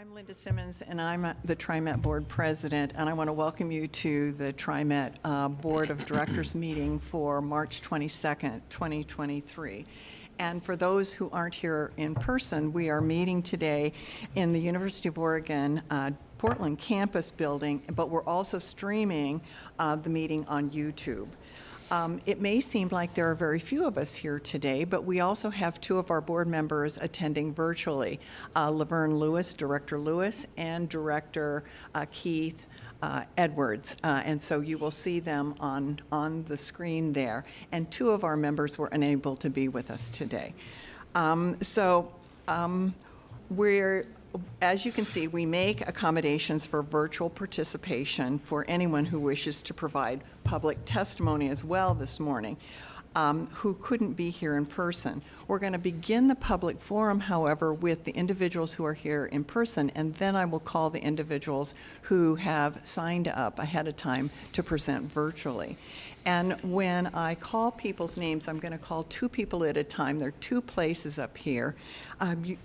I'm Linda Simmons, and I'm the TriMet Board President, and I want to welcome you to the TriMet Board of Directors meeting for March 22nd, 2023. And for those who aren't here in person, we are meeting today in the University of Oregon Portland campus building, but we're also streaming the meeting on YouTube. It may seem like there are very few of us here today, but we also have two of our board members attending virtually, Laverne Lewis, Director Lewis, and Director Keith Edwards. And so you will see them on the screen there. And two of our members were unable to be with us today. As you can see, we make accommodations for virtual participation for anyone who wishes to provide public testimony as well this morning, who couldn't be here in person. We're going to begin the public forum, however, with the individuals who are here in person, and then I will call the individuals who have signed up ahead of time to present virtually. And when I call people's names, I'm going to call two people at a time. There are two places up here.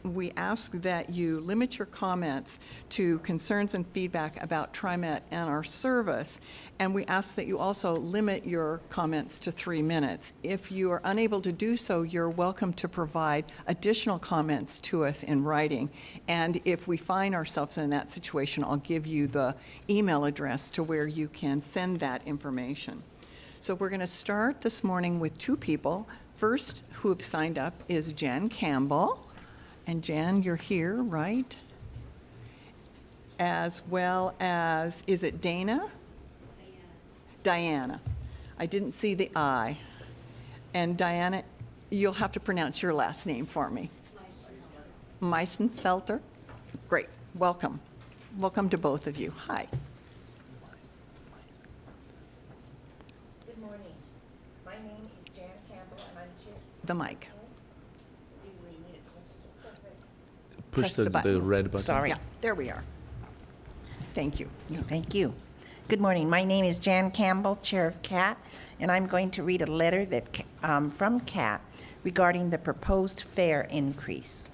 We ask that you limit your comments to concerns and feedback about TriMet and our service, and we ask that you also limit your comments to 3 minutes. If you are unable to do so, you're welcome to provide additional comments to us in writing. And if we find ourselves in that situation, I'll give you the email address to where you can send that information. So we're going to start this morning with two people. First, who have signed up is Jen Campbell. And Jen, you're here, right? As well as, is it Dana? Diana. I didn't see the I. And Diana, you'll have to pronounce your last name for me. Meisenfelter. Great. Welcome. Welcome to both of you. Hi. The mic. Push the red button. Sorry. Yeah, there we are. Thank you. Thank you. Good morning. My name is Jan Campbell, Chair of CAT, and I'm going to read a letter that from CAT regarding the proposed fare increase.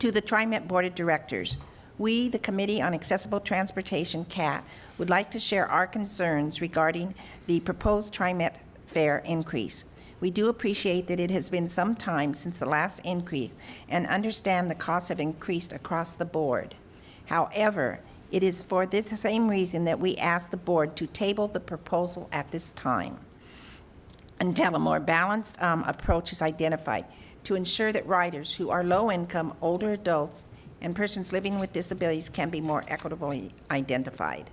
To the TriMet Board of Directors, we, the Committee on Accessible Transportation, CAT, would like to share our concerns regarding the proposed TriMet fare increase. We do appreciate that it has been some time since the last increase and understand the costs have increased across the board. However, it is for this same reason that we ask the board to table the proposal at this time until a more balanced approach is identified to ensure that riders who are low income, older adults, and persons living with disabilities can be more equitably identified.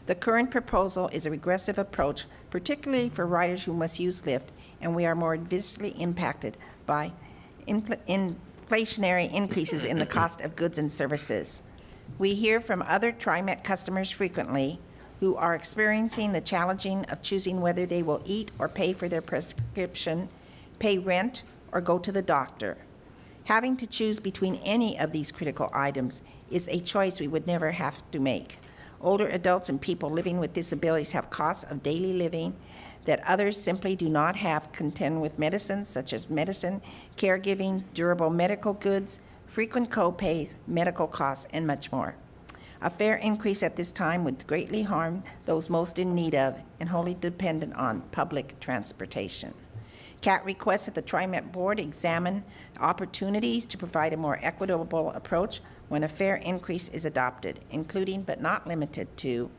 The current proposal is a regressive approach, particularly for riders who must use Lyft, and we are more adversely impacted by inflationary increases in the cost of goods and services. We hear from other TriMet customers frequently who are experiencing the challenging of choosing whether they will eat or pay for their prescription, pay rent, or go to the doctor. Having to choose between any of these critical items is a choice we would never have to make. Older adults and people living with disabilities have costs of daily living that others simply do not have, contend with medicines such as medicine, caregiving, durable medical goods, frequent co-pays, medical costs, and much more. A fare increase at this time would greatly harm those most in need of and wholly dependent on public transportation. CAT requests that the TriMet Board examine opportunities to provide a more equitable approach when a fare increase is adopted, including but not limited to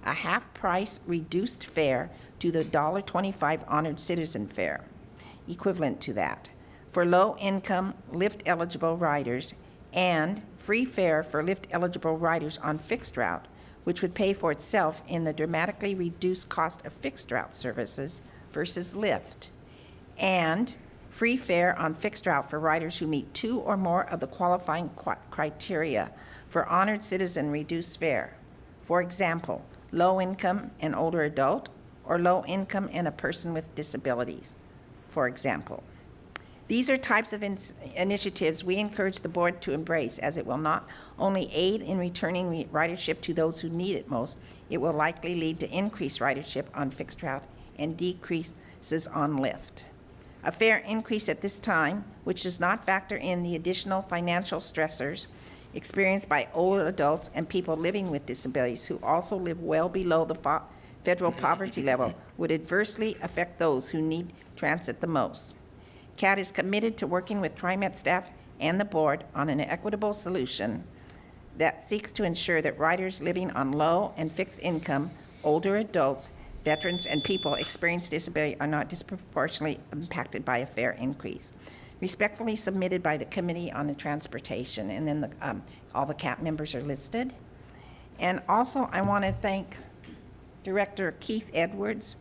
a half-price reduced fare to the $1.25 honored citizen fare, equivalent to that, for low-income Lyft-eligible riders, and free fare for Lyft-eligible riders on fixed route, which would pay for itself in the dramatically reduced cost of fixed route services versus Lyft, and free fare on fixed route for riders who meet 2 or more of the qualifying criteria for honored citizen reduced fare. For example, low income and older adult, or low income and a person with disabilities, for example. These are types of initiatives we encourage the board to embrace, as it will not only aid in returning ridership to those who need it most, it will likely lead to increased ridership on fixed route and decreases on Lyft. A fare increase at this time, which does not factor in the additional financial stressors experienced by older adults and people living with disabilities who also live well below the federal poverty level would adversely affect those who need transit the most. CAT is committed to working with TriMet staff and the board on an equitable solution that seeks to ensure that riders living on low and fixed income, older adults, veterans, and people experiencing disability are not disproportionately impacted by a fare increase. Respectfully submitted by the Committee on the Transportation, and then all the CAT members are listed. And also, I want to thank Director Keith Edwards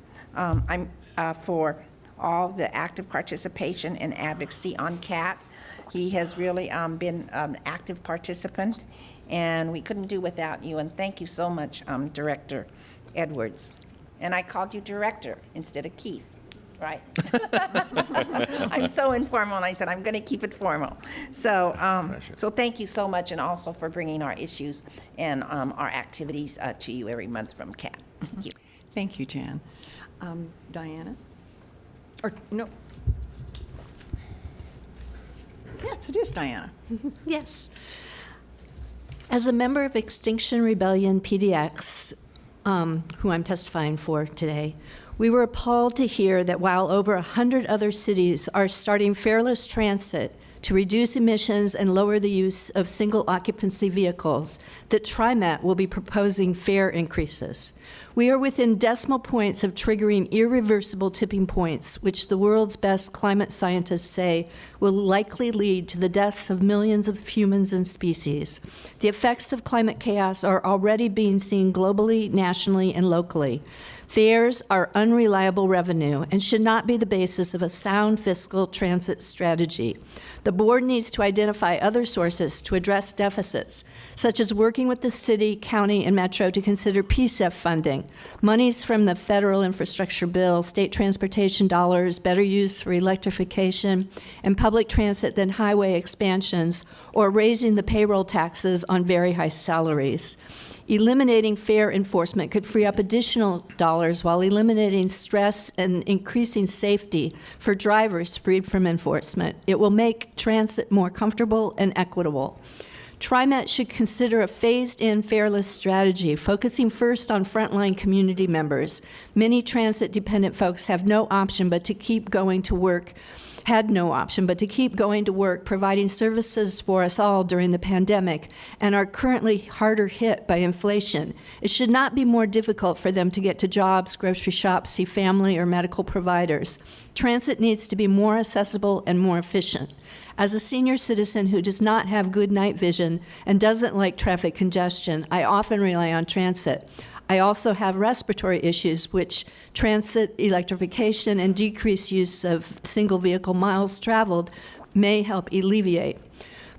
for all the active participation and advocacy on CAT. He has really been an active participant, and we couldn't do without you. And thank you so much, Director Edwards. And I called you Director instead of Keith, right? I'm so informal, and I said I'm going to keep it formal. So, so thank you so much, and also for bringing our issues and our activities to you every month from CAT. Thank you. Thank you, Jan. Diana? Or, no. Yes, it is Diana. Yes. As a member of Extinction Rebellion PDX, who I'm testifying for today, we were appalled to hear that while over 100 other cities are starting fareless transit to reduce emissions and lower the use of single occupancy vehicles, that TriMet will be proposing fare increases. We are within decimal points of triggering irreversible tipping points, which the world's best climate scientists say will likely lead to the deaths of millions of humans and species. The effects of climate chaos are already being seen globally, nationally, and locally. Fares are unreliable revenue and should not be the basis of a sound fiscal transit strategy. The board needs to identify other sources to address deficits, such as working with the city, county, and metro to consider PSEF funding, monies from the federal infrastructure bill, state transportation dollars, better use for electrification and public transit than highway expansions, or raising the payroll taxes on very high salaries. Eliminating fare enforcement could free up additional dollars while eliminating stress and increasing safety for drivers freed from enforcement. It will make transit more comfortable and equitable. TriMet should consider a phased-in fareless strategy, focusing first on frontline community members. Many transit-dependent folks have no option but to keep going to work providing services for us all during the pandemic, and are currently harder hit by inflation. It should not be more difficult for them to get to jobs, grocery shops, see family, or medical providers. Transit needs to be more accessible and more efficient. As a senior citizen who does not have good night vision and doesn't like traffic congestion, I often rely on transit. I also have respiratory issues, which transit electrification and decreased use of single vehicle miles traveled may help alleviate.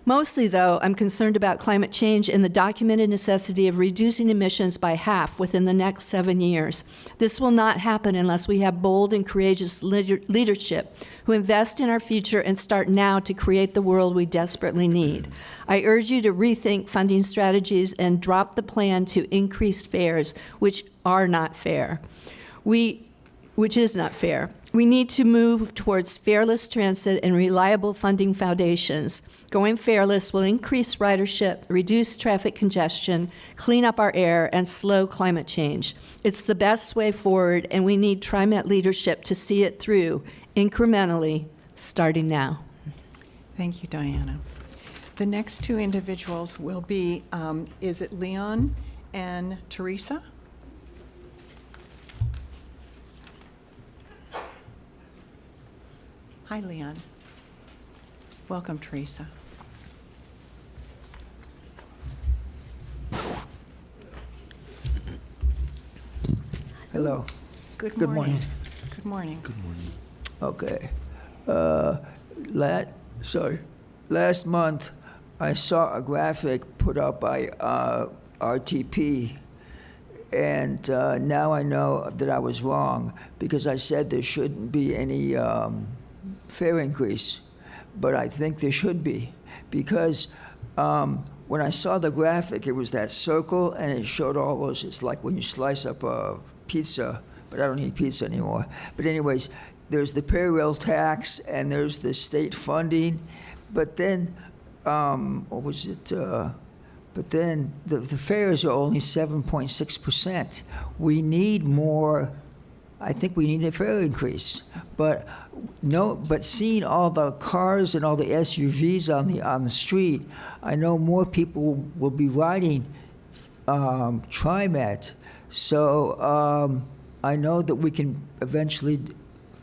Mostly, though, I'm concerned about climate change and the documented necessity of reducing emissions by half within the next 7 years. This will not happen unless we have bold and courageous leadership who invest in our future and start now to create the world we desperately need. I urge you to rethink funding strategies and drop the plan to increase fares, which are not fair. Which is not fair. We need to move towards fareless transit and reliable funding foundations. Going fareless will increase ridership, reduce traffic congestion, clean up our air, and slow climate change. It's the best way forward, and we need TriMet leadership to see it through incrementally, starting now. Thank you, Diana. The next two individuals will be, is it Leon and Teresa? Hi, Leon. Welcome, Teresa. Hello. Good Good morning. morning. Good morning. Good morning. Okay. Last month, I saw a graphic put up by RTP, and now I know that I was wrong because I said there shouldn't be any fare increase, but I think there should be because when I saw the graphic, it was that circle, and it showed all those. It's like when you slice up a pizza, but I don't eat pizza anymore. But anyways, there's the payroll tax, and there's the state funding, but then what was it? But then the fares are only 7.6%. We need more. I think we need a fare increase. But seeing all the cars and all the SUVs on the street, I know more people will be riding TriMet. So I know that we can eventually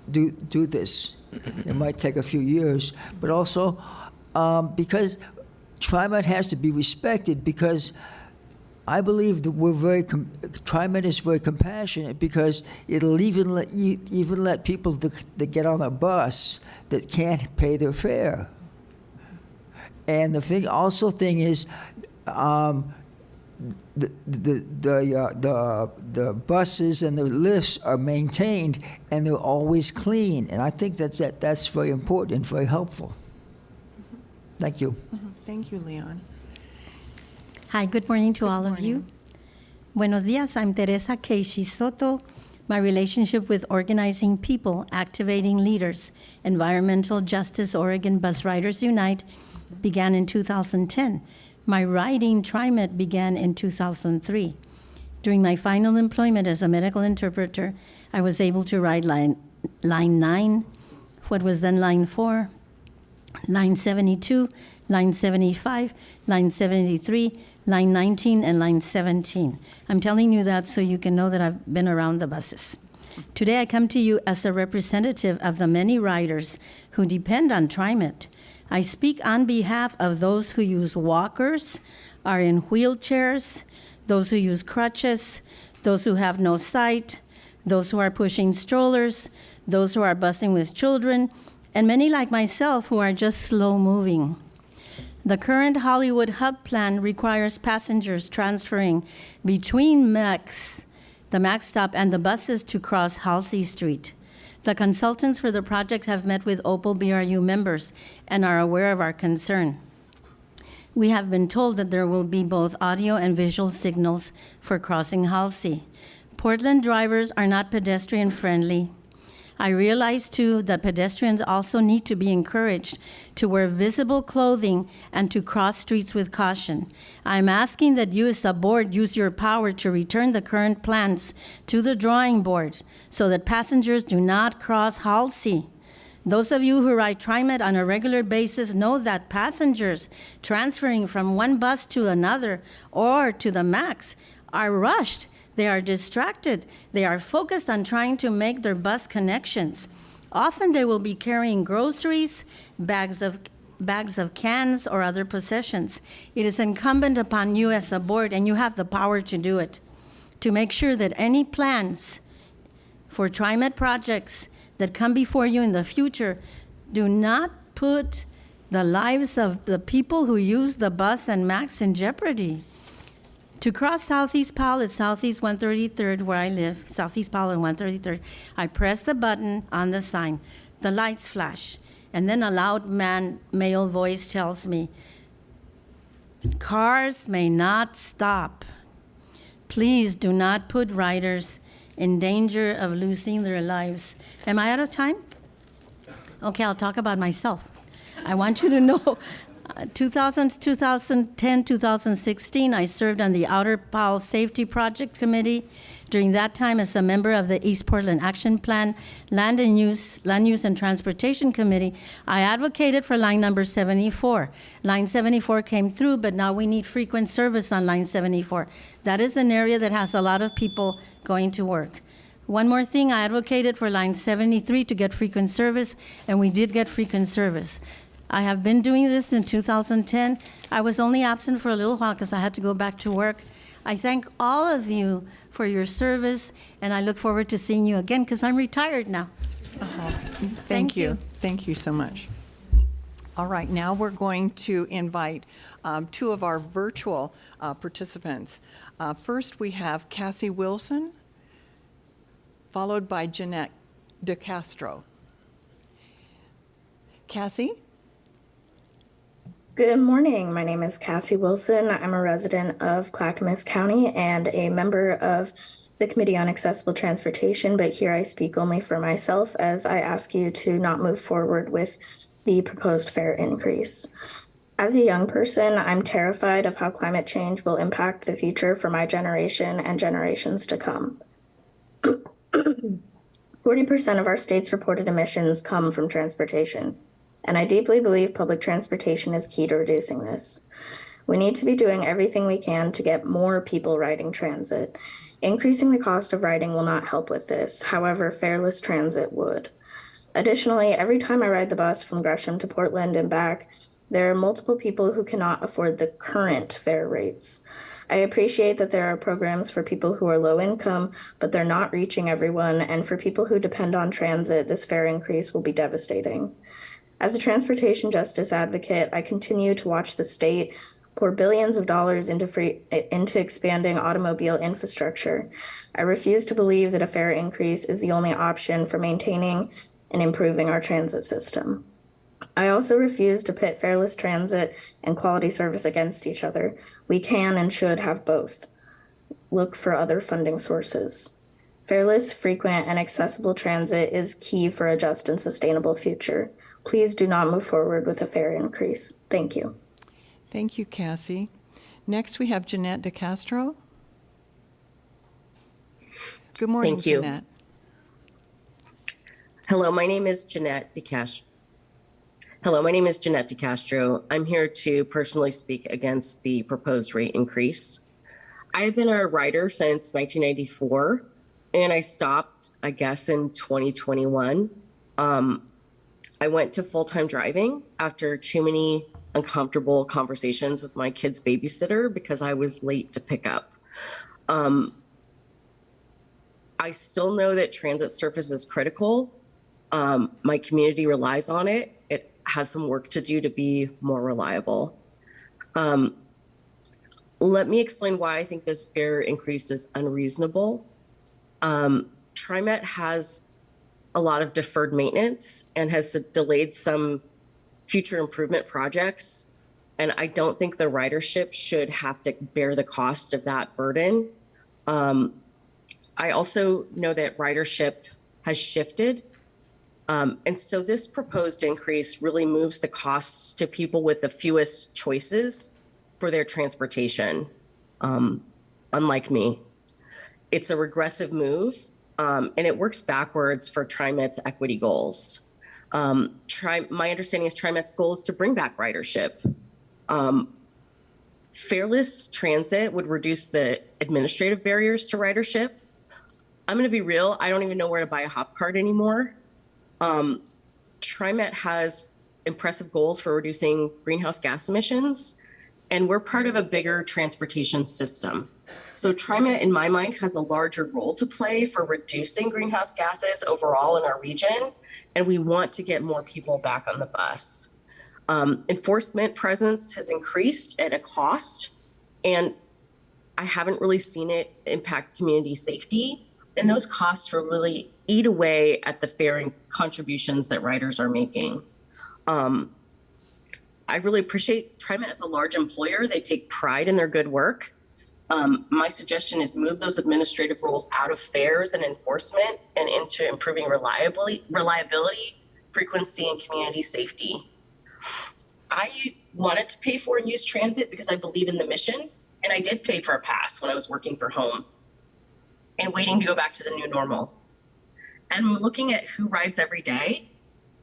do this. It might take a few years, but also because TriMet has to be respected, because I believe that TriMet is very compassionate, because it'll even let people that get on a bus that can't pay their fare. And the thing is, the buses and the lifts are maintained and they're always clean, and I think that's very important and very helpful. Thank you. Thank you, Leon. Hi, good morning to all of you. Buenos dias, I'm Teresa Keishi Soto. My relationship with organizing people, activating leaders, Environmental Justice Oregon Bus Riders Unite began in 2010. My riding TriMet began in 2003. During my final employment as a medical interpreter, I was able to ride line 9, what was then line 4, line 72, line 75, line 73, line 19, and line 17. I'm telling you that so you can know that I've been around the buses. Today I come to you as a representative of the many riders who depend on TriMet. I speak on behalf of those who use walkers, are in wheelchairs, those who use crutches, those who have no sight, those who are pushing strollers, those who are busing with children, and many like myself who are just slow moving. The current Hollywood hub plan requires passengers transferring between the MAX stop and the buses to cross Halsey Street. The consultants for the project have met with Opal BRU members and are aware of our concern. We have been told that there will be both audio and visual signals for crossing Halsey. Portland drivers are not pedestrian friendly. I realize, too, that pedestrians also need to be encouraged to wear visible clothing and to cross streets with caution. I'm asking that you as a board use your power to return the current plans to the drawing board so that passengers do not cross Halsey. Those of you who ride TriMet on a regular basis know that passengers transferring from one bus to another or to the MAX are rushed. They are distracted. They are focused on trying to make their bus connections. Often they will be carrying groceries, bags of cans, or other possessions. It is incumbent upon you as a board, and you have the power to do it, to make sure that any plans for TriMet projects that come before you in the future do not put the lives of the people who use the bus and MAX in jeopardy. To cross Southeast Powell at Southeast 133rd, where I live, Southeast Powell and 133rd, I press the button on the sign. The lights flash, and then a loud male voice tells me, cars may not stop. Please do not put riders in danger of losing their lives. Am I out of time? Okay, I'll talk about myself. I want you to know 2010, 2016, I served on the Outer Powell Safety Project Committee. During that time, as a member of the East Portland Action Plan Land Use and Transportation Committee, I advocated for line number 74. Line 74 came through, but now we need frequent service on line 74. That is an area that has a lot of people going to work. One more thing, I advocated for line 73 to get frequent service, and we did get frequent service. I have been doing this in 2010. I was only absent for a little while because I had to go back to work. I thank all of you for your service, and I look forward to seeing you again because I'm retired now. Thank you. Thank you so much. All right, now we're going to invite two of our virtual participants. First, we have Cassie Wilson, followed by Jeanette DeCastro. Cassie? Good morning. My name is Cassie Wilson. I'm a resident of Clackamas County and a member of the Committee on Accessible Transportation, but here I speak only for myself as I ask you to not move forward with the proposed fare increase. As a young person, I'm terrified of how climate change will impact the future for my generation and generations to come. 40% of our state's reported emissions come from transportation, and I deeply believe public transportation is key to reducing this. We need to be doing everything we can to get more people riding transit. Increasing the cost of riding will not help with this. However, fareless transit would. Additionally, every time I ride the bus from Gresham to Portland and back, there are multiple people who cannot afford the current fare rates. I appreciate that there are programs for people who are low income, but they're not reaching everyone, and for people who depend on transit, this fare increase will be devastating. As a transportation justice advocate, I continue to watch the state pour billions of dollars into expanding automobile infrastructure. I refuse to believe that a fare increase is the only option for maintaining and improving our transit system. I also refuse to pit fareless transit and quality service against each other. We can and should have both. Look for other funding sources. Fareless, frequent, and accessible transit is key for a just and sustainable future. Please do not move forward with a fare increase. Thank you. Thank you, Cassie. Next, we have Jeanette DeCastro. Good morning, Thank you. Jeanette. Hello, my name is Jeanette DeCastro. I'm here to personally speak against the proposed rate increase. I have been a rider since 1994, and I stopped, I guess, in 2021. I went to full-time driving after too many uncomfortable conversations with my kid's babysitter because I was late to pick up. I still know that transit service is critical. My community relies on it. It has some work to do to be more reliable. Let me explain why I think this fare increase is unreasonable. TriMet has a lot of deferred maintenance and has delayed some future improvement projects. And I don't think the ridership should have to bear the cost of that burden. I also know that ridership has shifted. And so this proposed increase really moves the costs to people with the fewest choices for their transportation, unlike me. It's a regressive move, and it works backwards for TriMet's equity goals. My understanding is TriMet's goal is to bring back ridership. Fareless transit would reduce the administrative barriers to ridership. I'm going to be real, I don't even know where to buy a hop card anymore. TriMet has impressive goals for reducing greenhouse gas emissions, and we're part of a bigger transportation system. So TriMet, in my mind, has a larger role to play for reducing greenhouse gases overall in our region, and we want to get more people back on the bus. Enforcement presence has increased at a cost, and I haven't really seen it impact community safety. And those costs will really eat away at the fare contributions that riders are making. I really appreciate TriMet as a large employer. They take pride in their good work. My suggestion is move those administrative rules out of fares and enforcement and into improving reliability, frequency, and community safety. I wanted to pay for and use transit because I believe in the mission, and I did pay for a pass when I was working for home and waiting to go back to the new normal. And looking at who rides every day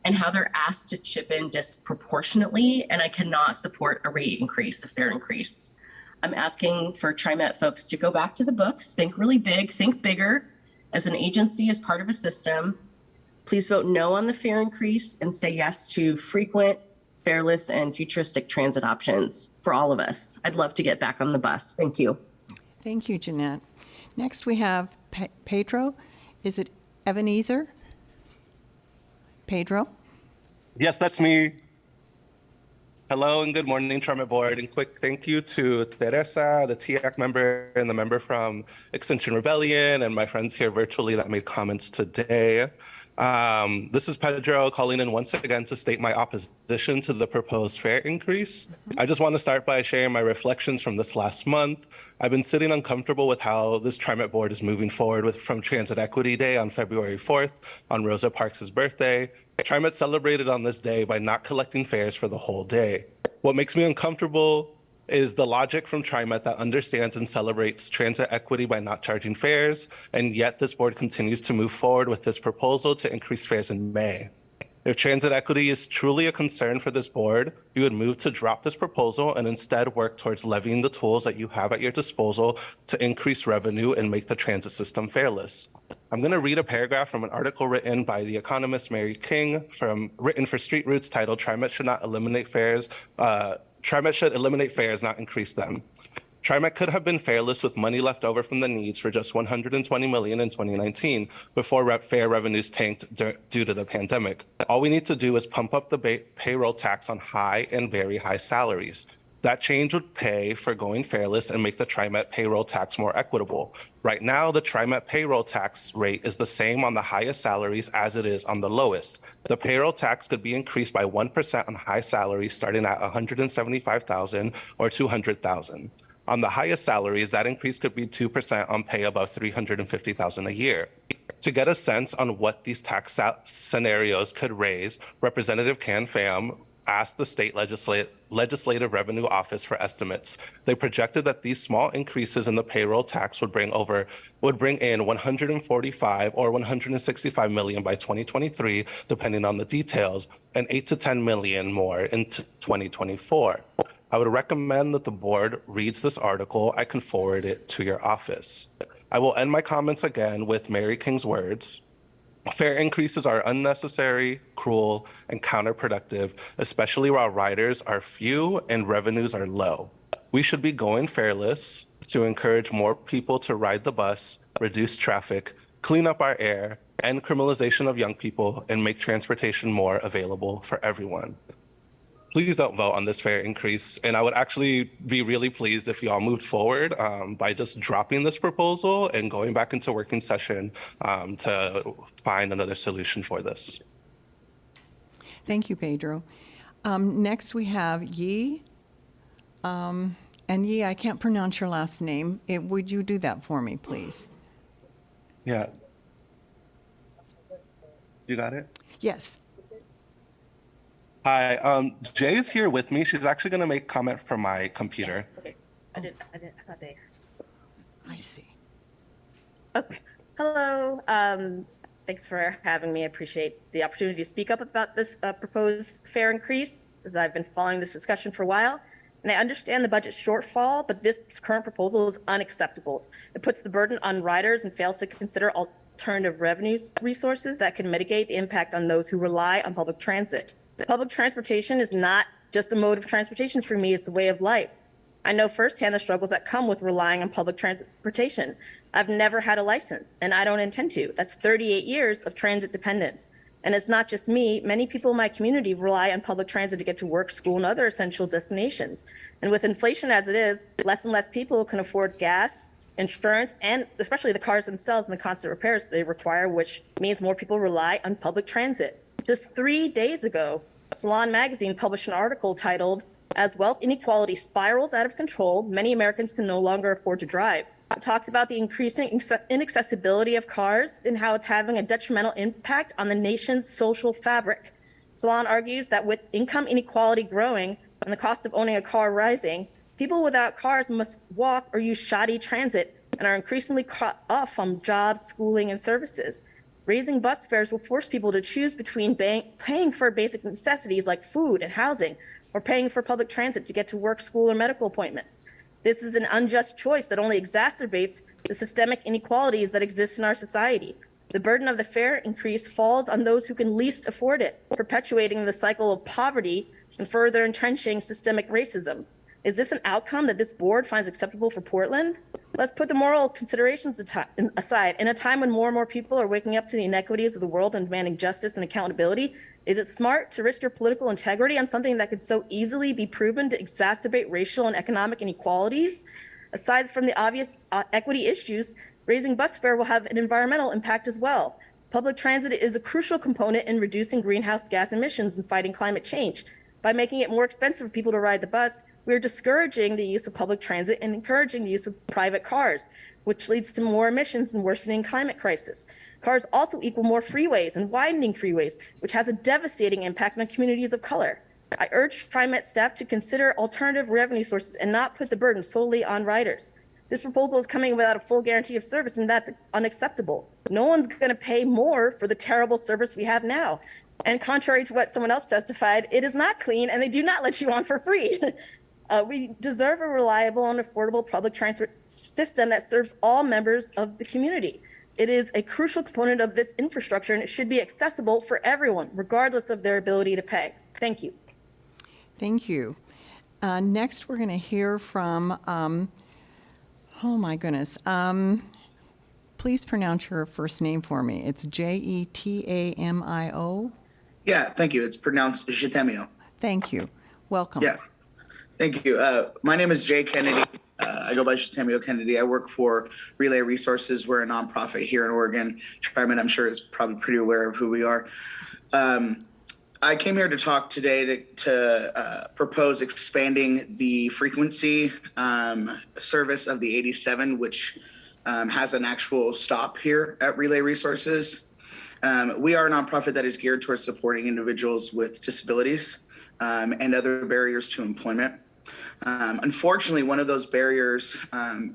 and how they're asked to chip in disproportionately, and I cannot support a rate increase, a fare increase. I'm asking for TriMet folks to go back to the books, think really big, think bigger. As an agency, as part of a system, please vote no on the fare increase and say yes to frequent, fareless, and futuristic transit options for all of us. I'd love to get back on the bus. Thank you. Thank you, Jeanette. Next, we have Pedro. Is it Ebenezer? Pedro? Yes, that's me. Hello and good morning, TriMet Board. And quick thank you to Teresa, the TAC member, and the member from Extinction Rebellion, and my friends here virtually that made comments today. This is Pedro calling in once again to state my opposition to the proposed fare increase. I just want to start by sharing my reflections from this last month. I've been sitting uncomfortable with how this TriMet board is moving forward from Transit Equity Day on February 4th, on Rosa Parks' birthday. TriMet celebrated on this day by not collecting fares for the whole day. What makes me uncomfortable is the logic from TriMet that understands and celebrates transit equity by not charging fares, and yet this board continues to move forward with this proposal to increase fares in May. If transit equity is truly a concern for this board, you would move to drop this proposal and instead work towards levying the tools that you have at your disposal to increase revenue and make the transit system fareless. I'm going to read a paragraph from an article written by the economist Mary King, written for Street Roots, titled "TriMet should not eliminate fares. TriMet should eliminate fares, not increase them." TriMet could have been fareless with money left over from the needs for just $120 million in 2019 before fare revenues tanked due to the pandemic. All we need to do is pump up the payroll tax on high and very high salaries. That change would pay for going fareless and make the TriMet payroll tax more equitable. Right now, the TriMet payroll tax rate is the same on the highest salaries as it is on the lowest. The payroll tax could be increased by 1% on high salaries starting at $175,000 or $200,000. On the highest salaries, that increase could be 2% on pay above $350,000 a year. To get a sense on what these tax scenarios could raise, Representative Can Pham asked the state legislative revenue office for estimates. They projected that these small increases in the payroll tax would bring in 145 or 165 million by 2023, depending on the details, and 8 to 10 million more in 2024. I would recommend that the board reads this article. I can forward it to your office. I will end my comments again with Mary King's words. Fare increases are unnecessary, cruel, and counterproductive, especially while riders are few and revenues are low. We should be going fareless to encourage more people to ride the bus, reduce traffic, clean up our air, end criminalization of young people, and make transportation more available for everyone. Please don't vote on this fare increase. And I would actually be really pleased if y'all moved forward by just dropping this proposal and going back into working session to find another solution for this. Thank you, Pedro. Next, we have Yi. And Yi, I can't pronounce your last name. Would you do that for me, please? Yeah. You got it? Yes. Hi, Jay is here with me. She's actually going to make comment from my computer. Okay. I thought they. I see. Okay. Hello. Thanks for having me. I appreciate the opportunity to speak up about this proposed fare increase, as I've been following this discussion for a while. And I understand the budget shortfall, but this current proposal is unacceptable. It puts the burden on riders and fails to consider alternative revenues resources that can mitigate the impact on those who rely on public transit. Public transportation is not just a mode of transportation for me, it's a way of life. I know firsthand the struggles that come with relying on public transportation. I've never had a license, and I don't intend to. That's 38 years of transit dependence. And it's not just me. Many people in my community rely on public transit to get to work, school, and other essential destinations. And with inflation as it is, less and less people can afford gas, insurance, and especially the cars themselves and the constant repairs they require, which means more people rely on public transit. Just 3 days ago, Salon Magazine published an article titled, "As Wealth Inequality Spirals Out of Control, Many Americans Can No Longer Afford to Drive." It talks about the increasing inaccessibility of cars and how it's having a detrimental impact on the nation's social fabric. Salon argues that with income inequality growing and the cost of owning a car rising, people without cars must walk or use shoddy transit and are increasingly cut off from jobs, schooling, and services. Raising bus fares will force people to choose between paying for basic necessities like food and housing or paying for public transit to get to work, school, or medical appointments. This is an unjust choice that only exacerbates the systemic inequalities that exist in our society. The burden of the fare increase falls on those who can least afford it, perpetuating the cycle of poverty and further entrenching systemic racism. Is this an outcome that this board finds acceptable for Portland? Let's put the moral considerations aside. In a time when more and more people are waking up to the inequities of the world and demanding justice and accountability, is it smart to risk your political integrity on something that could so easily be proven to exacerbate racial and economic inequalities? Aside from the obvious equity issues, raising bus fare will have an environmental impact as well. Public transit is a crucial component in reducing greenhouse gas emissions and fighting climate change. By making it more expensive for people to ride the bus, we're discouraging the use of public transit and encouraging the use of private cars, which leads to more emissions and worsening climate crisis. Cars also equal more freeways and widening freeways, which has a devastating impact on communities of color. I urge TriMet staff to consider alternative revenue sources and not put the burden solely on riders. This proposal is coming without a full guarantee of service, and that's unacceptable. No one's going to pay more for the terrible service we have now. And contrary to what someone else testified, it is not clean, and they do not let you on for free. We deserve a reliable and affordable public transport system that serves all members of the community. It is a crucial component of this infrastructure, and it should be accessible for everyone, regardless of their ability to pay. Thank you. Thank you. Next, we're going to hear from, oh my goodness, please pronounce your first name for me. It's Jetamio. Yeah, thank you. It's pronounced Jetamio. Thank you. Welcome. Yeah, thank you. My name is Jay Kennedy. I go by Jetamio Kennedy. I work for Relay Resources. We're a nonprofit here in Oregon. TriMet, I'm sure, is probably pretty aware of who we are. I came here to talk today to propose expanding the frequency service of the 87, which has an actual stop here at Relay Resources. We are a nonprofit that is geared towards supporting individuals with disabilities and other barriers to employment. Unfortunately, one of those barriers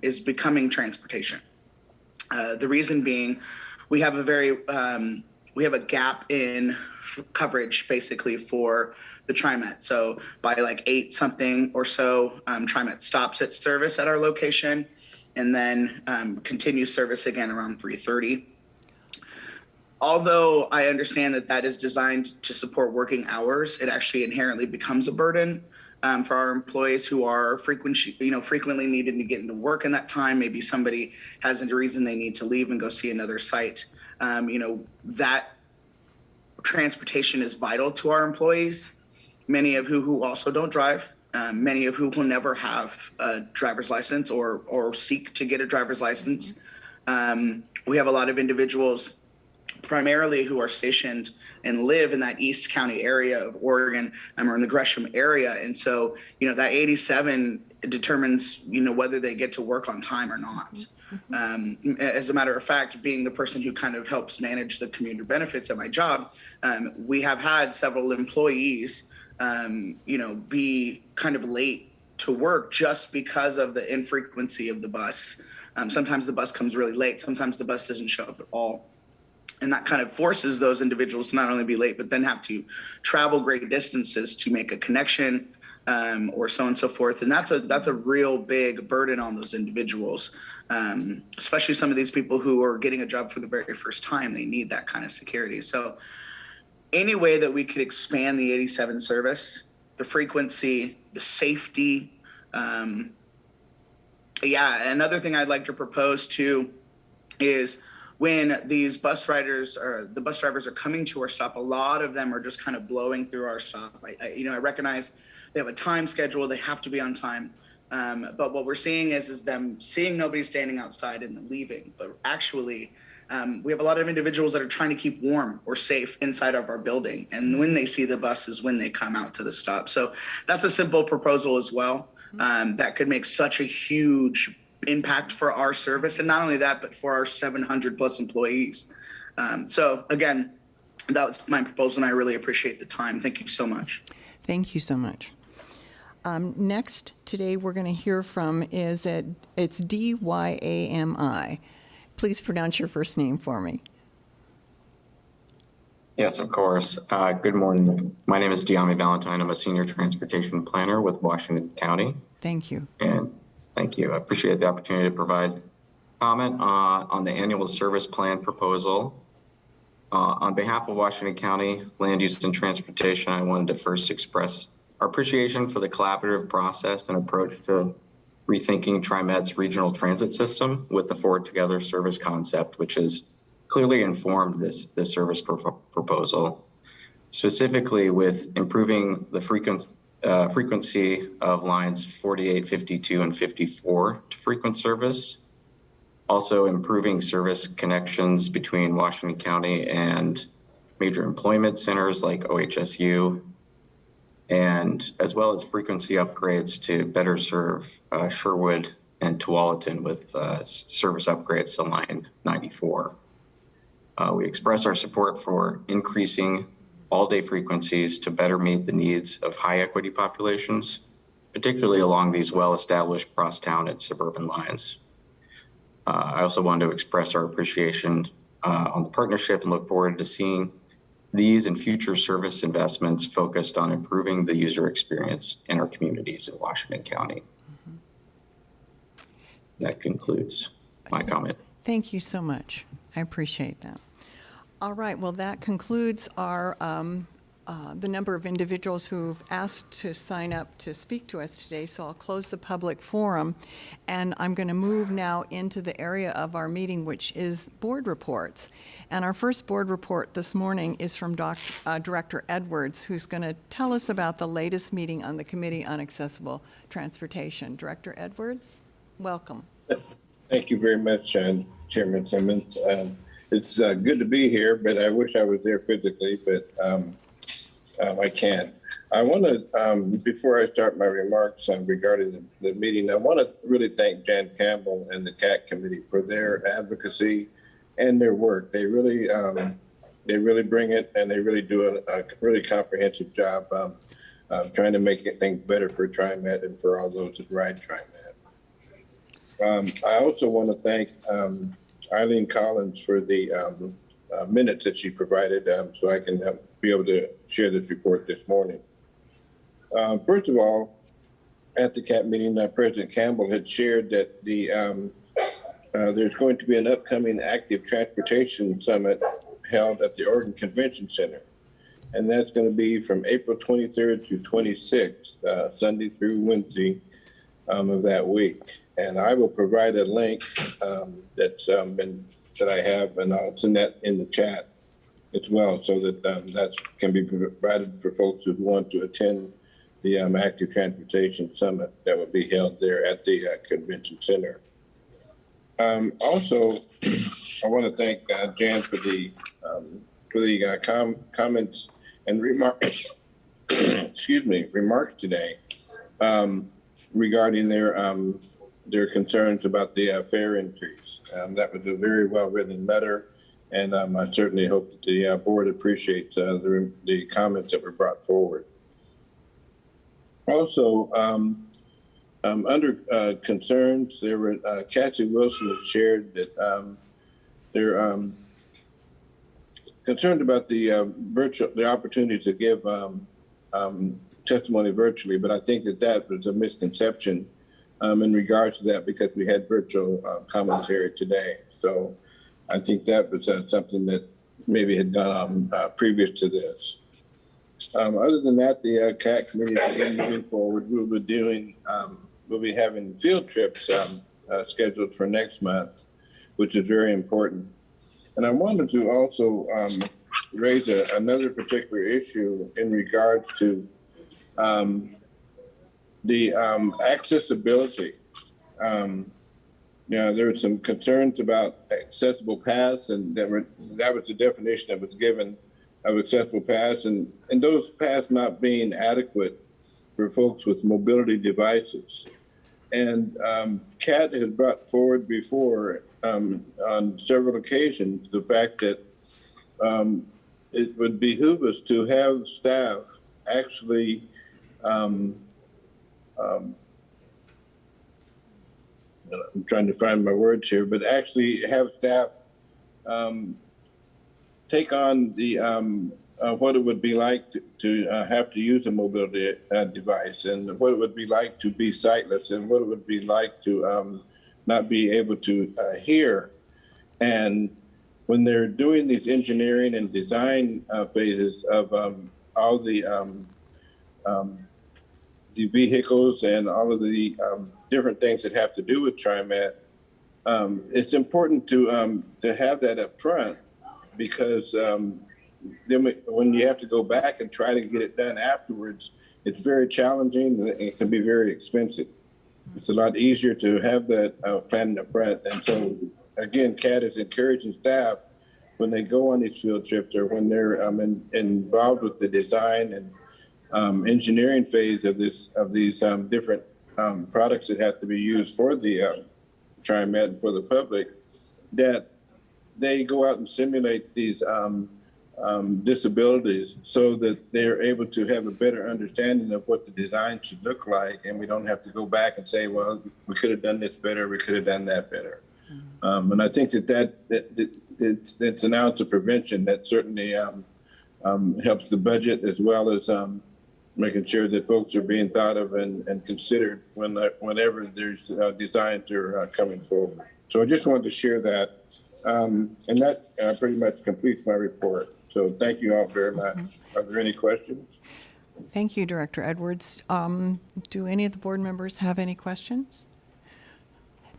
is becoming transportation. The reason being, we have a gap in coverage basically for the TriMet. So by like 8 something or so, TriMet stops its service at our location and then continues service again around 3:30. Although I understand that that is designed to support working hours, it actually inherently becomes a burden for our employees who are frequently needed to get into work in that time. Maybe somebody has a reason they need to leave and go see another site. That transportation is vital to our employees, many of who also don't drive, many of who will never have a driver's license or seek to get a driver's license. We have a lot of individuals primarily who are stationed and live in that East County area of Oregon or in the Gresham area. And so, that 87 determines, whether they get to work on time or not. As a matter of fact, being the person who kind of helps manage the commuter benefits at my job, we have had several employees, be kind of late to work just because of the infrequency of the bus. Sometimes the bus comes really late. Sometimes the bus doesn't show up at all. And that kind of forces those individuals to not only be late, but then have to travel great distances to make a connection or so on and so forth. And that's a real big burden on those individuals, especially some of these people who are getting a job for the very first time. They need that kind of security. So any way that we could expand the 87 service, the frequency, the safety. Another thing I'd like to propose too is when these bus riders or the bus drivers are coming to our stop, a lot of them are just kind of blowing through our stop. I recognize they have a time schedule, they have to be on time. But what we're seeing is them seeing nobody standing outside and then leaving. But actually, we have a lot of individuals that are trying to keep warm or safe inside of our building. And when they see the bus is when they come out to the stop. So that's a simple proposal as well that could make such a huge impact for our service. And not only that, but for our 700 plus employees. So again, that was my proposal and I really appreciate the time. Thank you so much. Thank you so much. Next today we're going to hear from it's Dyami. Please pronounce your first name for me. Yes, of course. Good morning. My name is Dyami Valentine. I'm a senior transportation planner with Washington County. Thank you. And thank you. I appreciate the opportunity to provide comment on the annual service plan proposal. On behalf of Washington County Land Use and Transportation, I wanted to first express our appreciation for the collaborative process and approach to rethinking TriMet's regional transit system with the Forward Together service concept, which has clearly informed this service proposal, specifically with improving the frequency of lines 48, 52, and 54 to frequent service. Also improving service connections between Washington County and major employment centers like OHSU, and as well as frequency upgrades to better serve Sherwood and Tualatin with service upgrades to line 94. We express our support for increasing all-day frequencies to better meet the needs of high equity populations, particularly along these well-established crosstown and suburban lines. I also wanted to express our appreciation on the partnership and look forward to seeing these and future service investments focused on improving the user experience in our communities in Washington County. That concludes my comment. Thank you so much. I appreciate that. All right, well, that concludes our the number of individuals who've asked to sign up to speak to us today, so I'll close the public forum, and I'm going to move now into the area of our meeting, which is board reports. And our first board report this morning is from Director Edwards, who's going to tell us about the latest meeting on the Committee on Accessible Transportation. Director Edwards, welcome. Thank you very much, Chairman Simmons. It's good to be here, but I wish I was there physically, but I can't. I want to, before I start my remarks regarding the meeting, I want to really thank Jan Campbell and the CAT committee for their advocacy and their work. They really bring it, and they really do a really comprehensive job of trying to make things better for TriMet and for all those that ride TriMet. I also want to thank Eileen Collins for the minutes that she provided so I can be able to share this report this morning. First of all, at the CAT meeting, President Campbell had shared that there's going to be an upcoming active transportation summit held at the Oregon Convention Center. And that's going to be from April 23rd to 26th, Sunday through Wednesday of that week. And I will provide a link that I have, and I'll send that in the chat as well, so that that can be provided for folks who want to attend the Active Transportation Summit that will be held there at the Convention Center. Also, I want to thank Jan for the comments and remarks. Excuse me, remarks today regarding their concerns about the fare increase. That was a very well-written letter, and I certainly hope that the board appreciates the comments that were brought forward. Also, under concerns, there were Cassie Wilson has shared that they're concerned about the opportunities to give testimony virtually, but I think that was a misconception in regards to that, because we had virtual commentary today. So I think that was something that maybe had gone on previous to this. Other than that, the CAT committee is moving forward. We'll be having field trips scheduled for next month, which is very important. And I wanted to also raise another particular issue in regards to the accessibility. There were some concerns about accessible paths, and that was the definition that was given of accessible paths, and those paths not being adequate for folks with mobility devices. And CAT has brought forward before on several occasions the fact that it would behoove us to have staff actually I'm trying to find my words here, but actually have staff take on the what it would be like to have to use a mobility device, and what it would be like to be sightless, and what it would be like to not be able to hear. And when they're doing these engineering and design phases of all the vehicles and all of the different things that have to do with TriMet, it's important to have that up front, because then when you have to go back and try to get it done afterwards, it's very challenging and it can be very expensive. It's a lot easier to have that planned up front. And so, again, CAT is encouraging staff when they go on these field trips, or when they're involved with the design and engineering phase of these different products that have to be used for the TriMet and for the public, that they go out and simulate these disabilities so that they're able to have a better understanding of what the design should look like. And we don't have to go back and say, well, we could have done this better, we could have done that better. And I think it's an ounce of prevention that certainly helps the budget, as well as making sure that folks are being thought of and considered whenever there's designs are coming forward. So I just wanted to share that. And that pretty much completes my report. So thank you all very much. Are there any questions? Thank you, Director Edwards. Do any of the board members have any questions?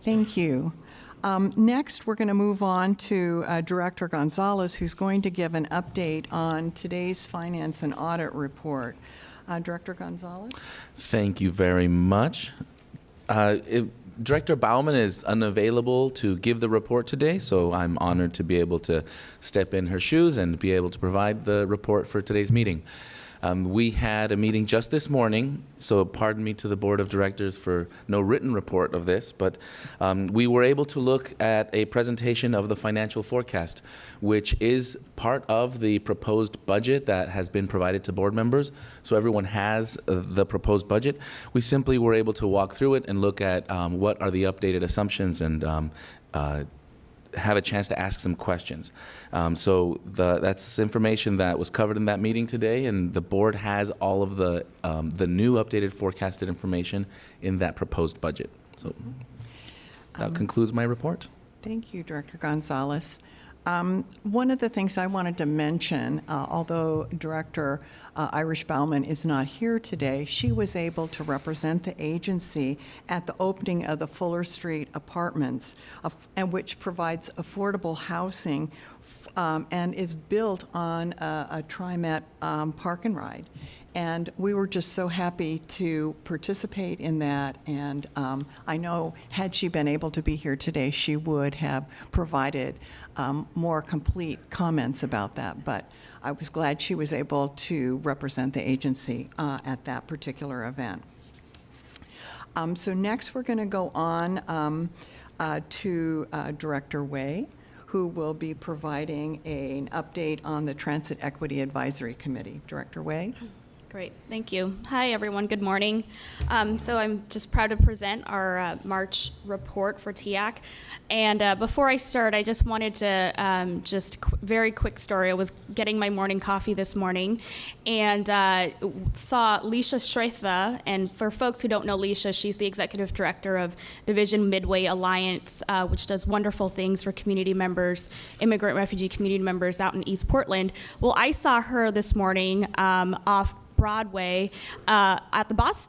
Thank you. Next, we're going to move on to Director Gonzalez, who's going to give an update on today's finance and audit report. Director Gonzalez? Thank you very much. Director Bauman is unavailable to give the report today, so I'm honored to be able to step in her shoes and be able to provide the report for today's meeting. We had a meeting just this morning, so pardon me to the Board of Directors for no written report of this, but we were able to look at a presentation of the financial forecast, which is part of the proposed budget that has been provided to board members. So everyone has the proposed budget. We simply were able to walk through it and look at what are the updated assumptions and have a chance to ask some questions. So that's information that was covered in that meeting today, and the board has all of the new updated forecasted information in that proposed budget. So that concludes my report. Thank you, Director Gonzalez. One of the things I wanted to mention, although Director Irish Bauman is not here today, she was able to represent the agency at the opening of the Fuller Street Apartments, and which provides affordable housing and is built on a TriMet park and ride. And we were just so happy to participate in that. And I know had she been able to be here today, she would have provided more complete comments about that. But I was glad she was able to represent the agency at that particular event. So next we're going to go on to Director Way, who will be providing an update on the Transit Equity Advisory Committee. Director Way? Great, thank you. Hi, everyone, good morning. So I'm just proud to present our March report for TIAC. And before I start, I just wanted to very quick story. I was getting my morning coffee this morning and saw Leisha Shretha. And for folks who don't know Leisha, she's the executive director of Division Midway Alliance, which does wonderful things for community members, immigrant refugee community members out in East Portland. Well, I saw her this morning off Broadway at the bus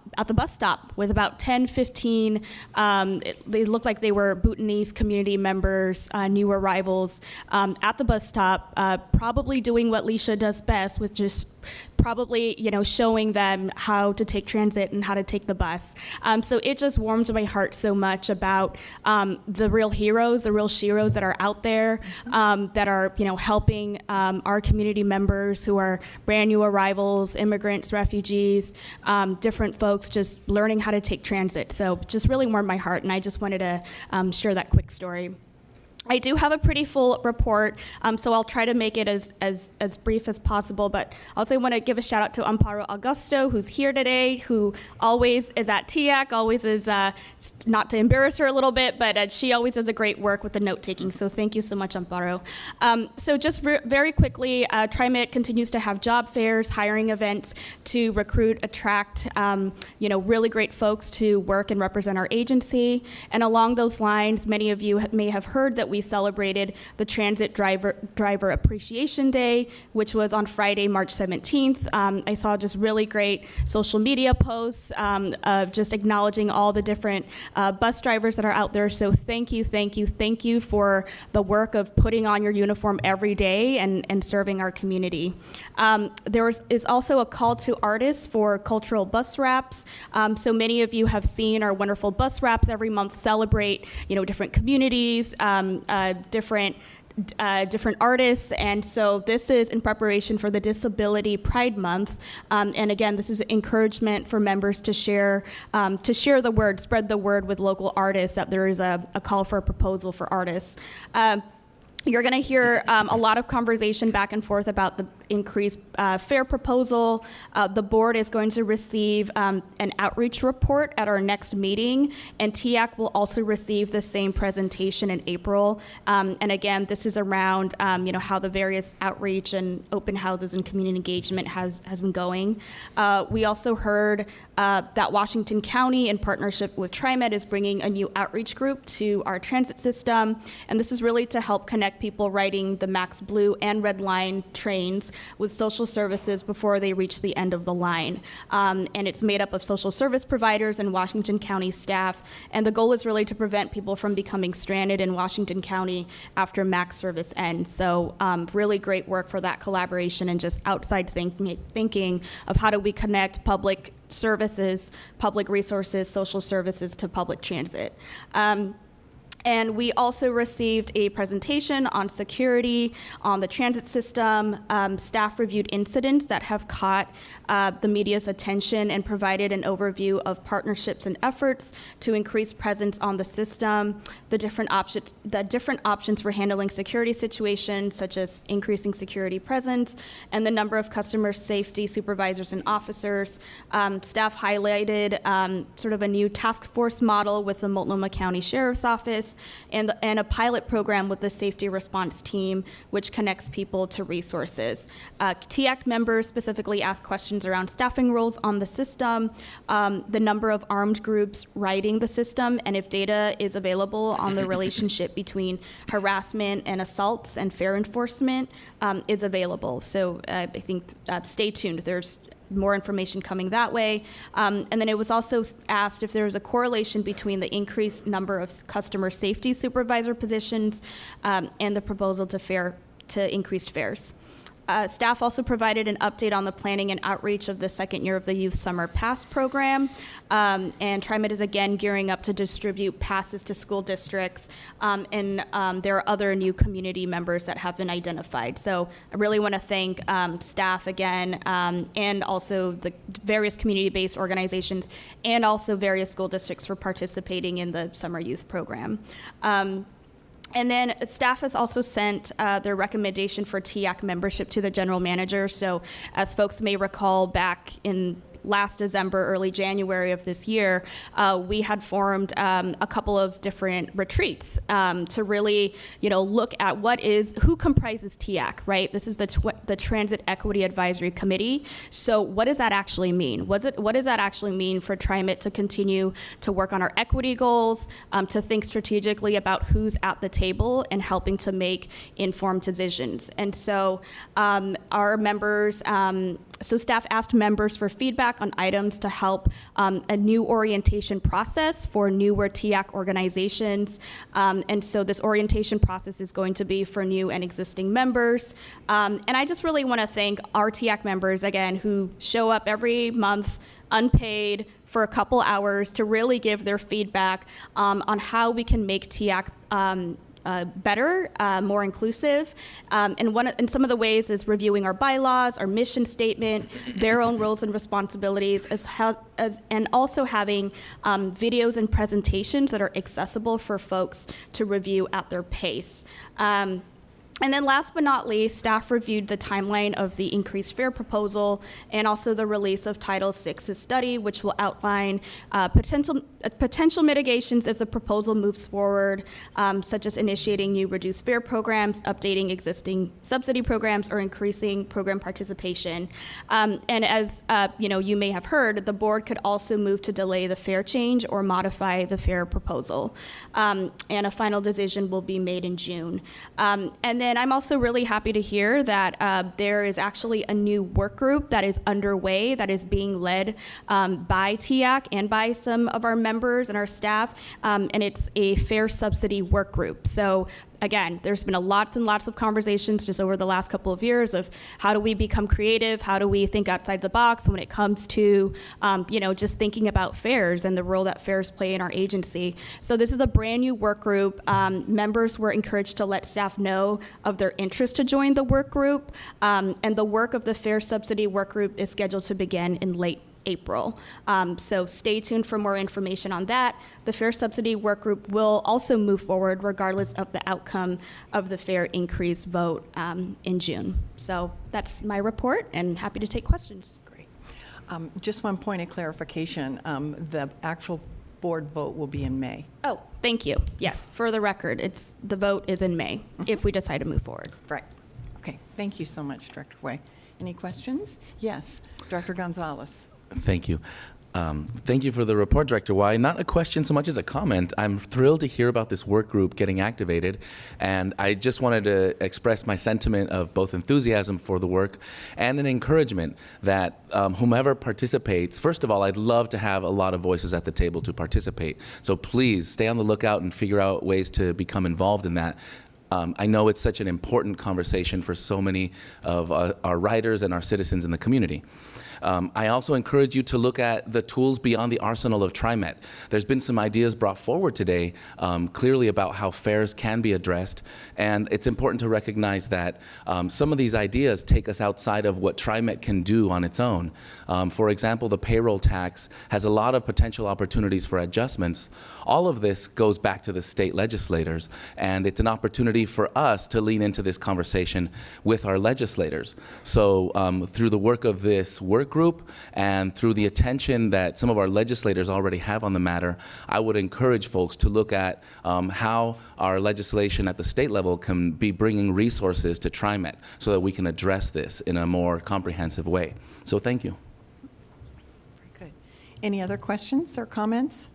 stop with about 10, 15. They looked like they were Bhutanese community members, new arrivals at the bus stop, probably doing what Leisha does best, with just probably showing them how to take transit and how to take the bus. So it just warms my heart so much about the real heroes, the real sheroes that are out there that are helping our community members who are brand new arrivals, immigrants, refugees, different folks just learning how to take transit. So just really warmed my heart, and I just wanted to share that quick story. I do have a pretty full report, so I'll try to make it as brief as possible, but I also want to give a shout out to Amparo Augusto, who's here today, who always is at TIAC, always is, not to embarrass her a little bit, but she always does a great work with the note-taking, so thank you so much, Amparo. So just very quickly, TriMet continues to have job fairs, hiring events to recruit, attract, really great folks to work and represent our agency, and along those lines, many of you may have heard that we celebrated the Transit Driver Appreciation Day, which was on Friday, March 17th. I saw just really great social media posts of just acknowledging all the different bus drivers that are out there. So thank you for the work of putting on your uniform every day and serving our community. There is also a call to artists for cultural bus wraps. So many of you have seen our wonderful bus wraps every month celebrate, different communities, different artists, and so this is in preparation for the Disability Pride Month, and again, this is encouragement for members to share the word, spread the word with local artists that there is a call for a proposal for artists. You're going to hear a lot of conversation back and forth about the increased fare proposal. The board is going to receive an outreach report at our next meeting, and TIAC will also receive the same presentation in April. And again, this is around how the various outreach and open houses and community engagement has been going. We also heard that Washington County, in partnership with TriMet, is bringing a new outreach group to our transit system, and this is really to help connect people riding the Max Blue and Red Line trains with social services before they reach the end of the line. And it's made up of social service providers and Washington County staff, and the goal is really to prevent people from becoming stranded in Washington County after Max service ends. So really great work for that collaboration and just outside thinking of how do we connect public services, public resources, social services to public transit. And we also received a presentation on security on the transit system. Staff reviewed incidents that have caught the media's attention and provided an overview of partnerships and efforts to increase presence on the system, the different options for handling security situations, such as increasing security presence, and the number of customer safety supervisors and officers. Staff highlighted sort of a new task force model with the Multnomah County Sheriff's Office, and a pilot program with the safety response team, which connects people to resources. TIAC members specifically asked questions around staffing roles on the system, the number of armed groups riding the system, and if data is available on the relationship between harassment and assaults and fare enforcement is available. So I think stay tuned. There's more information coming that way. And then it was also asked if there was a correlation between the increased number of customer safety supervisor positions and the proposal to increased fares. Staff also provided an update on the planning and outreach of the second year of the Youth Summer Pass program. And TriMet is again gearing up to distribute passes to school districts. And there are other new community members that have been identified. So I really want to thank staff again, and also the various community-based organizations and also various school districts for participating in the Summer Youth Program. And then staff has also sent their recommendation for TIAC membership to the general manager. So as folks may recall, back in last December, early January of this year, we had formed a couple of different retreats to really, look at who comprises TIAC, right? This is the Transit Equity Advisory Committee. So what does that actually mean? What does that actually mean for TriMet to continue to work on our equity goals, to think strategically about who's at the table and helping to make informed decisions? And so our members, so staff asked members for feedback on items to help a new orientation process for newer TIAC organizations. And so this orientation process is going to be for new and existing members. And I just really want to thank our TIAC members, again, who show up every month unpaid for a couple hours to really give their feedback on how we can make TIAC better, more inclusive, and some of the ways is reviewing our bylaws, our mission statement, their own roles and responsibilities, and also having videos and presentations that are accessible for folks to review at their pace. And then last but not least, staff reviewed the timeline of the increased fare proposal and also the release of Title VI's study, which will outline potential mitigations if the proposal moves forward, such as initiating new reduced fare programs, updating existing subsidy programs, or increasing program participation. And as you may have heard, the board could also move to delay the fare change or modify the fare proposal. And a final decision will be made in June. And then I'm also really happy to hear that there is actually a new work group that is underway that is being led by TIAC and by some of our members and our staff, and it's a fare subsidy work group. So again, there's been lots and lots of conversations just over the last couple of years of how do we become creative, how do we think outside the box when it comes to, just thinking about fares and the role that fares play in our agency. So this is a brand new work group. Members were encouraged to let staff know of their interest to join the work group, and the work of the fare subsidy work group is scheduled to begin in late April. So stay tuned for more information on that. The fare subsidy work group will also move forward regardless of the outcome of the fare increase vote in June. So that's my report, and happy to take questions. Great. Just one point of clarification. The actual board vote will be in May. Oh, thank you. Yes, for the record, the vote is in May if we decide to move forward. Right. Okay. Thank you so much, Director Way. Any questions? Yes, Director Gonzalez. Thank you. Thank you for the report, Director Y. Not a question so much as a comment. I'm thrilled to hear about this work group getting activated, and I just wanted to express my sentiment of both enthusiasm for the work and an encouragement that whomever participates, first of all, I'd love to have a lot of voices at the table to participate. So please stay on the lookout and figure out ways to become involved in that. I know it's such an important conversation for so many of our riders and our citizens in the community. I also encourage you to look at the tools beyond the arsenal of TriMet. There's been some ideas brought forward today clearly about how fares can be addressed, and it's important to recognize that some of these ideas take us outside of what TriMet can do on its own. For example, the payroll tax has a lot of potential opportunities for adjustments. All of this goes back to the state legislators, and it's an opportunity for us to lean into this conversation with our legislators. So through the work of this work group and through the attention that some of our legislators already have on the matter, I would encourage folks to look at how our legislation at the state level can be bringing resources to TriMet so that we can address this in a more comprehensive way. So thank you. Very good. Any other questions or comments?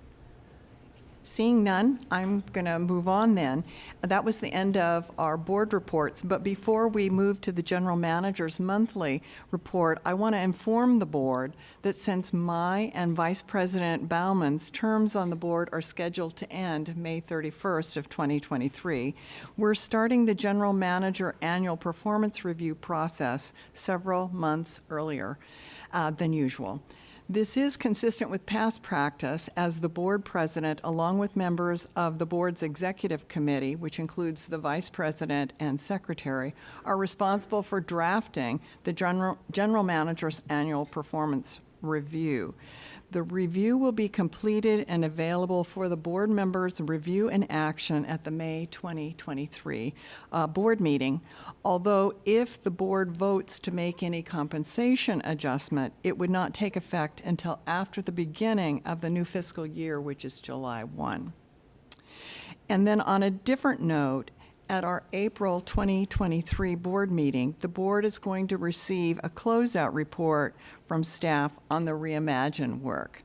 Seeing none, I'm going to move on then. That was the end of our board reports, but before we move to the general manager's monthly report, I want to inform the board that since my and Vice President Bauman's terms on the board are scheduled to end May 31st of 2023, we're starting the general manager annual performance review process several months earlier than usual. This is consistent with past practice, as the board president, along with members of the board's executive committee, which includes the vice president and secretary, are responsible for drafting the general manager's annual performance review. The review will be completed and available for the board members' review and action at the May 2023 board meeting. Although if the board votes to make any compensation adjustment, it would not take effect until after the beginning of the new fiscal year, which is July 1. And then on a different note, at our April 2023 board meeting, the board is going to receive a closeout report from staff on the Reimagine work,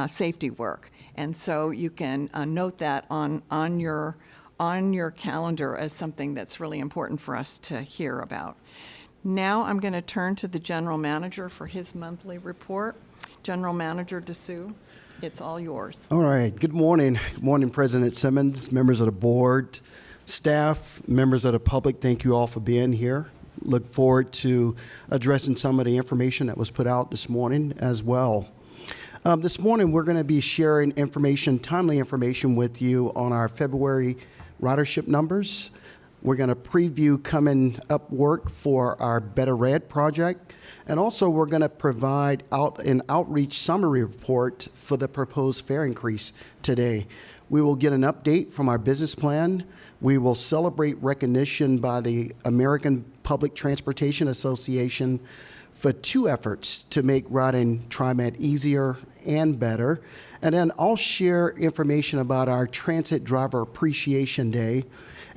safety work. And so you can note that on your calendar as something that's really important for us to hear about. Now I'm going to turn to the general manager for his monthly report. General Manager DeSue, it's all yours. All right. Good morning. Good morning, President Simmons, members of the board, staff, members of the public. Thank you all for being here. Look forward to addressing some of the information that was put out this morning as well. This morning, we're going to be sharing timely information with you on our February ridership numbers. We're going to preview coming up work for our Better Red project. And also, we're going to provide an outreach summary report for the proposed fare increase today. We will get an update from our business plan. We will celebrate recognition by the American Public Transportation Association for 2 efforts to make riding TriMet easier and better. And then I'll share information about our Transit Driver Appreciation Day.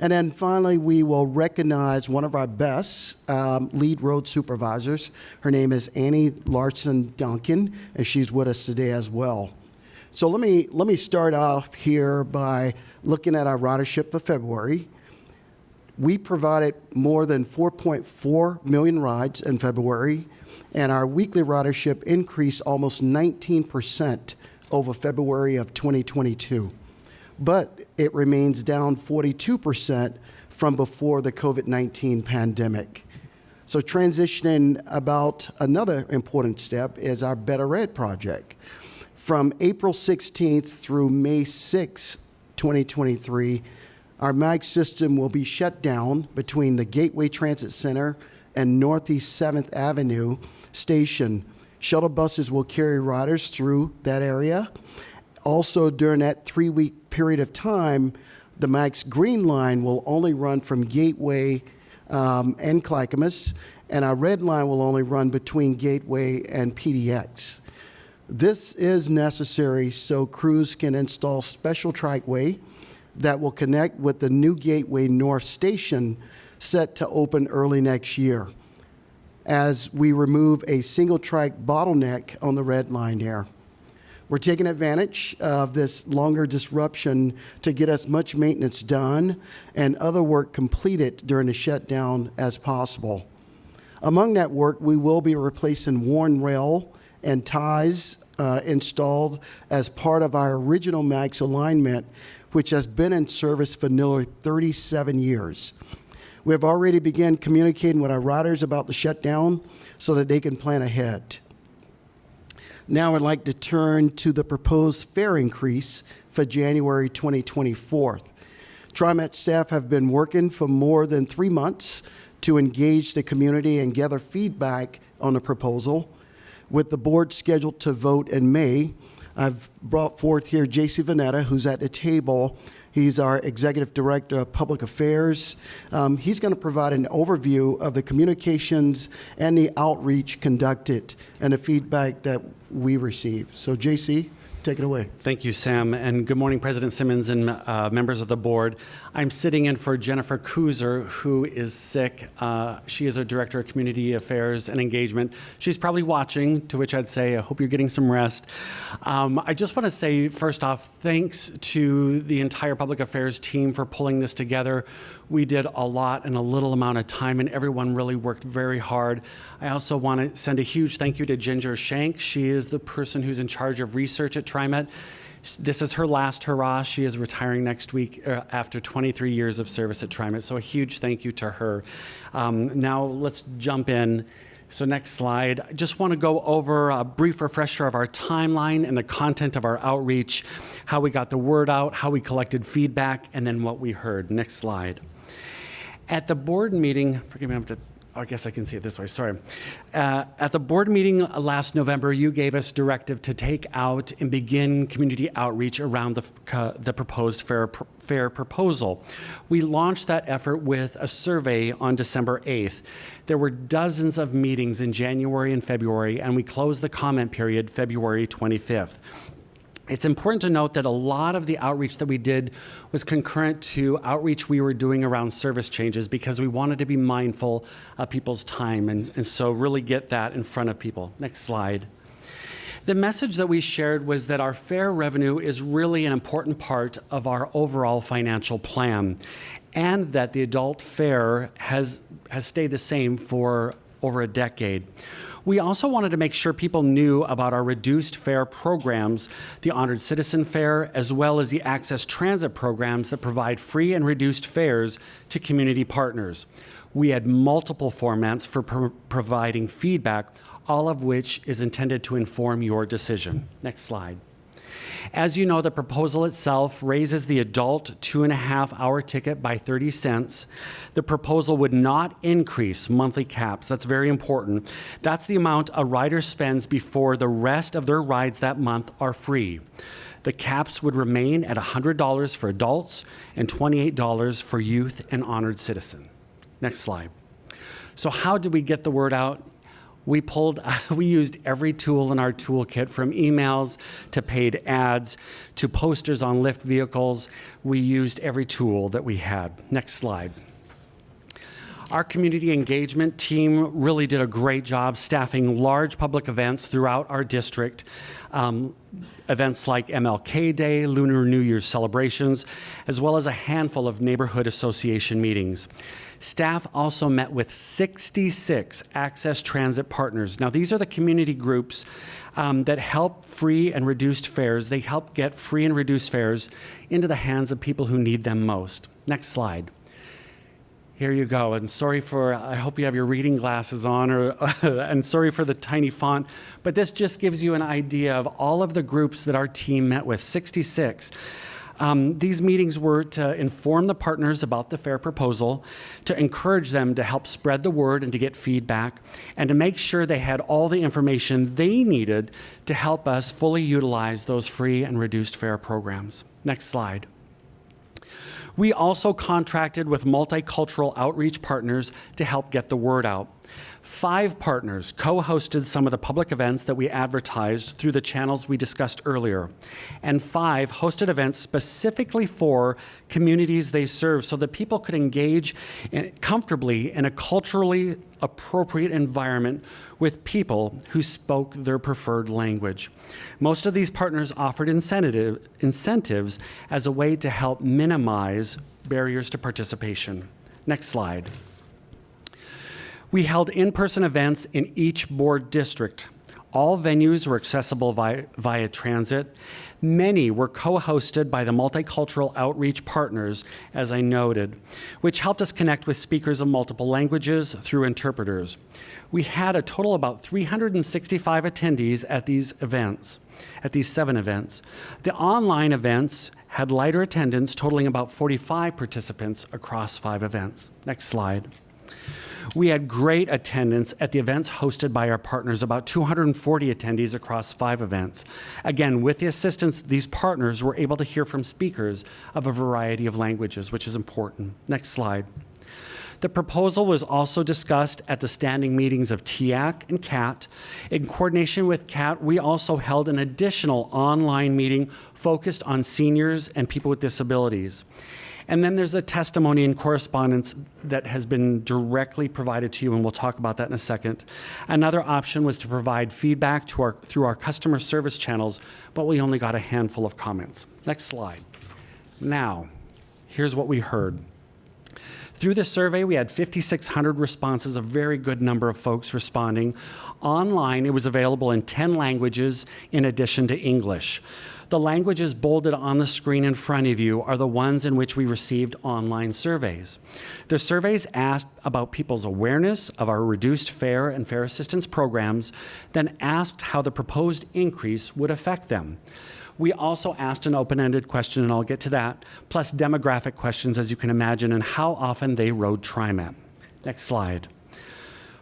And then finally, we will recognize one of our best lead road supervisors. Her name is Annie Larson Duncan, and she's with us today as well. So let me start off here by looking at our ridership for February. We provided more than 4.4 million rides in February, and our weekly ridership increased almost 19% over February of 2022. But it remains down 42% from before the COVID-19 pandemic. So transitioning about another important step is our Better Red project. From April 16th through May 6, 2023, our MAG system will be shut down between the Gateway Transit Center and Northeast 7th Avenue Station, Shuttle buses will carry riders through that area. Also, during that 3-week period of time, the MAX Green Line will only run from Gateway and Clackamas, and our Red Line will only run between Gateway and PDX. This is necessary so crews can install special trackway that will connect with the new Gateway North Station set to open early next year, as we remove a single track bottleneck on the Red Line there. We're taking advantage of this longer disruption to get as much maintenance done and other work completed during the shutdown as possible. Among that work, we will be replacing worn rail and ties installed as part of our original MAX alignment, which has been in service for nearly 37 years. We have already begun communicating with our riders about the shutdown so that they can plan ahead. Now I'd like to turn to the proposed fare increase for January 2024. TriMet staff have been working for more than 3 months to engage the community and gather feedback on the proposal. With the board scheduled to vote in May, I've brought forth here J.C. Vanetta, who's at the table. He's our Executive Director of Public Affairs. He's going to provide an overview of the communications and the outreach conducted and the feedback that we received. So, J.C., take it away. Thank you, Sam, and good morning, President Simmons and members of the board. I'm sitting in for Jennifer Kuzer, who is sick. She is our Director of Community Affairs and Engagement. She's probably watching, to which I'd say, I hope you're getting some rest. I just want to say, first off, thanks to the entire Public Affairs team for pulling this together. We did a lot in a little amount of time, and everyone really worked very hard. I also want to send a huge thank you to Ginger Shank. She is the person who's in charge of research at TriMet. This is her last hurrah. She is retiring next week after 23 years of service at TriMet, so a huge thank you to her. Now let's jump in. So next slide. I just want to go over a brief refresher of our timeline and the content of our outreach, how we got the word out, how we collected feedback, and then what we heard. Next slide. At the board meeting, forgive me, I guess I can see it this way, sorry. At the board meeting last November, you gave us directive to take out and begin community outreach around the proposed fare proposal. We launched that effort with a survey on December 8th. There were dozens of meetings in January and February, and we closed the comment period February 25th. It's important to note that a lot of the outreach that we did was concurrent to outreach we were doing around service changes because we wanted to be mindful of people's time and so really get that in front of people. Next slide. The message that we shared was that our fare revenue is really an important part of our overall financial plan and that the adult fare has stayed the same for over a decade. We also wanted to make sure people knew about our reduced fare programs, the Honored Citizen Fare, as well as the Access Transit programs that provide free and reduced fares to community partners. We had multiple formats for providing feedback, all of which is intended to inform your decision. Next slide. As you know, the proposal itself raises the adult 2.5-hour ticket by 30 cents. The proposal would not increase monthly caps. That's very important. That's the amount a rider spends before the rest of their rides that month are free. The caps would remain at $100 for adults and $28 for youth and honored citizen. Next slide. So how did we get the word out? We used every tool in our toolkit, from emails to paid ads to posters on Lyft vehicles. We used every tool that we had. Next slide. Our community engagement team really did a great job staffing large public events throughout our district. Events like MLK Day, Lunar New Year's celebrations, as well as a handful of neighborhood association meetings. Staff also met with 66 Access Transit partners. Now, these are the community groups that help free and reduced fares. They help get free and reduced fares into the hands of people who need them most. Next slide. Here you go. And sorry for, I hope you have your reading glasses on, and sorry for the tiny font, but this just gives you an idea of all of the groups that our team met with, 66. These meetings were to inform the partners about the fair proposal, to encourage them to help spread the word and to get feedback, and to make sure they had all the information they needed to help us fully utilize those free and reduced fare programs. Next slide. We also contracted with multicultural outreach partners to help get the word out. 5 partners co-hosted some of the public events that we advertised through the channels we discussed earlier, and 5 hosted events specifically for communities they serve so that people could engage comfortably in a culturally appropriate environment with people who spoke their preferred language. Most of these partners offered incentives as a way to help minimize barriers to participation. Next slide. We held in-person events in each board district. All venues were accessible via transit. Many were co-hosted by the multicultural outreach partners, as I noted, which helped us connect with speakers of multiple languages through interpreters. We had a total of about 365 attendees at these events, at these 7 events. The online events had lighter attendance, totaling about 45 participants across 5 events. Next slide. We had great attendance at the events hosted by our partners, about 240 attendees across 5 events. Again, with the assistance, these partners were able to hear from speakers of a variety of languages, which is important. Next slide. The proposal was also discussed at the standing meetings of TIAC and CAT. In coordination with CAT, we also held an additional online meeting focused on seniors and people with disabilities. And then there's a testimony and correspondence that has been directly provided to you, and we'll talk about that in a second. Another option was to provide feedback through our customer service channels, but we only got a handful of comments. Next slide. Now, here's what we heard. Through the survey, we had 5,600 responses, a very good number of folks responding. Online, it was available in 10 languages in addition to English. The languages bolded on the screen in front of you are the ones in which we received online surveys. The surveys asked about people's awareness of our reduced fare and fare assistance programs, then asked how the proposed increase would affect them. We also asked an open-ended question, and I'll get to that, plus demographic questions, as you can imagine, and how often they rode TriMet. Next slide.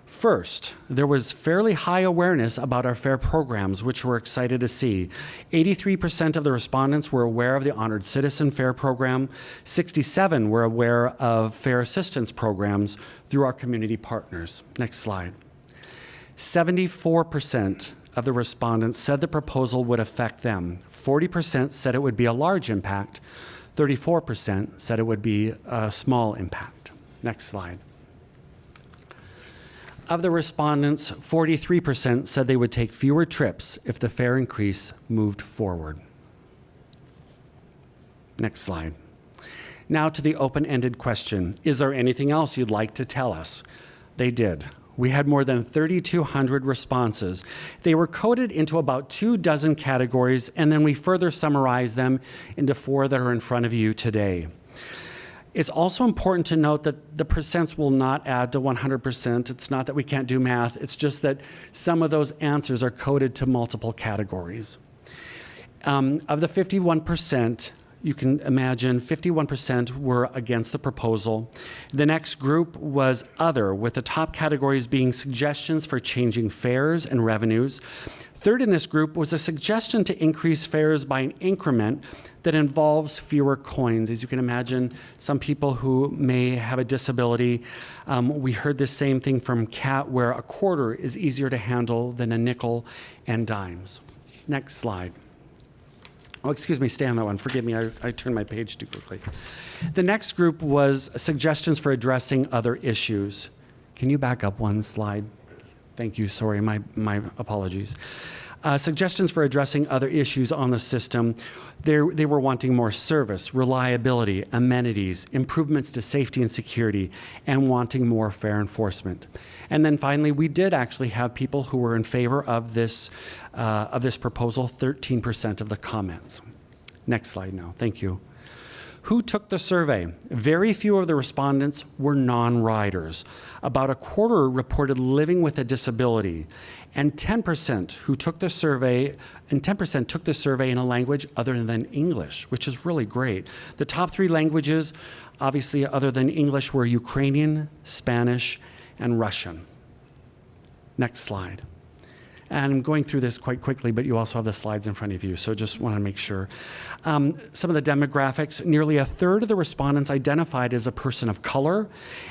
First, there was fairly high awareness about our fare programs, which we're excited to see. 83% of the respondents were aware of the Honored Citizen Fare Program. 67% were aware of fare assistance programs through our community partners. Next slide. 74% of the respondents said the proposal would affect them. 40% said it would be a large impact. 34% said it would be a small impact. Next slide. Of the respondents, 43% said they would take fewer trips if the fare increase moved forward. Next slide. Now to the open-ended question. Is there anything else you'd like to tell us? They did. We had more than 3,200 responses. They were coded into about 24 categories, and then we further summarized them into 4 that are in front of you today. It's also important to note that the percents will not add to 100%. It's not that we can't do math. It's just that some of those answers are coded to multiple categories. Of the 51%, you can imagine 51% were against the proposal. The next group was other, with the top categories being suggestions for changing fares and revenues. Third in this group was a suggestion to increase fares by an increment that involves fewer coins. As you can imagine, some people who may have a disability, we heard the same thing from CAT, where a quarter is easier to handle than a nickel and dimes. Next slide. Oh, excuse me, stay on that one. Forgive me, I turned my page too quickly. The next group was suggestions for addressing other issues. Can you back up one slide? Thank you, sorry, my apologies. Suggestions for addressing other issues on the system. They were wanting more service, reliability, amenities, improvements to safety and security, and wanting more fare enforcement. And then finally, we did actually have people who were in favor of this proposal, 13% of the comments. Next slide now, thank you. Who took the survey? Very few of the respondents were non-riders. About a quarter reported living with a disability, and 10% who took the survey, and 10% took the survey in a language other than English, which is really great. The top 3 languages, obviously other than English, were Ukrainian, Spanish, and Russian. Next slide. And I'm going through this quite quickly, but you also have the slides in front of you, so just want to make sure. Some of the demographics, nearly a third of the respondents identified as a person of color,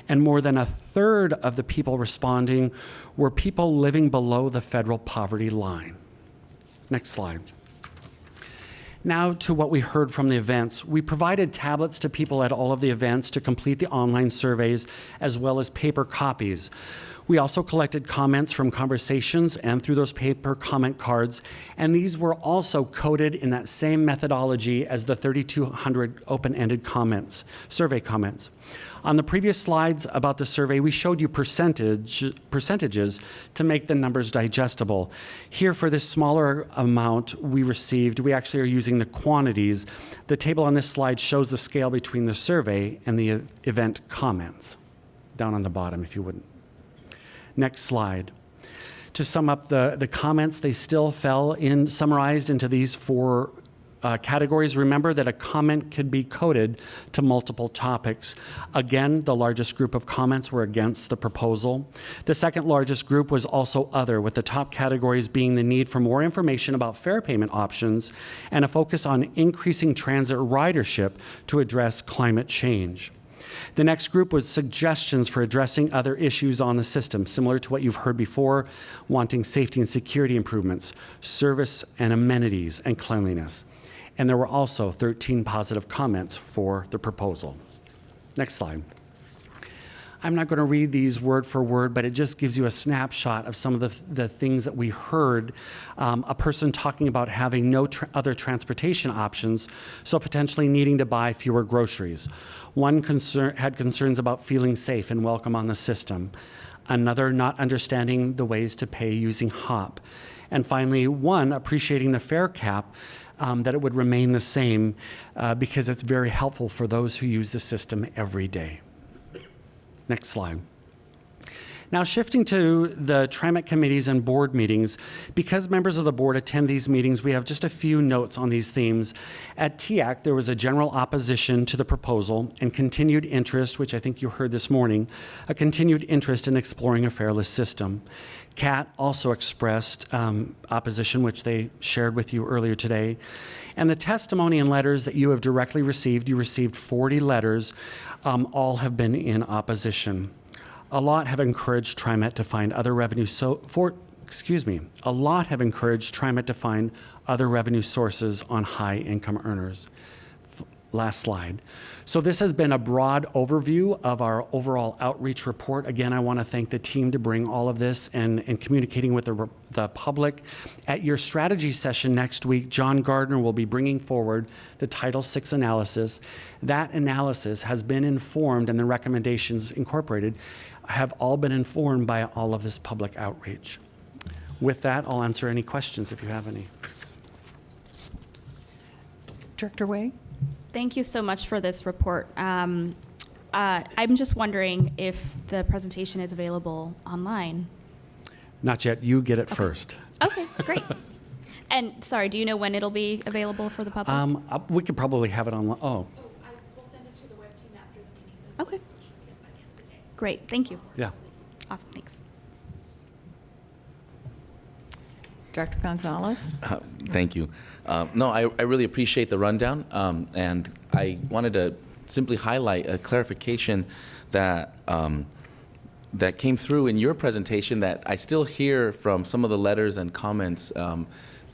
and more than a third of the people responding were people living below the federal poverty line. Next slide. Now to what we heard from the events. We provided tablets to people at all of the events to complete the online surveys, as well as paper copies. We also collected comments from conversations and through those paper comment cards, and these were also coded in that same methodology as the 3,200 open-ended comments, survey comments. On the previous slides about the survey, we showed you percentages to make the numbers digestible. Here, for this smaller amount we received, we actually are using the quantities. The table on this slide shows the scale between the survey and the event comments, down on the bottom, if you wouldn't. Next slide. To sum up the comments, they still fell in, summarized into these 4 categories. Remember that a comment could be coded to multiple topics. Again, the largest group of comments were against the proposal. The second largest group was also other, with the top categories being the need for more information about fare payment options and a focus on increasing transit ridership to address climate change. The next group was suggestions for addressing other issues on the system, similar to what you've heard before, wanting safety and security improvements, service and amenities, and cleanliness. And there were also 13 positive comments for the proposal. Next slide. I'm not going to read these word for word, but it just gives you a snapshot of some of the things that we heard. A person talking about having no other transportation options, so potentially needing to buy fewer groceries. One had concerns about feeling safe and welcome on the system. Another not understanding the ways to pay using HOP. And finally, one appreciating the fare cap, that it would remain the same because it's very helpful for those who use the system every day. Next slide. Now, shifting to the TriMet committees and board meetings, because members of the board attend these meetings, we have just a few notes on these themes. At TIAC, there was a general opposition to the proposal and continued interest, which I think you heard this morning, a continued interest in exploring a fareless system. CAT also expressed opposition, which they shared with you earlier today. And the testimony and letters that you have directly received, you received 40 letters, all have been in opposition. A lot have encouraged TriMet to find other revenue a lot have encouraged TriMet to find other revenue sources on high income earners. Last slide. So this has been a broad overview of our overall outreach report. Again, I want to thank the team to bring all of this and communicating with the public. At your strategy session next week, John Gardner will be bringing forward the Title VI analysis. That analysis has been informed, and the recommendations incorporated have all been informed by all of this public outreach. With that, I'll answer any questions if you have any. Director Wei? Thank you so much for this report. I'm just wondering if the presentation is available online. Not yet. You get it first. Okay, great. And sorry, do you know when it'll be available for the public? We could probably have it online. Oh. I will send it to the web team after the meeting. Okay. Great, thank you. Yeah. Awesome, thanks. Dr. Gonzalez? Thank you. No, I really appreciate the rundown, and I wanted to simply highlight a clarification that that came through in your presentation that I still hear from some of the letters and comments,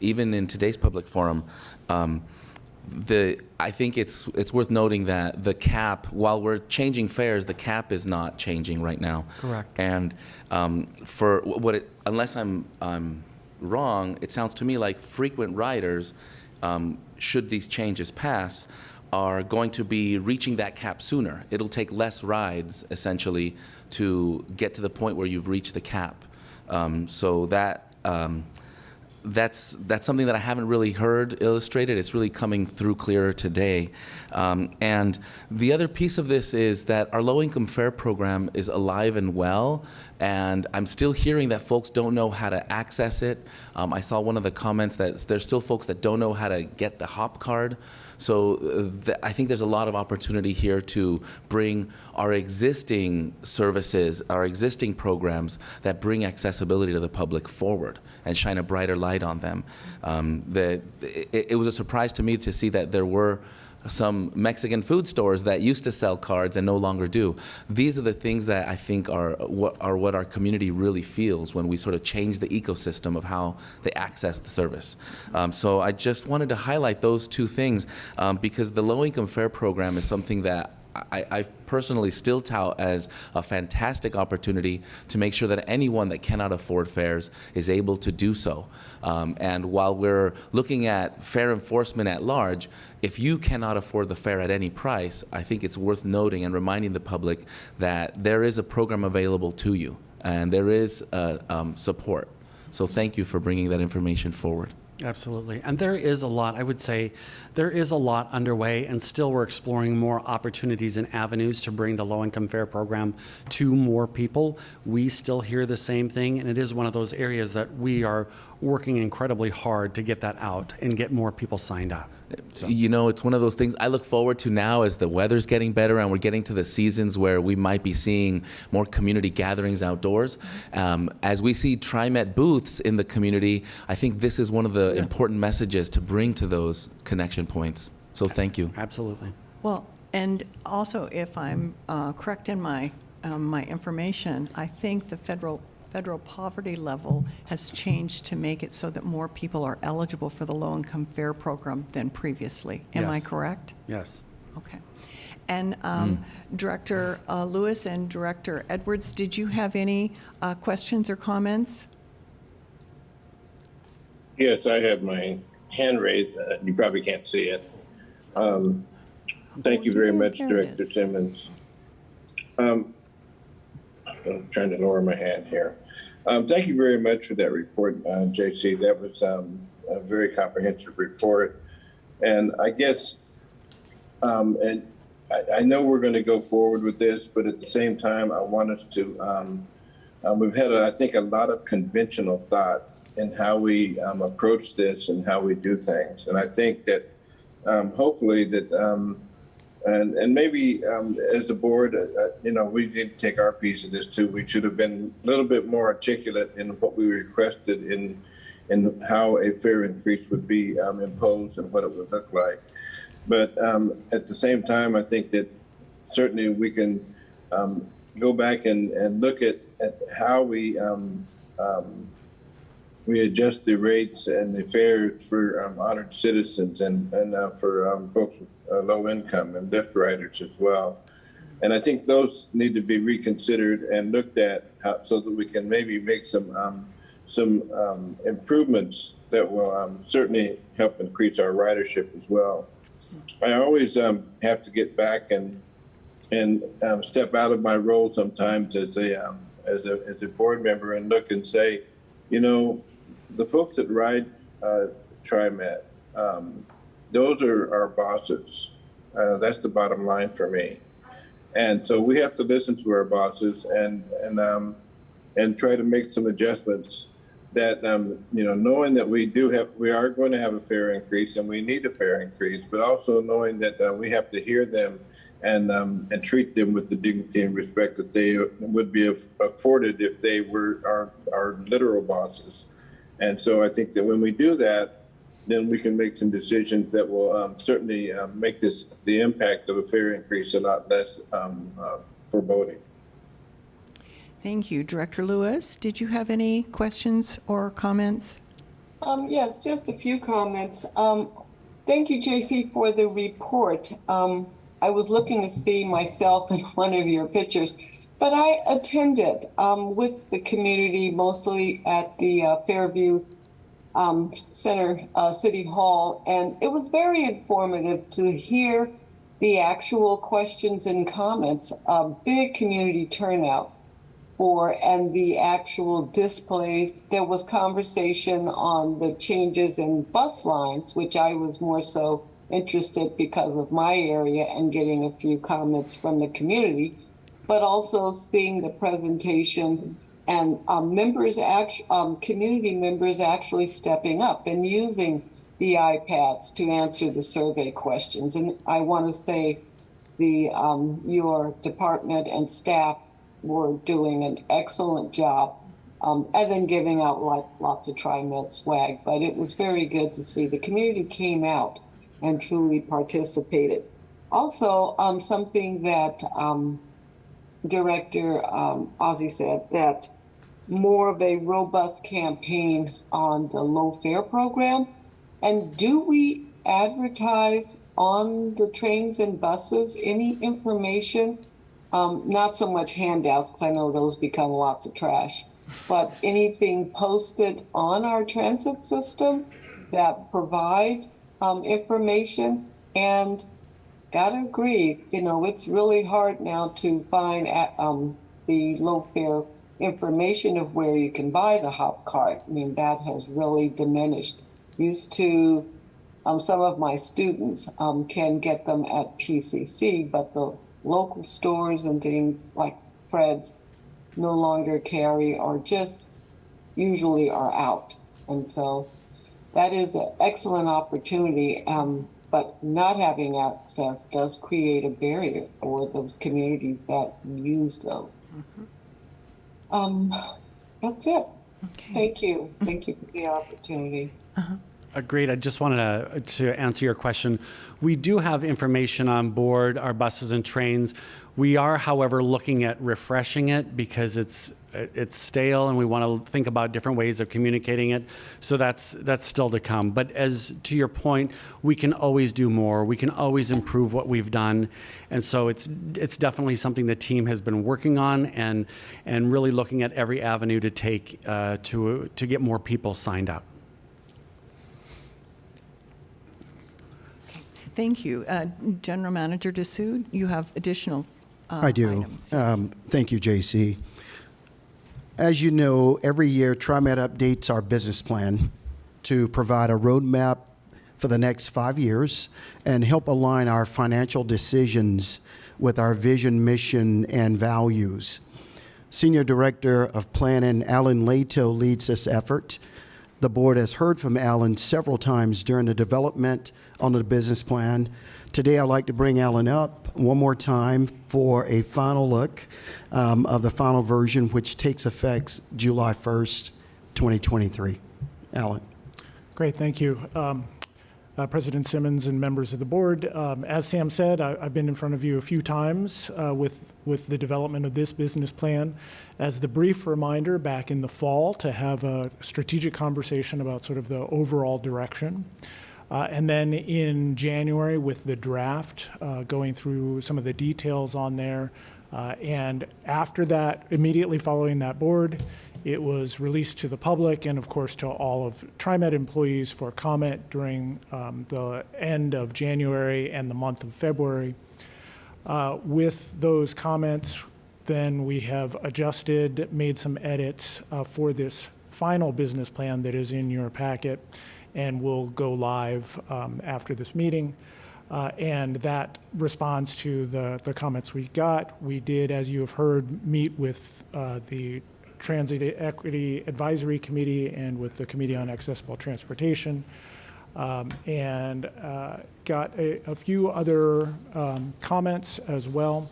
even in today's public forum. I think it's worth noting that the cap, while we're changing fares, the cap is not changing right now. Correct. And for unless I'm wrong, it sounds to me like frequent riders, should these changes pass, are going to be reaching that cap sooner. It'll take less rides, essentially, to get to the point where you've reached the cap. So that that's something that I haven't really heard illustrated. It's really coming through clearer today. And the other piece of this is that our low-income fare program is alive and well, and I'm still hearing that folks don't know how to access it. I saw one of the comments that there's still folks that don't know how to get the HOP card. So I think there's a lot of opportunity here to bring our existing services, our existing programs that bring accessibility to the public forward and shine a brighter light on them. It was a surprise to me to see that there were some Mexican food stores that used to sell cards and no longer do. These are the things that I think are what our community really feels when we sort of change the ecosystem of how they access the service. So I just wanted to highlight those two things because the low-income fare program is something that I personally still tout as a fantastic opportunity to make sure that anyone that cannot afford fares is able to do so. And while we're looking at fare enforcement at large, if you cannot afford the fare at any price, I think it's worth noting and reminding the public that there is a program available to you and there is support. So thank you for bringing that information forward. Absolutely. And there is a lot, I would say, there is a lot underway, and still we're exploring more opportunities and avenues to bring the low-income fare program to more people. We still hear the same thing, and it is one of those areas that we are working incredibly hard to get that out and get more people signed up. So. You know, it's one of those things I look forward to now as the weather's getting better and we're getting to the seasons where we might be seeing more community gatherings outdoors. As we see TriMet booths in the community, I think this is one of the important messages to bring to those connection points. So thank you. Absolutely. Well, and also, if I'm correct in my my information, I think the federal poverty level has changed to make it so that more people are eligible for the low-income fare program than previously. Am I correct? Yes. Okay. And Director Lewis and Director Edwards, did you have any questions or comments? Yes, I have my hand raised. You probably can't see it. Thank you very much, Director Simmons. I'm trying to lower my hand here. Thank you very much for that report, JC. That was a very comprehensive report. And I guess, and I know we're going to go forward with this, but at the same time, I want us to, we've had, I think, a lot of conventional thought in how we approach this and how we do things. And I think that hopefully that, and maybe as a board, you know, we did take our piece of this too. We should have been a little bit more articulate in what we requested in how a fare increase would be imposed and what it would look like. But at the same time, I think that certainly we can go back and look at how we adjust the rates and the fares for honored citizens and for folks with low income and Lyft riders as well. And I think those need to be reconsidered and looked at so that we can maybe make some improvements that will certainly help increase our ridership as well. I always have to get back and step out of my role sometimes as a board member and look and say, you know, the folks that ride TriMet, those are our bosses. That's the bottom line for me. And so we have to listen to our bosses and try to make some adjustments that, you know, knowing that we are going to have a fare increase and we need a fare increase, but also knowing that we have to hear them and treat them with the dignity and respect that they would be afforded if they were our literal bosses. And so I think that when we do that, then we can make some decisions that will certainly make the impact of a fare increase a lot less foreboding. Thank you. Director Lewis, did you have any questions or comments? Yes, just a few comments. Thank you, JC, for the report. I was looking to see myself in one of your pictures, but I attended with the community, mostly at the Fairview Center, City Hall, and it was very informative to hear the actual questions and comments. Big community turnout. and the actual displays. There was conversation on the changes in bus lines, which I was more so interested because of my area and getting a few comments from the community, but also seeing the presentation and community members actually stepping up and using the iPads to answer the survey questions. And I want to say your department and staff were doing an excellent job, and then giving out lots of TriMet swag. But it was very good to see the community came out and truly participated. Also, something that Director Ozzie said, that more of a robust campaign on the low fare program. And do we advertise on the trains and buses any information? Not so much handouts, because I know those become lots of trash, but anything posted on our transit system that provide information. And gotta agree, it's really hard now to find the low fare information of where you can buy the hop cart. I mean, that has really diminished. Used to, some of my students can get them at PCC, but the local stores and things like Fred's no longer carry, or just usually are out. And so that is an excellent opportunity, but not having access does create a barrier for those communities that use those. That's it. Okay. Thank you. Thank you for the opportunity. Agreed. I just wanted to answer your question. We do have information on board our buses and trains. We are, however, looking at refreshing it because it's stale, and we want to think about different ways of communicating it. So that's still to come. But as to your point, we can always do more. We can always improve what we've done, and so it's definitely something the team has been working on and really looking at every avenue to take to get more people signed up. Thank you. General Manager Dessou, you have additional I do. items. Yes. Thank you, JC. As you know, every year TriMet updates our business plan to provide a roadmap for the next 5 years and help align our financial decisions with our vision, mission, and values. Senior Director of Planning, Alan Lato, leads this effort. The board has heard from Alan several times during the development on the business plan. Today, I'd like to bring Alan up one more time for a final look of the final version, which takes effect July 1st, 2023. Alan. Great, thank you. President Simmons and members of the board. As Sam said, I've been in front of you a few times with the development of this business plan. As the brief reminder, back in the fall, to have a strategic conversation about sort of the overall direction. And then in January with the draft, going through some of the details on there. And after that, immediately following that board, it was released to the public and, of course, to all of TriMet employees for comment during the end of January and the month of February. With those comments, then we have adjusted, made some edits for this final business plan that is in your packet and will go live after this meeting. And that responds to the comments we got. We did, as you have heard, meet with the Transit Equity Advisory Committee and with the Committee on Accessible Transportation, and got a few other comments as well.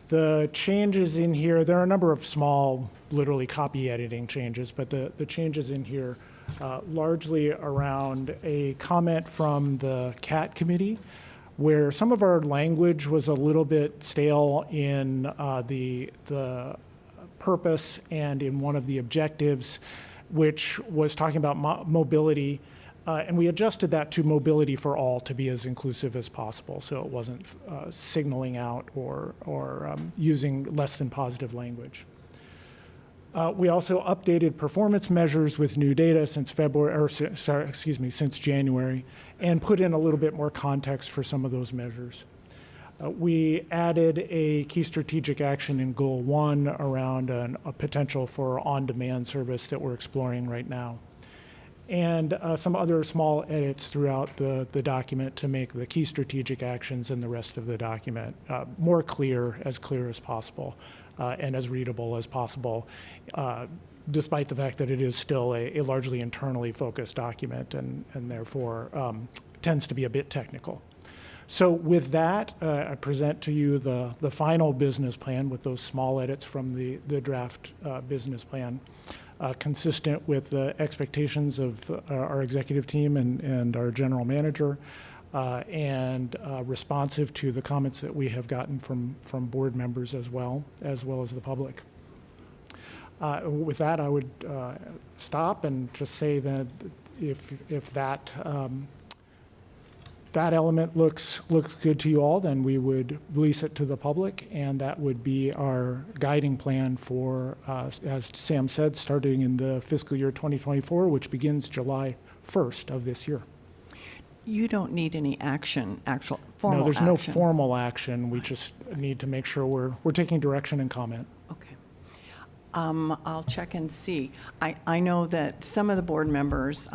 The changes in here, there are a number of small, literally copy editing changes, but the changes in here largely around a comment from the CAT committee, where some of our language was a little bit stale in the purpose and in one of the objectives, which was talking about mobility. And we adjusted that to mobility for all to be as inclusive as possible, so it wasn't signaling out or using less than positive language. We also updated performance measures with new data since since January, and put in a little bit more context for some of those measures. We added a key strategic action in Goal 1 around a potential for on-demand service that we're exploring right now. And some other small edits throughout the document to make the key strategic actions and the rest of the document more clear as possible, and as readable as possible, despite the fact that it is still a largely internally focused document and therefore tends to be a bit technical. So with that, I present to you the final business plan with those small edits from the draft business plan, consistent with the expectations of our executive team and our general manager, and responsive to the comments that we have gotten from board members as well as the public. With that, I would stop and just say that if that that element looks good to you all, then we would release it to the public, and that would be our guiding plan for, as Sam said, starting in the fiscal year 2024, which begins July 1st of this year. You don't need any action, formal action. No, there's no formal action. We just need to make sure we're taking direction and comment. Okay. I'll check and see. I know that some of the board members,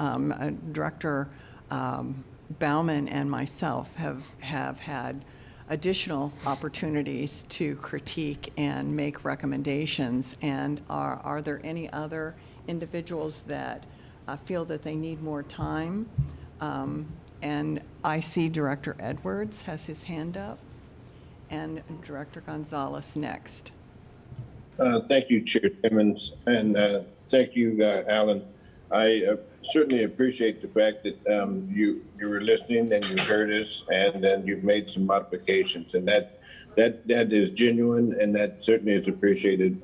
Director Bauman and myself have had additional opportunities to critique and make recommendations. And are there any other individuals that feel that they need more time? And I see Director Edwards has his hand up, and Director Gonzalez next. Thank you, Chair Timmons, and thank you, Alan. I certainly appreciate the fact that you were listening and you heard us, and then you've made some modifications, and that is genuine, and that certainly is appreciated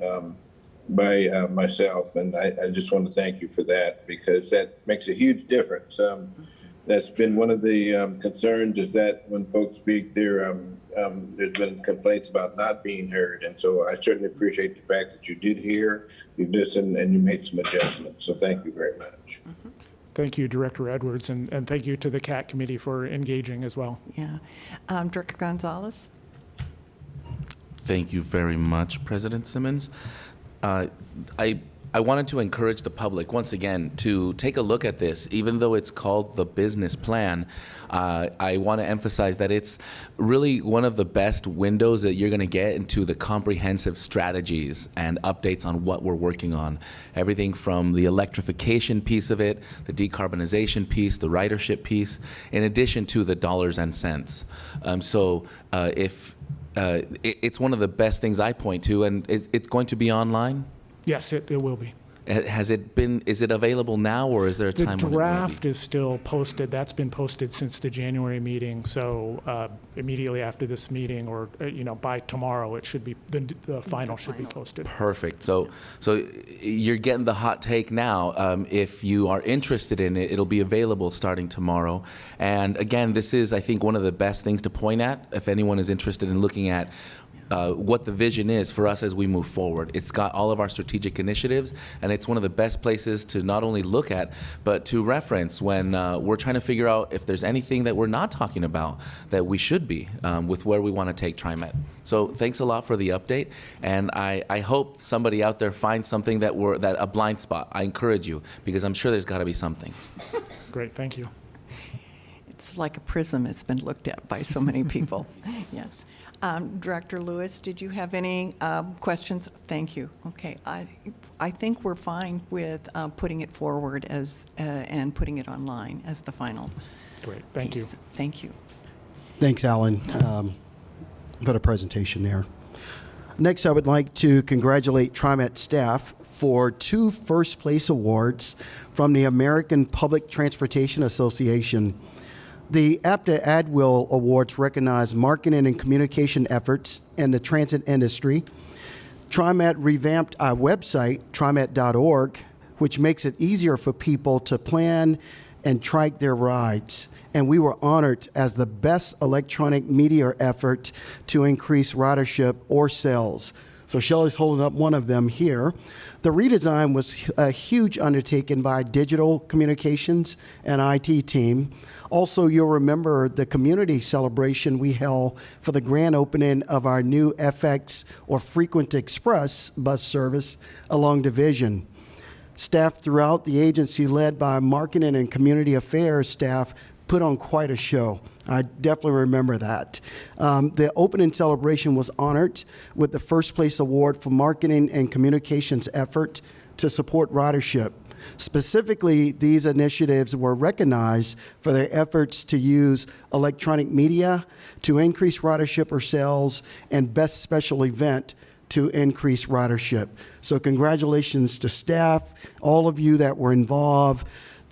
by myself. And I just want to thank you for that, because that makes a huge difference. That's been one of the concerns, is that when folks speak, there's been complaints about not being heard. And so I certainly appreciate the fact that you did hear, you listened, and you made some adjustments. So thank you very much. Mm-hmm. Thank you, Director Edwards, and thank you to the CAT committee for engaging as well. Yeah. Director Gonzalez? Thank you very much, President Simmons. I wanted to encourage the public, once again, to take a look at this. Even though it's called the business plan, I want to emphasize that it's really one of the best windows that you're going to get into the comprehensive strategies and updates on what we're working on. Everything from the electrification piece of it, the decarbonization piece, the ridership piece, in addition to the dollars and cents. It's one of the best things I point to, and it's going to be online? Yes, it will be. Is it available now, or is there a time when it will be? The draft is still posted. That's been posted since the January meeting. So immediately after this meeting, or by tomorrow, it should be the final should be posted. Perfect. So you're getting the hot take now. If you are interested in it, it'll be available starting tomorrow. And again, this is, I think, one of the best things to point at if anyone is interested in looking at what the vision is for us as we move forward. It's got all of our strategic initiatives, and it's one of the best places to not only look at, but to reference when we're trying to figure out if there's anything that we're not talking about that we should be with where we want to take TriMet. So thanks a lot for the update, and I hope somebody out there finds something that a blind spot. I encourage you, because I'm sure there's got to be something. Great, thank you. It's like a prism. It's been looked at by so many people. Yes. Director Lewis, did you have any questions? Thank you. Okay, I think we're fine with putting it forward and putting it online as the final. Great, thank you. Thank you. Thanks, Alan, for the presentation there. Next, I would like to congratulate TriMet staff for 2 first-place awards from the American Public Transportation Association. The APTA AdWheel Awards recognize marketing and communication efforts in the transit industry. TriMet revamped our website, trimet.org, which makes it easier for people to plan and track their rides. And we were honored as the best electronic media effort to increase ridership or sales. So Shelley's holding up one of them here. The redesign was a huge undertaking by digital communications and IT team. Also, you'll remember the community celebration we held for the grand opening of our new FX or Frequent Express bus service along Division. Staff throughout the agency, led by marketing and community affairs staff, put on quite a show. I definitely remember that. The opening celebration was honored with the first place award for marketing and communications effort to support ridership. Specifically, these initiatives were recognized for their efforts to use electronic media to increase ridership or sales, and best special event to increase ridership. So congratulations to staff, all of you that were involved.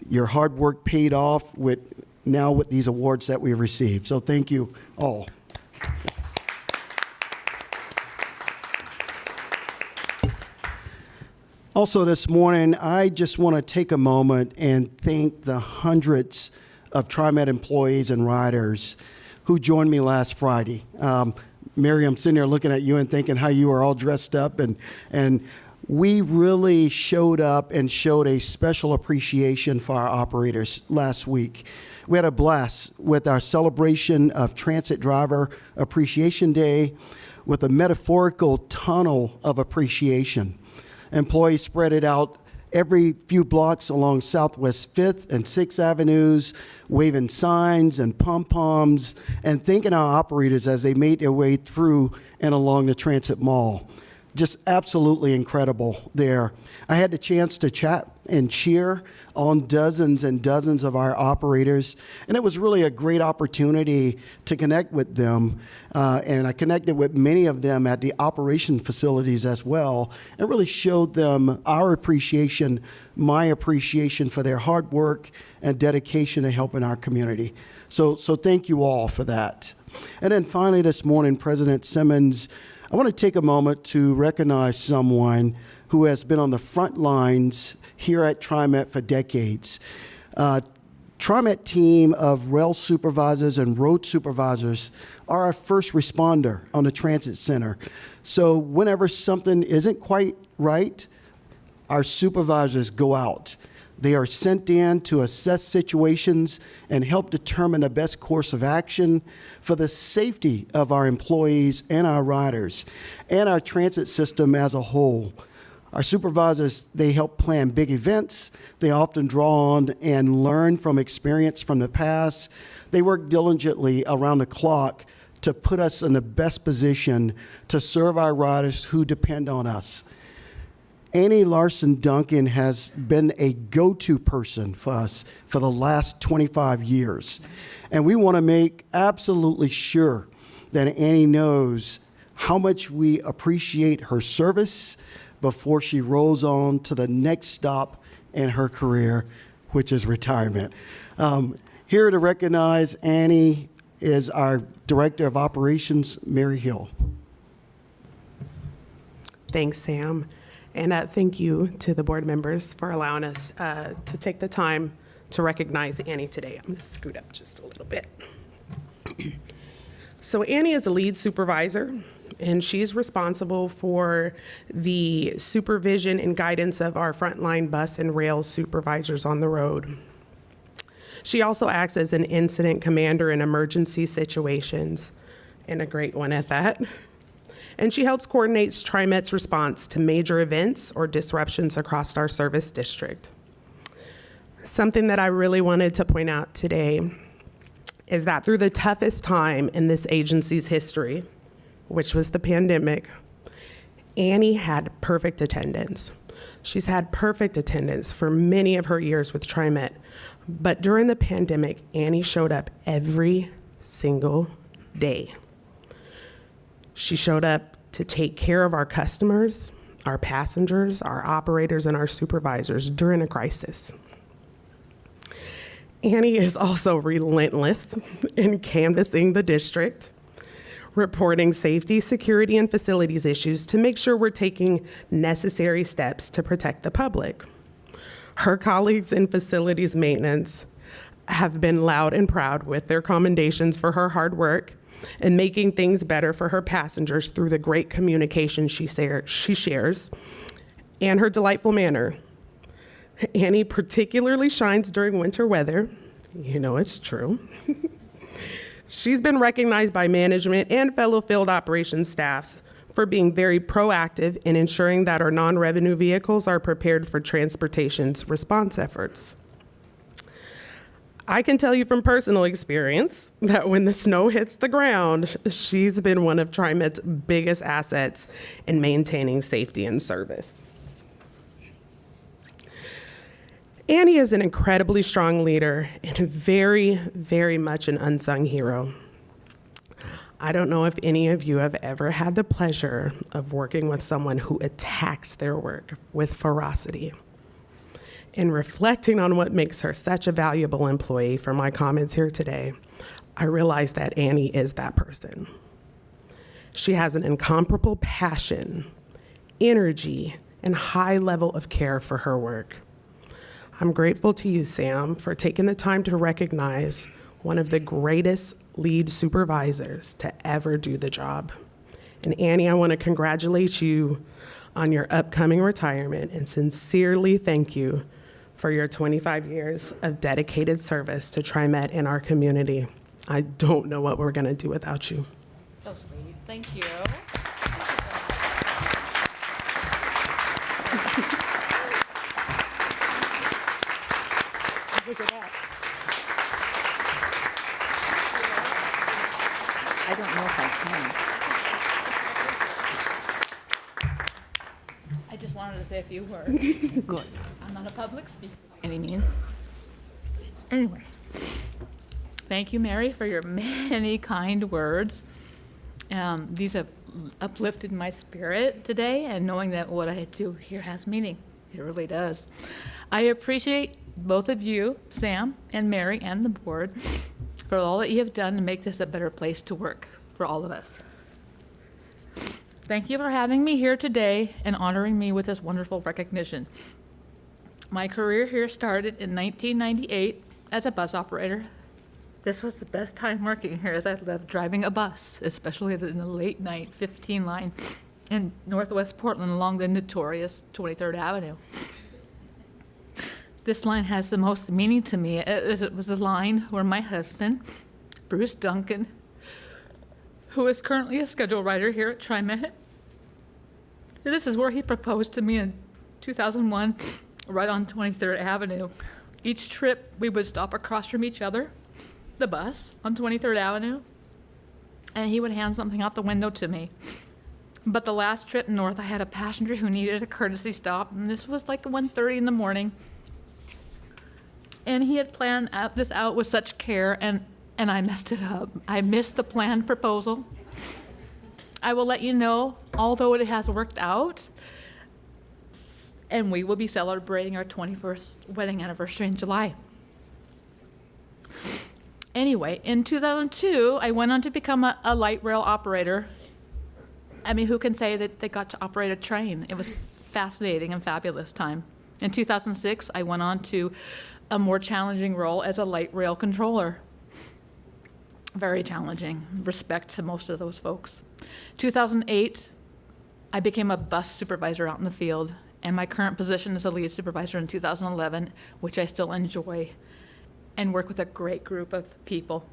Your hard work paid off with these awards that we've received. So thank you all. Also this morning, I just want to take a moment and thank the hundreds of TriMet employees and riders who joined me last Friday. Mary, I'm sitting here looking at you and thinking how you were all dressed up, and we really showed up and showed a special appreciation for our operators last week. We had a blast with our celebration of Transit Driver Appreciation Day with a metaphorical tunnel of appreciation. Employees spread it out every few blocks along Southwest 5th and 6th Avenues, waving signs and pom-poms and thanking our operators as they made their way through and along the Transit Mall. Just absolutely incredible there. I had the chance to chat and cheer on dozens and dozens of our operators, and it was really a great opportunity to connect with them. And I connected with many of them at the operation facilities as well, and really showed them our appreciation, my appreciation for their hard work and dedication to helping our community. So thank you all for that. And then finally this morning, President Simmons, I want to take a moment to recognize someone who has been on the front lines here at TriMet for decades. TriMet team of rail supervisors and road supervisors are our first responder on the transit center. So whenever something isn't quite right, our supervisors go out. They are sent in to assess situations and help determine the best course of action for the safety of our employees and our riders and our transit system as a whole. Our supervisors, they help plan big events. They often draw on and learn from experience from the past. They work diligently around the clock to put us in the best position to serve our riders who depend on us. Annie Larson Duncan has been a go-to person for us for the last 25 years. And we want to make absolutely sure that Annie knows how much we appreciate her service before she rolls on to the next stop in her career, which is retirement. Here to recognize Annie is our Director of Operations, Mary Hill. Thanks, Sam. And thank you to the board members for allowing us to take the time to recognize Annie today. I'm going to scoot up just a little bit. So Annie is a lead supervisor, and she's responsible for the supervision and guidance of our frontline bus and rail supervisors on the road. She also acts as an incident commander in emergency situations, and a great one at that. And she helps coordinate TriMet's response to major events or disruptions across our service district. Something that I really wanted to point out today is that through the toughest time in this agency's history, which was the pandemic, Annie had perfect attendance. She's had perfect attendance for many of her years with TriMet, but during the pandemic, Annie showed up every single day. She showed up to take care of our customers, our passengers, our operators, and our supervisors during a crisis. Annie is also relentless in canvassing the district, reporting safety, security, and facilities issues to make sure we're taking necessary steps to protect the public. Her colleagues in facilities maintenance have been loud and proud with their commendations for her hard work, and making things better for her passengers through the great communication she shares and her delightful manner. Annie particularly shines during winter weather. You know it's true. She's been recognized by management and fellow field operations staffs for being very proactive in ensuring that our non-revenue vehicles are prepared for transportation's response efforts. I can tell you from personal experience that when the snow hits the ground, she's been one of TriMet's biggest assets in maintaining safety and service. Annie is an incredibly strong leader and very, very much an unsung hero. I don't know if any of you have ever had the pleasure of working with someone who attacks their work with ferocity. In reflecting on what makes her such a valuable employee for my comments here today, I realize that Annie is that person. She has an incomparable passion, energy, and high level of care for her work. I'm grateful to you, Sam, for taking the time to recognize one of the greatest lead supervisors to ever do the job. And Annie, I want to congratulate you on your upcoming retirement and sincerely thank you for your 25 years of dedicated service to TriMet and our community. I don't know what we're going to do without you. So sweet. Thank you. Look at that. I don't know if I can. I just wanted to say a few words. Good. I'm not a public speaker by any means. Anyway, thank you, Mary, for your many kind words. These have uplifted my spirit today, and knowing that what I do here has meaning. It really does. I appreciate both of you, Sam and Mary, and the board, for all that you have done to make this a better place to work for all of us. Thank you for having me here today and honoring me with this wonderful recognition. My career here started in 1998 as a bus operator. This was the best time working here, as I loved driving a bus, especially in the late night 15 line in Northwest Portland along the notorious 23rd Avenue. This line has the most meaning to me. It was a line where my husband, Bruce Duncan, who is currently a schedule writer here at TriMet, this is where he proposed to me in 2001, right on 23rd Avenue. Each trip, we would stop across from each other, the bus on 23rd Avenue, and he would hand something out the window to me. But the last trip north, I had a passenger who needed a courtesy stop, and this was like 1:30 in the morning. And he had planned this out with such care, and I messed it up. I missed the planned proposal. I will let you know, although it has worked out, and we will be celebrating our 21st wedding anniversary in July. Anyway, in 2002, I went on to become a light rail operator. I mean, who can say that they got to operate a train? It was fascinating and fabulous time. In 2006, I went on to a more challenging role as a light rail controller. Very challenging. Respect to most of those folks. 2008, I became a bus supervisor out in the field, and my current position is a lead supervisor in 2011, which I still enjoy and work with a great group of people.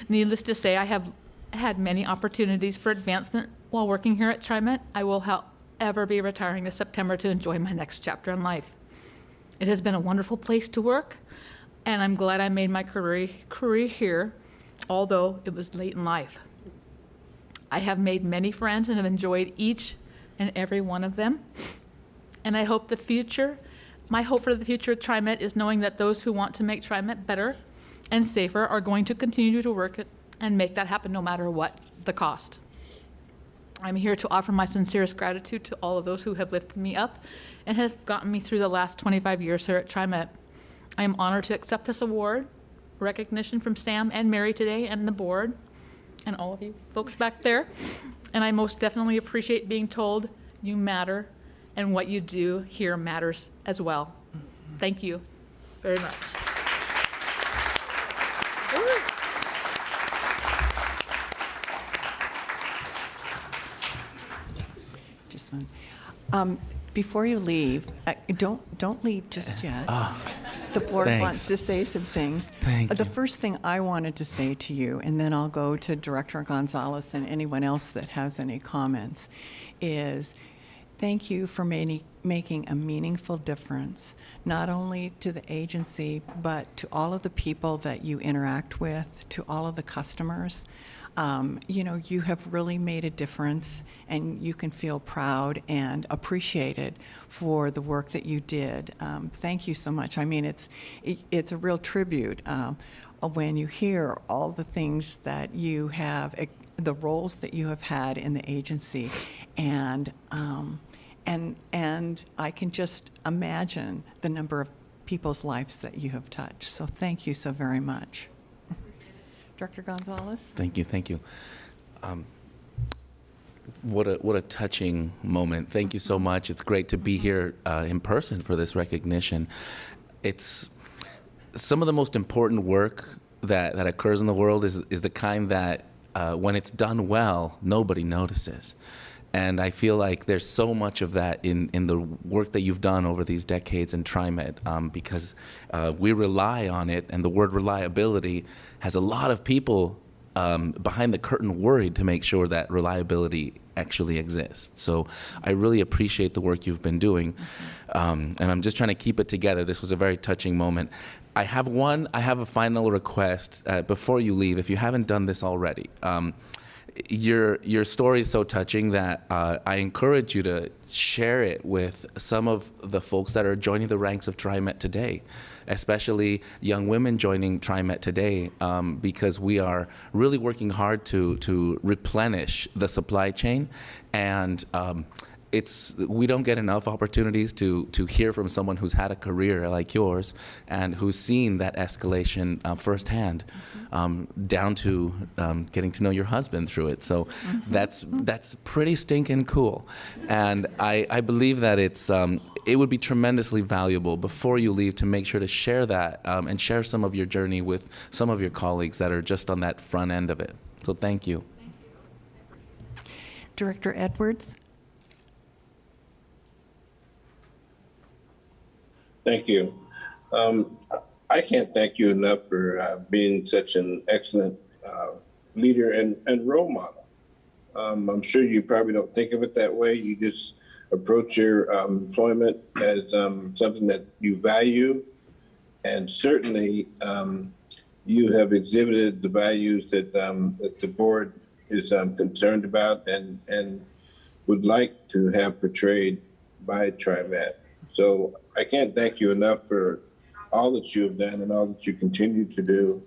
Needless to say, I have had many opportunities for advancement while working here at TriMet. I will, however, be retiring this September to enjoy my next chapter in life. It has been a wonderful place to work, and I'm glad I made my career here, although it was late in life. I have made many friends and have enjoyed each and every one of them. And I hope my hope for the future of TriMet is knowing that those who want to make TriMet better and safer are going to continue to work it and make that happen no matter what the cost. I'm here to offer my sincerest gratitude to all of those who have lifted me up and have gotten me through the last 25 years here at TriMet. I am honored to accept this award, recognition from Sam and Mary today and the board and all of you folks back there. And I most definitely appreciate being told you matter and what you do here matters as well. Thank you very much. this one. Before you leave, don't leave just yet. The board Thanks. wants to say some things. Thank The you. first thing I wanted to say to you, and then I'll go to Director Gonzalez and anyone else that has any comments, is thank you for making a meaningful difference, not only to the agency, but to all of the people that you interact with, to all of the customers. You have really made a difference, and you can feel proud and appreciated for the work that you did. Thank you so much. I mean, it's a real tribute when you hear all the things that you have, the roles that you have had in the agency, and I can just imagine the number of people's lives that you have touched. So thank you so very much. Director Gonzalez? Thank you. What a touching moment. Thank you so much. It's great to be here in person for this recognition. It's some of the most important work that occurs in the world is the kind that when it's done well, nobody notices. And I feel like there's so much of that in the work that you've done over these decades in TriMet, because we rely on it, and the word reliability has a lot of people behind the curtain worried to make sure that reliability actually exists. So I really appreciate the work you've been doing, and I'm just trying to keep it together. This was a very touching moment. I have a final request before you leave, if you haven't done this already. Your story is so touching that I encourage you to share it with some of the folks that are joining the ranks of TriMet today, especially young women joining TriMet today, because we are really working hard to replenish the supply chain, and we don't get enough opportunities to hear from someone who's had a career like yours and who's seen that escalation firsthand, down to getting to know your husband through it. So that's pretty stinking cool, and I believe that it would be tremendously valuable before you leave to make sure to share that and share some of your journey with some of your colleagues that are just on that front end of it. So thank you. Director Edwards? Thank you. I can't thank you enough for being such an excellent leader and role model. I'm sure you probably don't think of it that way. You just approach your employment as something that you value, and certainly you have exhibited the values that the board is concerned about and would like to have portrayed by TriMet. So I can't thank you enough for all that you have done and all that you continue to do.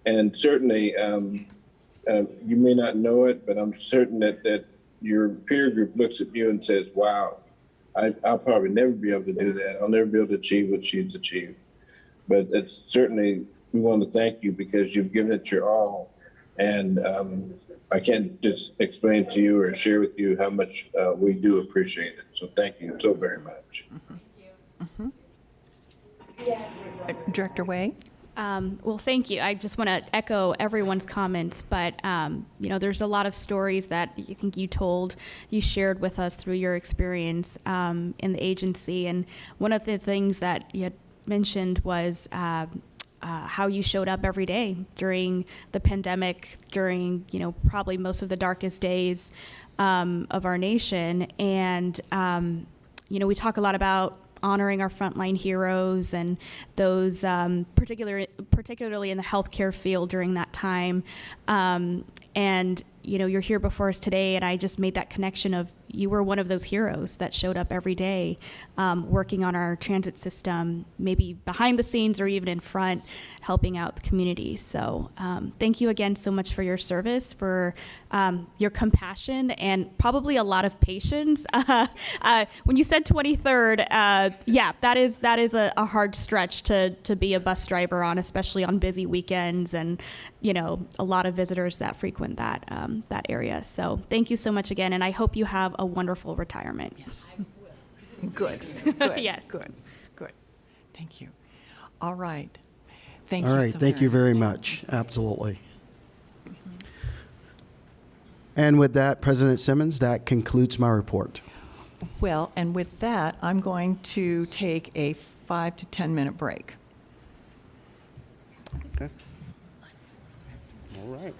And certainly, you may not know it, but I'm certain that your peer group looks at you and says, wow, I'll probably never be able to do that. I'll never be able to achieve what she's achieved. But it's certainly, we want to thank you because you've given it your all. And I can't just explain to you or share with you how much we do appreciate it. So thank you so very much. Director Way? Well, thank you. I just want to echo everyone's comments, but there's a lot of stories that I think you shared with us through your experience in the agency, and one of the things that you had mentioned was how you showed up every day during the pandemic, during probably most of the darkest days of our nation, and we talk a lot about honoring our frontline heroes and those particularly in the healthcare field during that time. And you're here before us today, and I just made that connection of you were one of those heroes that showed up every day, working on our transit system, maybe behind the scenes or even in front, helping out the community. So thank you again so much for your service, for your compassion, and probably a lot of patience. When you said 23rd, that is a hard stretch to be a bus driver on, especially on busy weekends, and a lot of visitors that frequent that area. So thank you so much again, and I hope you have a wonderful retirement. Yes. Good. Yes. Good. Thank you. All right. Thank All you right, so thank you very very much. Absolutely. And with that, President Simmons, that concludes my report. Well, and with that, I'm going to take a 5 to 10 minute break. Okay. All right.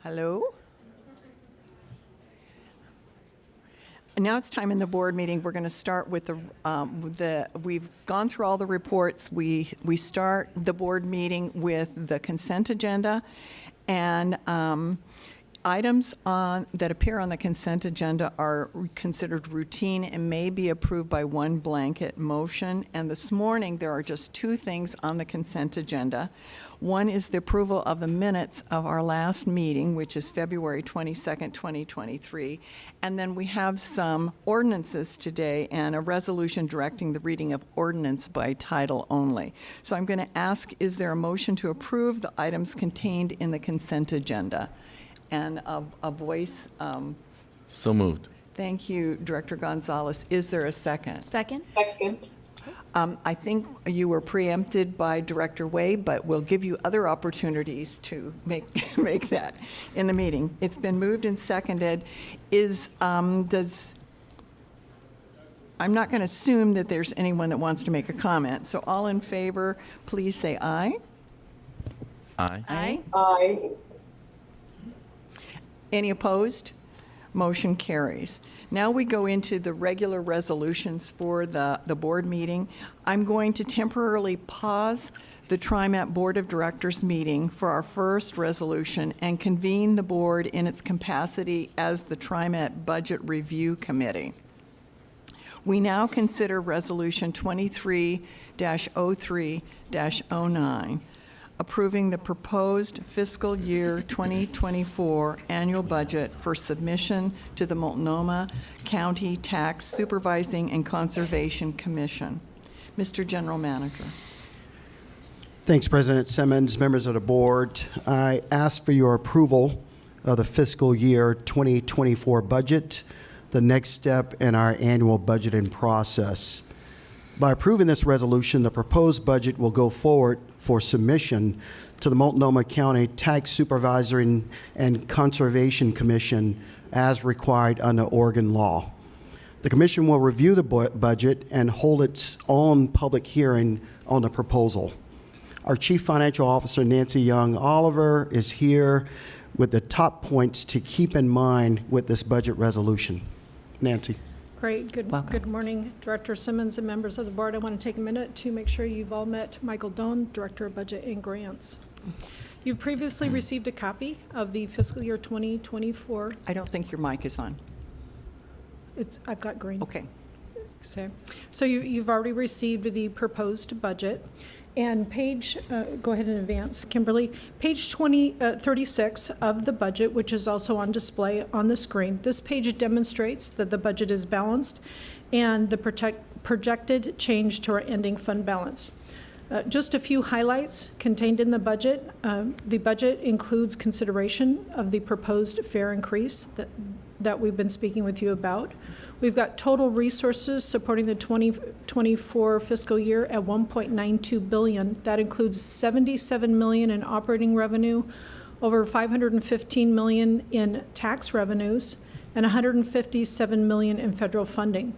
Hello? Now it's time in the board meeting. We're going to start with we've gone through all the reports. We start the board meeting with the consent agenda, and items that appear on the consent agenda are considered routine and may be approved by one blanket motion. And this morning, there are just two things on the consent agenda. One is the approval of the minutes of our last meeting, which is February 22nd, 2023. And then we have some ordinances today and a resolution directing the reading of ordinance by title only. So I'm going to ask, is there a motion to approve the items contained in the consent agenda? And a voice. So moved. Thank you, Director Gonzalez. Is there a second? Second? Second. I think you were preempted by Director Wade, but we'll give you other opportunities to make that in the meeting. It's been moved and seconded. I'm not going to assume that there's anyone that wants to make a comment. So all in favor, please say aye. Aye. Aye. Aye. Any opposed? Motion carries. Now we go into the regular resolutions for the board meeting. I'm going to temporarily pause the TriMet Board of Directors meeting for our first resolution and convene the board in its capacity as the TriMet Budget Review Committee. We now consider Resolution 23-03-09. Approving the proposed fiscal year 2024 annual budget for submission to the Multnomah County Tax Supervising and Conservation Commission. Mr. General Manager. Thanks, President Simmons, members of the board. I ask for your approval of the fiscal year 2024 budget, the next step in our annual budgeting process. By approving this resolution, the proposed budget will go forward for submission to the Multnomah County Tax Supervising and Conservation Commission as required under Oregon law. The commission will review the budget and hold its own public hearing on the proposal. Our Chief Financial Officer, Nancy Young Oliver, is here with the top points to keep in mind with this budget resolution. Nancy. Great. Good morning, Director Simmons and members of the board. I want to take a minute to make sure you've all met Michael Doan, Director of Budget and Grants. You've previously received a copy of the fiscal year 2024. I don't think your mic is on. I've got green. Okay. So you've already received the proposed budget. And go ahead and advance, Kimberly. Page 36 of the budget, which is also on display on the screen. This page demonstrates that the budget is balanced and the projected change to our ending fund balance. Just a few highlights contained in the budget. The budget includes consideration of the proposed fare increase that we've been speaking with you about. We've got total resources supporting the 2024 fiscal year at $1.92 billion. That includes $77 million in operating revenue, over $515 million in tax revenues, and $157 million in federal funding.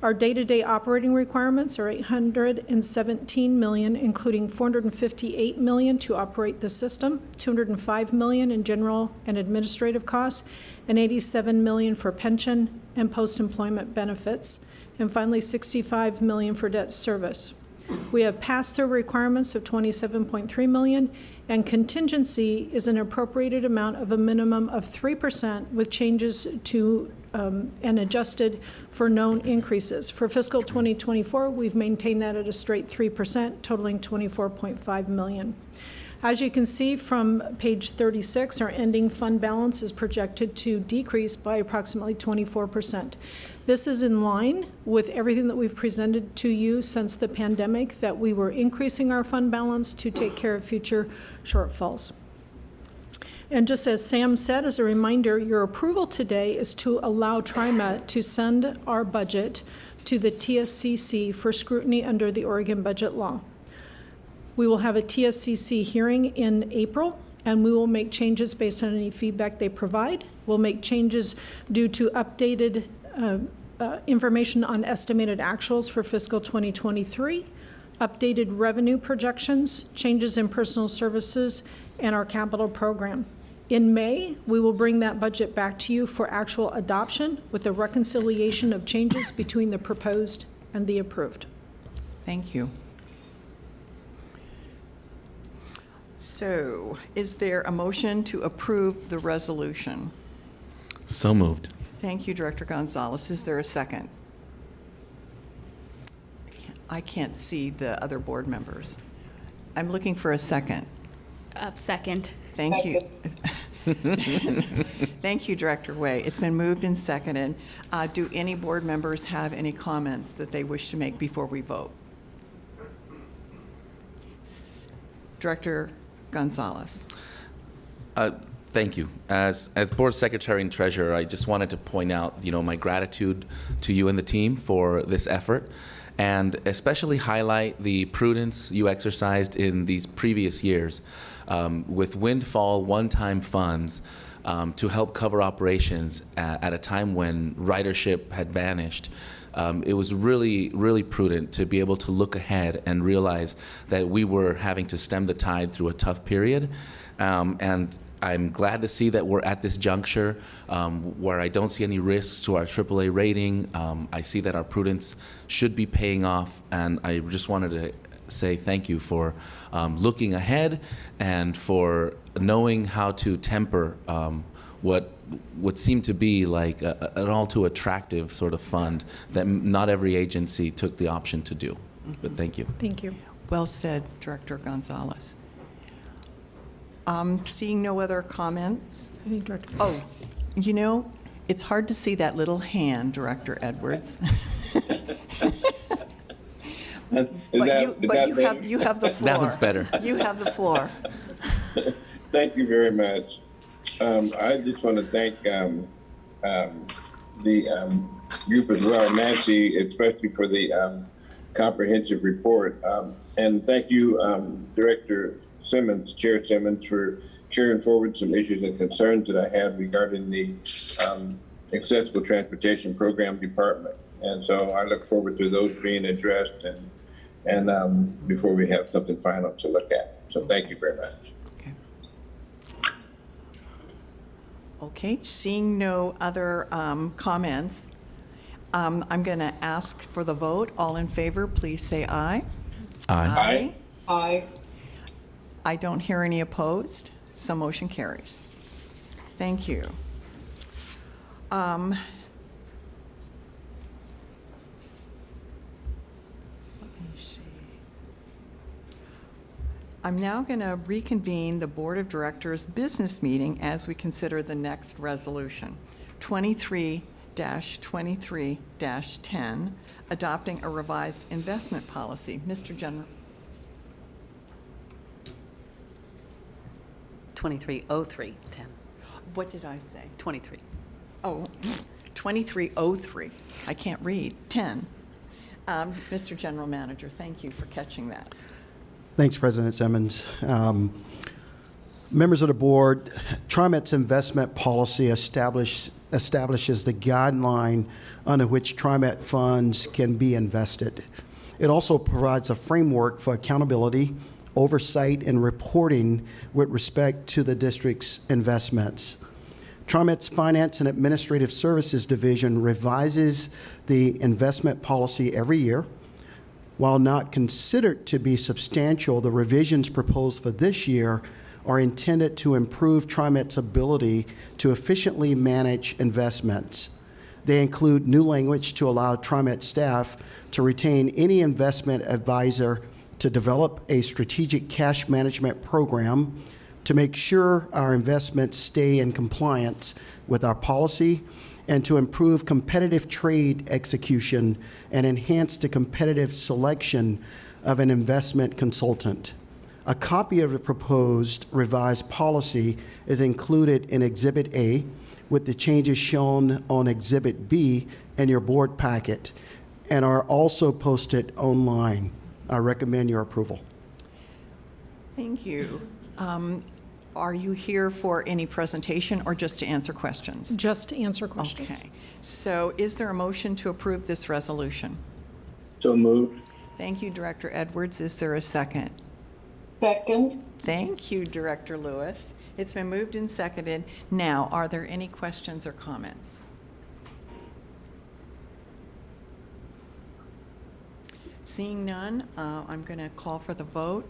Our day-to-day operating requirements are $817 million, including $458 million to operate the system, $205 million in general and administrative costs, and $87 million for pension and post-employment benefits, and finally $65 million for debt service. We have pass-through requirements of $27.3 million, and contingency is an appropriated amount of a minimum of 3% with changes to and adjusted for known increases. For fiscal 2024, we've maintained that at a straight 3%, totaling $24.5 million. As you can see from page 36, our ending fund balance is projected to decrease by approximately 24%. This is in line with everything that we've presented to you since the pandemic, that we were increasing our fund balance to take care of future shortfalls. And just as Sam said, as a reminder, your approval today is to allow TriMet to send our budget to the TSCC for scrutiny under the Oregon budget law. We will have a TSCC hearing in April, and we will make changes based on any feedback they provide. We'll make changes due to updated information on estimated actuals for fiscal 2023, updated revenue projections, changes in personal services, and our capital program. In May, we will bring that budget back to you for actual adoption with a reconciliation of changes between the proposed and the approved. Thank you. So, is there a motion to approve the resolution? So moved. Thank you, Director Gonzalez. Is there a second? I can't see the other board members. I'm looking for a second. Second. Thank you. Thank you, Director Way. It's been moved and seconded. Do any board members have any comments that they wish to make before we vote? Director Gonzalez. Thank you. As Board Secretary and Treasurer, I just wanted to point out, my gratitude to you and the team for this effort, and especially highlight the prudence you exercised in these previous years with windfall one-time funds to help cover operations at a time when ridership had vanished. It was really, really prudent to be able to look ahead and realize that we were having to stem the tide through a tough period. And I'm glad to see that we're at this juncture where I don't see any risks to our AAA rating. I see that our prudence should be paying off, and I just wanted to say thank you for looking ahead and for knowing how to temper what seemed to be like an all too attractive sort of fund that not every agency took the option to do. But thank you. Thank you. Well said, Director Gonzalez. Seeing no other comments? I think Director. Oh, it's hard to see that little hand, Director Edwards. You have the floor. That one's better. You have the floor. Thank you very much. I just want to thank the group as well, Nancy, especially for the comprehensive report. And thank you, Director Simmons, Chair Simmons, for carrying forward some issues and concerns that I had regarding the Accessible Transportation Program Department. And so I look forward to those being addressed and before we have something final to look at. So thank you very much. Okay, seeing no other comments, I'm going to ask for the vote. All in favor, please say aye. Aye. Aye. I don't hear any opposed, so motion carries. Thank you. Let me see. I'm now going to reconvene the Board of Directors business meeting as we consider the next resolution, 23-23-10, adopting a revised investment policy. Mr. General. 230310. What did I say? 23. Oh, 2303. I can't read. 10. Mr. General Manager, thank you for catching that. Thanks, President Simmons. Members of the board, TriMet's investment policy establishes the guideline under which TriMet funds can be invested. It also provides a framework for accountability, oversight, and reporting with respect to the district's investments. TriMet's Finance and Administrative Services Division revises the investment policy every year. While not considered to be substantial, the revisions proposed for this year are intended to improve TriMet's ability to efficiently manage investments. They include new language to allow TriMet staff to retain any investment advisor to develop a strategic cash management program to make sure our investments stay in compliance with our policy, and to improve competitive trade execution and enhance the competitive selection of an investment consultant. A copy of the proposed revised policy is included in Exhibit A, with the changes shown on Exhibit B in your board packet, and are also posted online. I recommend your approval. Thank you. Are you here for any presentation or just to answer questions? Just to answer questions. Okay. So is there a motion to approve this resolution? So moved. Thank you, Director Edwards. Is there a second? Second. Thank you, Director Lewis. It's been moved and seconded. Now, are there any questions or comments? Seeing none, I'm going to call for the vote.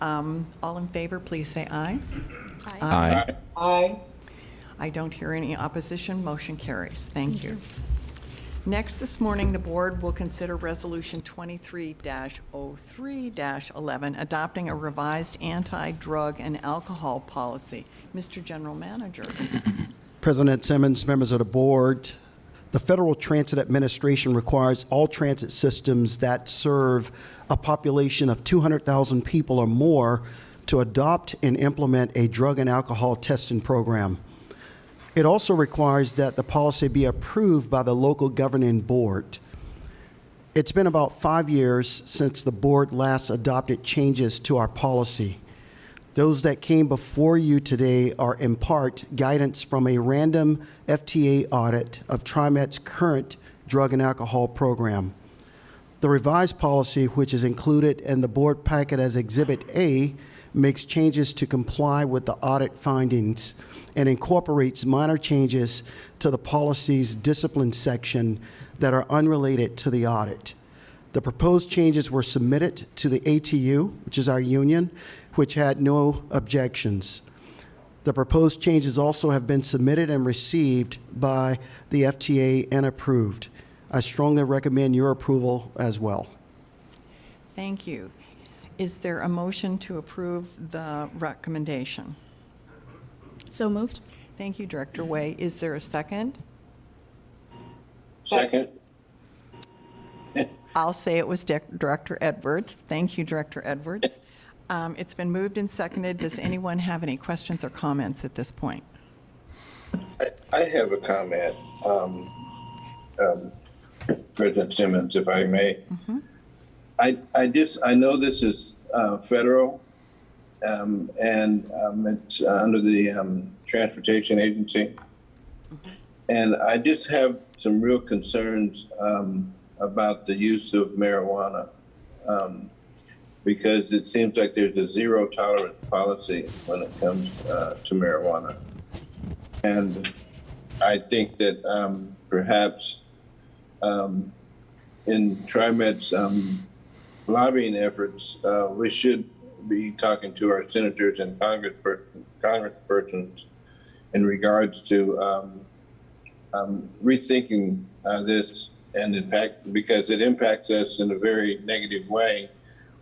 All in favor, please say aye. Aye. Aye. I don't hear any opposition. Motion carries. Thank you. Next this morning, the board will consider Resolution 23-03-11, adopting a revised anti-drug and alcohol policy. Mr. General Manager. President Simmons, members of the board, the Federal Transit Administration requires all transit systems that serve a population of 200,000 people or more to adopt and implement a drug and alcohol testing program. It also requires that the policy be approved by the local governing board. It's been about 5 years since the board last adopted changes to our policy. Those that came before you today are in part guidance from a random FTA audit of TriMet's current drug and alcohol program. The revised policy, which is included in the board packet as Exhibit A, makes changes to comply with the audit findings and incorporates minor changes to the policy's discipline section that are unrelated to the audit. The proposed changes were submitted to the ATU, which is our union, which had no objections. The proposed changes also have been submitted and received by the FTA and approved. I strongly recommend your approval as well. Thank you. Is there a motion to approve the recommendation? So moved. Thank you, Director Way. Is there a second? Second. I'll say it was Director Edwards. Thank you, Director Edwards. It's been moved and seconded. Does anyone have any questions or comments at this point? I have a comment, President Simmons, if I may. Mm-hmm. I know this is federal, and it's under the Transportation Agency. Mm-hmm. And I just have some real concerns about the use of marijuana, because it seems like there's a zero tolerance policy when it comes to marijuana. And I think that perhaps in TriMet's lobbying efforts, we should be talking to our senators and congresspersons in regards to rethinking this and impact, because it impacts us in a very negative way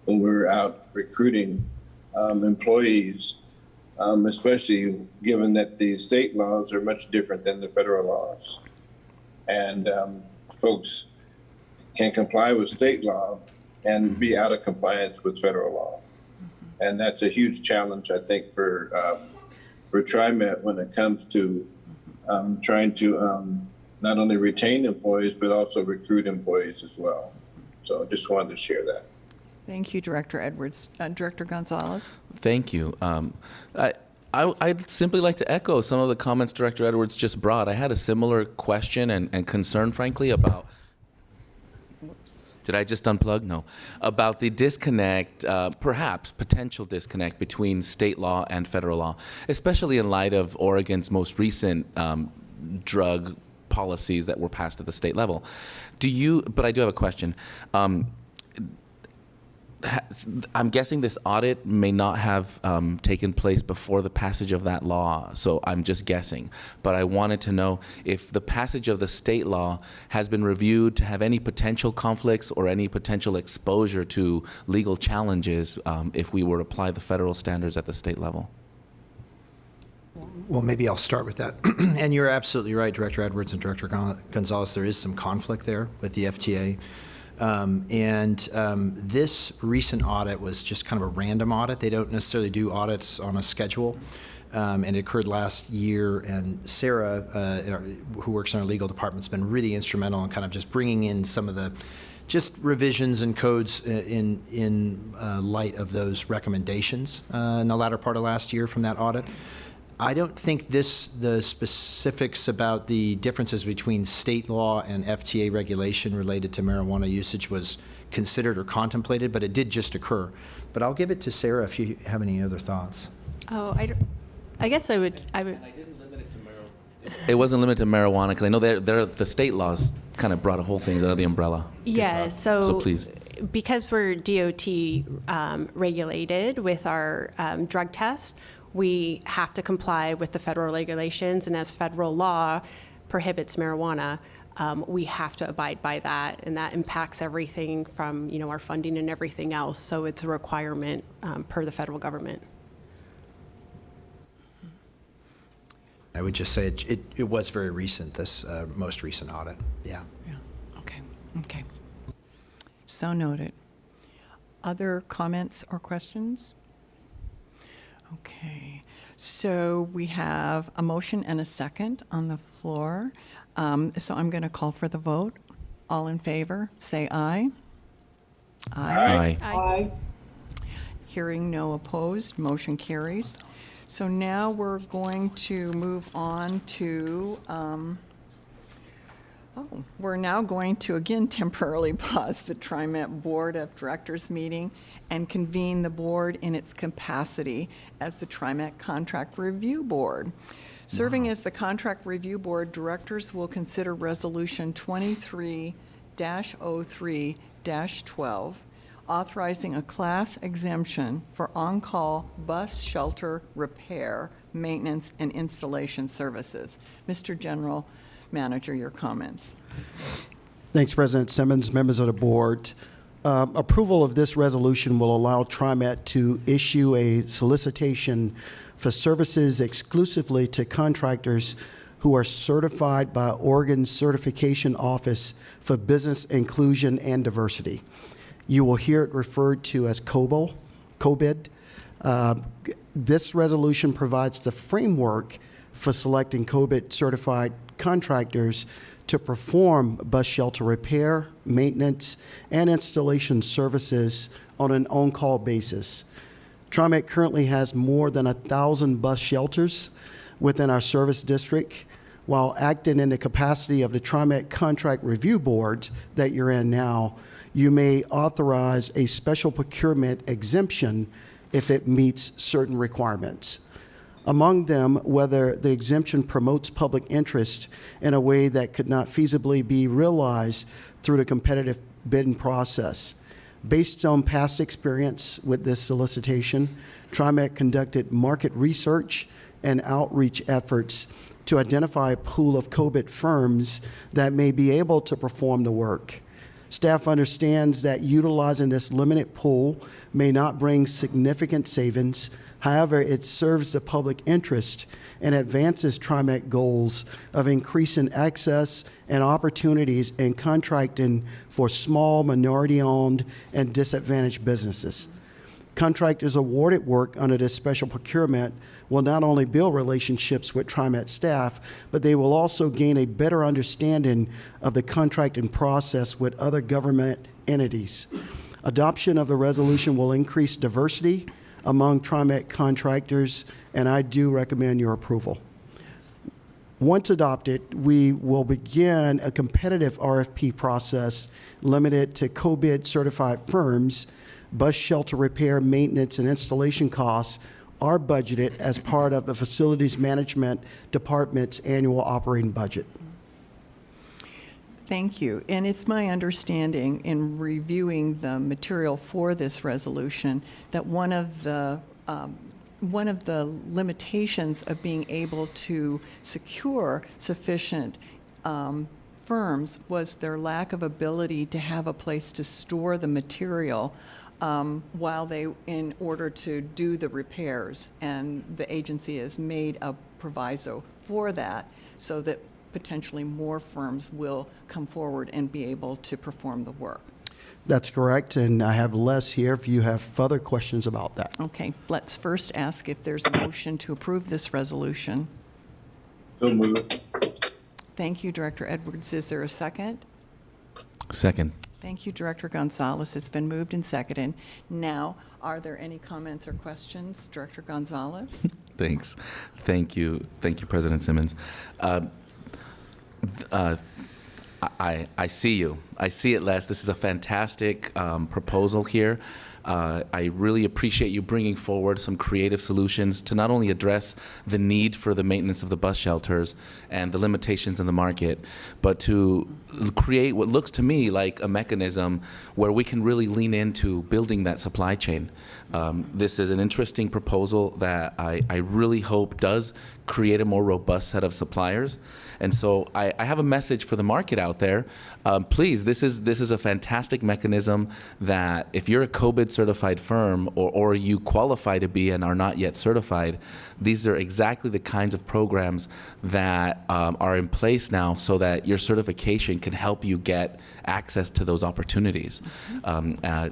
when we're out recruiting employees, especially given that the state laws are much different than the federal laws. And folks can comply with state law and be out of compliance with federal law. And that's a huge challenge, I think, for TriMet when it comes to trying to not only retain employees, but also recruit employees as well. So I just wanted to share that. Thank you, Director Edwards. Director Gonzalez? Thank you. I'd simply like to echo some of the comments Director Edwards just brought. I had a similar question and concern, frankly, about... Did I just unplug? No. About the disconnect, perhaps potential disconnect between state law and federal law, especially in light of Oregon's most recent drug policies that were passed at the state level. But I do have a question. I'm guessing this audit may not have taken place before the passage of that law, so I'm just guessing. But I wanted to know if the passage of the state law has been reviewed to have any potential conflicts or any potential exposure to legal challenges if we were to apply the federal standards at the state level. Well, maybe I'll start with that. And you're absolutely right, Director Edwards and Director Gonzalez. There is some conflict there with the FTA. This recent audit was just kind of a random audit. They don't necessarily do audits on a schedule. And it occurred last year. And Sarah, who works in our legal department, has been really instrumental in kind of just bringing in some of the just revisions and codes in light of those recommendations in the latter part of last year from that audit. I don't think the specifics about the differences between state law and FTA regulation related to marijuana usage was considered or contemplated, but it did just occur. But I'll give it to Sarah if you have any other thoughts. Oh, I guess I would. It wasn't limited to marijuana, because I know the state laws kind of brought a whole thing under the umbrella. Yeah, So please. Because we're DOT regulated with our drug tests, we have to comply with the federal regulations, and as federal law prohibits marijuana, we have to abide by that, and that impacts everything from our funding and everything else. So it's a requirement per the federal government. I would just say it was very recent, this most recent audit. Yeah. Okay. So noted. Other comments or questions? Okay. So we have a motion and a second on the floor. So I'm going to call for the vote. All in favor, say aye. Aye. Aye. Hearing no opposed, motion carries. So now we're going to move on to, we're now going to again temporarily pause the TriMet Board of Directors meeting and convene the board in its capacity as the TriMet Contract Review Board. Serving as the Contract Review Board, directors will consider Resolution 23-03-12, authorizing a class exemption for on-call bus shelter repair, maintenance, and installation services. Mr. General Manager, your comments. Thanks, President Simmons, members of the board. Approval of this resolution will allow TriMet to issue a solicitation for services exclusively to contractors who are certified by Oregon's Certification Office for Business Inclusion and Diversity. You will hear it referred to as COBID. This resolution provides the framework for selecting COBID-certified contractors to perform bus shelter repair, maintenance, and installation services on an on-call basis. TriMet currently has more than 1,000 bus shelters within our service district. While acting in the capacity of the TriMet Contract Review Board that you're in now, you may authorize a special procurement exemption if it meets certain requirements. Among them, whether the exemption promotes public interest in a way that could not feasibly be realized through the competitive bidding process. Based on past experience with this solicitation, TriMet conducted market research and outreach efforts to identify a pool of COBID firms that may be able to perform the work. Staff understands that utilizing this limited pool may not bring significant savings. However, it serves the public interest and advances TriMet goals of increasing access and opportunities in contracting for small, minority-owned, and disadvantaged businesses. Contractors awarded work under this special procurement will not only build relationships with TriMet staff, but they will also gain a better understanding of the contracting process with other government entities. Adoption of the resolution will increase diversity among TriMet contractors, and I do recommend your approval. Once adopted, we will begin a competitive RFP process limited to COBID-certified firms. Bus shelter repair, maintenance, and installation costs are budgeted as part of the Facilities Management Department's annual operating budget. Thank you. And it's my understanding in reviewing the material for this resolution that one of the limitations of being able to secure sufficient firms was their lack of ability to have a place to store the material in order to do the repairs. And the agency has made a proviso for that so that potentially more firms will come forward and be able to perform the work. That's correct, and I have Les here if you have further questions about that. Okay, let's first ask if there's a motion to approve this resolution. So moved. Thank you, Director Edwards. Is there a second? Second. Thank you, Director Gonzalez. It's been moved and seconded. Now, are there any comments or questions? Director Gonzalez? Thanks. Thank you, President Simmons. I see you. I see it, Les. This is a fantastic proposal here. I really appreciate you bringing forward some creative solutions to not only address the need for the maintenance of the bus shelters and the limitations in the market, but to create what looks to me like a mechanism where we can really lean into building that supply chain. This is an interesting proposal that I really hope does create a more robust set of suppliers. And so I have a message for the market out there. Please, this is a fantastic mechanism that if you're a COVID certified firm or you qualify to be and are not yet certified, these are exactly the kinds of programs that are in place now so that your certification can help you get access to those opportunities.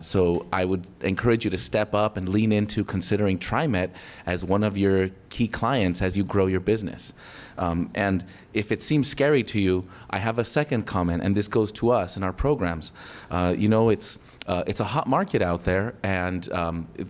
So I would encourage you to step up and lean into considering TriMet as one of your key clients as you grow your business. And if it seems scary to you, I have a second comment, and this goes to us in our programs. It's a hot market out there, and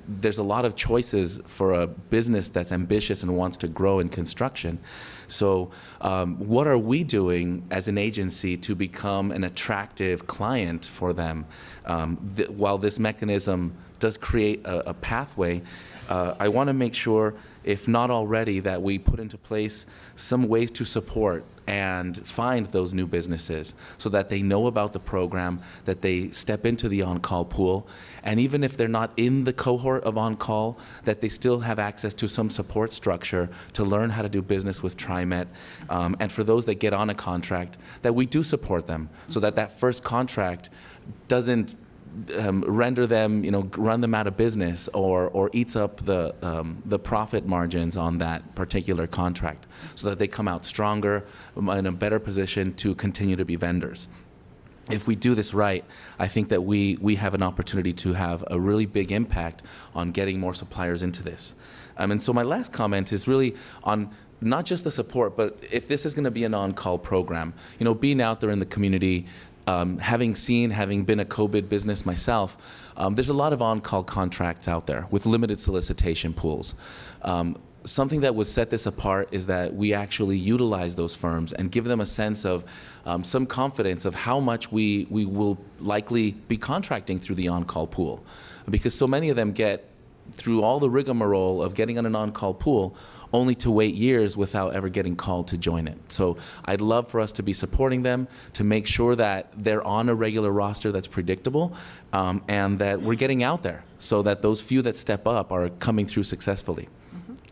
there's a lot of choices for a business that's ambitious and wants to grow in construction. So what are we doing as an agency to become an attractive client for them? While this mechanism does create a pathway, I want to make sure, if not already, that we put into place some ways to support and find those new businesses so that they know about the program, that they step into the on-call pool, and even if they're not in the cohort of on-call, that they still have access to some support structure to learn how to do business with TriMet. And for those that get on a contract, that we do support them so that that first contract doesn't render them, run them out of business or eats up the profit margins on that particular contract, so that they come out stronger, in a better position to continue to be vendors. If we do this right, I think that we have an opportunity to have a really big impact on getting more suppliers into this. And so my last comment is really on not just the support, but if this is going to be an on-call program, being out there in the community, having been a COVID business myself, there's a lot of on-call contracts out there with limited solicitation pools. Something that would set this apart is that we actually utilize those firms and give them a sense of some confidence of how much we will likely be contracting through the on-call pool. Because so many of them get through all the rigmarole of getting on an on-call pool only to wait years without ever getting called to join it. So I'd love for us to be supporting them, to make sure that they're on a regular roster that's predictable, and that we're getting out there so that those few that step up are coming through successfully.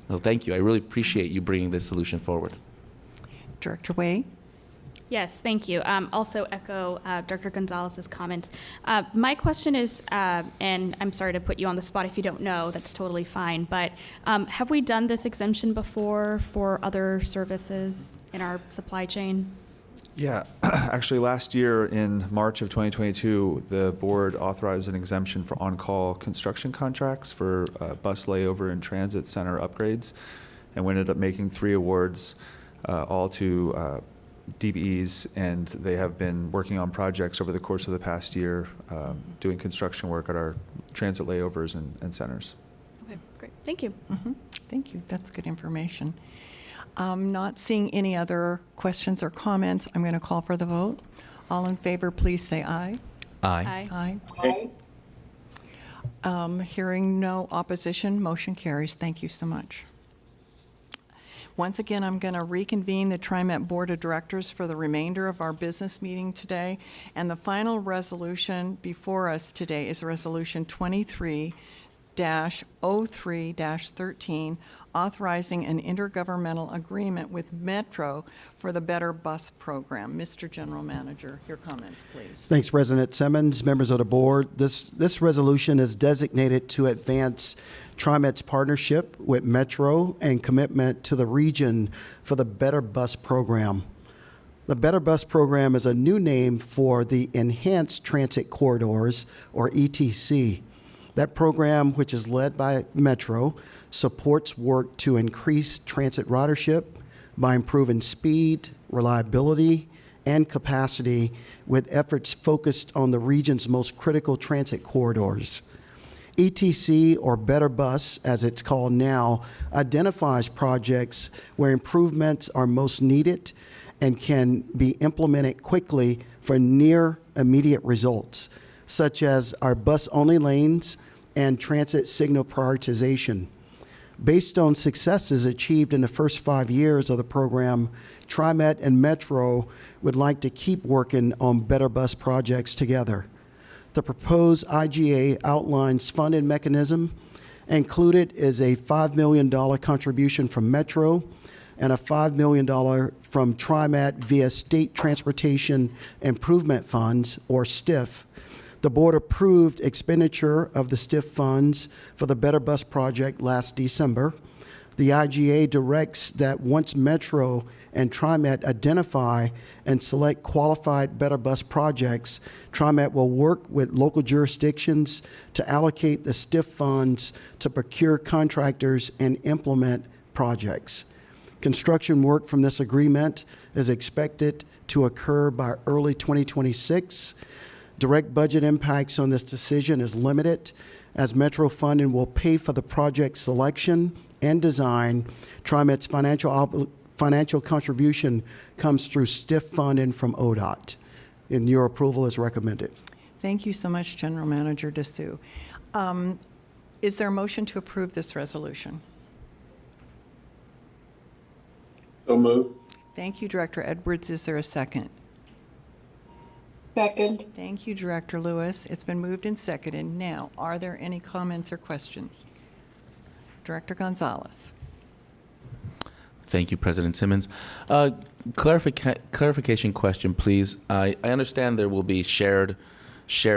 So thank you. I really appreciate you bringing this solution forward. Director Wei? Yes, thank you. Also echo Dr. Gonzalez's comments. My question is, and I'm sorry to put you on the spot if you don't know, that's totally fine, but have we done this exemption before for other services in our supply chain? Yeah, actually last year in March of 2022, the board authorized an exemption for on-call construction contracts for bus layover and transit center upgrades, and we ended up making 3 awards, all to DBEs, and they have been working on projects over the course of the past year, doing construction work at our transit layovers and centers. Okay, great. Thank you. Thank you. That's good information. Not seeing any other questions or comments, I'm going to call for the vote. All in favor, please say aye. Aye. Aye. Hearing no opposition, motion carries. Thank you so much. Once again, I'm going to reconvene the TriMet Board of Directors for the remainder of our business meeting today. And the final resolution before us today is Resolution 23-03-13, authorizing an intergovernmental agreement with Metro for the Better Bus Program. Mr. General Manager, your comments, please. Thanks, President Simmons, members of the board. This resolution is designated to advance TriMet's partnership with Metro and commitment to the region for the Better Bus Program. The Better Bus Program is a new name for the Enhanced Transit Corridors, or ETC. That program, which is led by Metro, supports work to increase transit ridership by improving speed, reliability, and capacity, with efforts focused on the region's most critical transit corridors. ETC, or Better Bus, as it's called now, identifies projects where improvements are most needed and can be implemented quickly for near immediate results, such as our bus-only lanes and transit signal prioritization. Based on successes achieved in the first 5 years of the program, TriMet and Metro would like to keep working on better bus projects together. The proposed IGA outlines funding mechanism. Included is a $5 million contribution from Metro and a $5 million from TriMet via State Transportation Improvement Funds, or STIF. The board approved expenditure of the STIF funds for the Better Bus project last December. The IGA directs that once Metro and TriMet identify and select qualified Better Bus projects, TriMet will work with local jurisdictions to allocate the STIF funds to procure contractors and implement projects. Construction work from this agreement is expected to occur by early 2026. Direct budget impacts on this decision is limited, as Metro funding will pay for the project selection and design. TriMet's financial contribution comes through STIF funding from ODOT, and your approval is recommended. Thank you so much, General Manager Dessou. Is there a motion to approve this resolution? So moved. Thank you, Director Edwards. Is there a second? Second. Thank you, Director Lewis. It's been moved and seconded. Now, are there any comments or questions? Director Gonzalez. Thank you, President Simmons. Clarification question, please. I understand there will be shared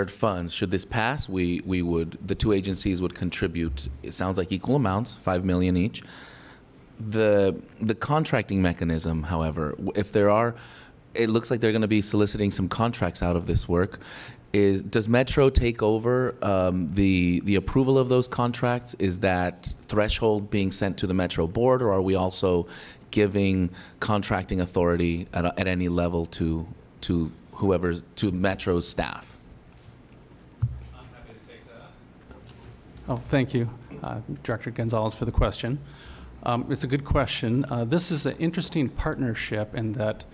funds. Should this pass, the two agencies would contribute, it sounds like equal amounts, $5 million each. The contracting mechanism, however, if there are, it looks like they're going to be soliciting some contracts out of this work. Does Metro take over the approval of those contracts? Is that threshold being sent to the Metro board, or are we also giving contracting authority at any level to Metro's staff? I'm happy to take that. Oh, thank you, Director Gonzalez, for the question. It's a good question. This is an interesting partnership in that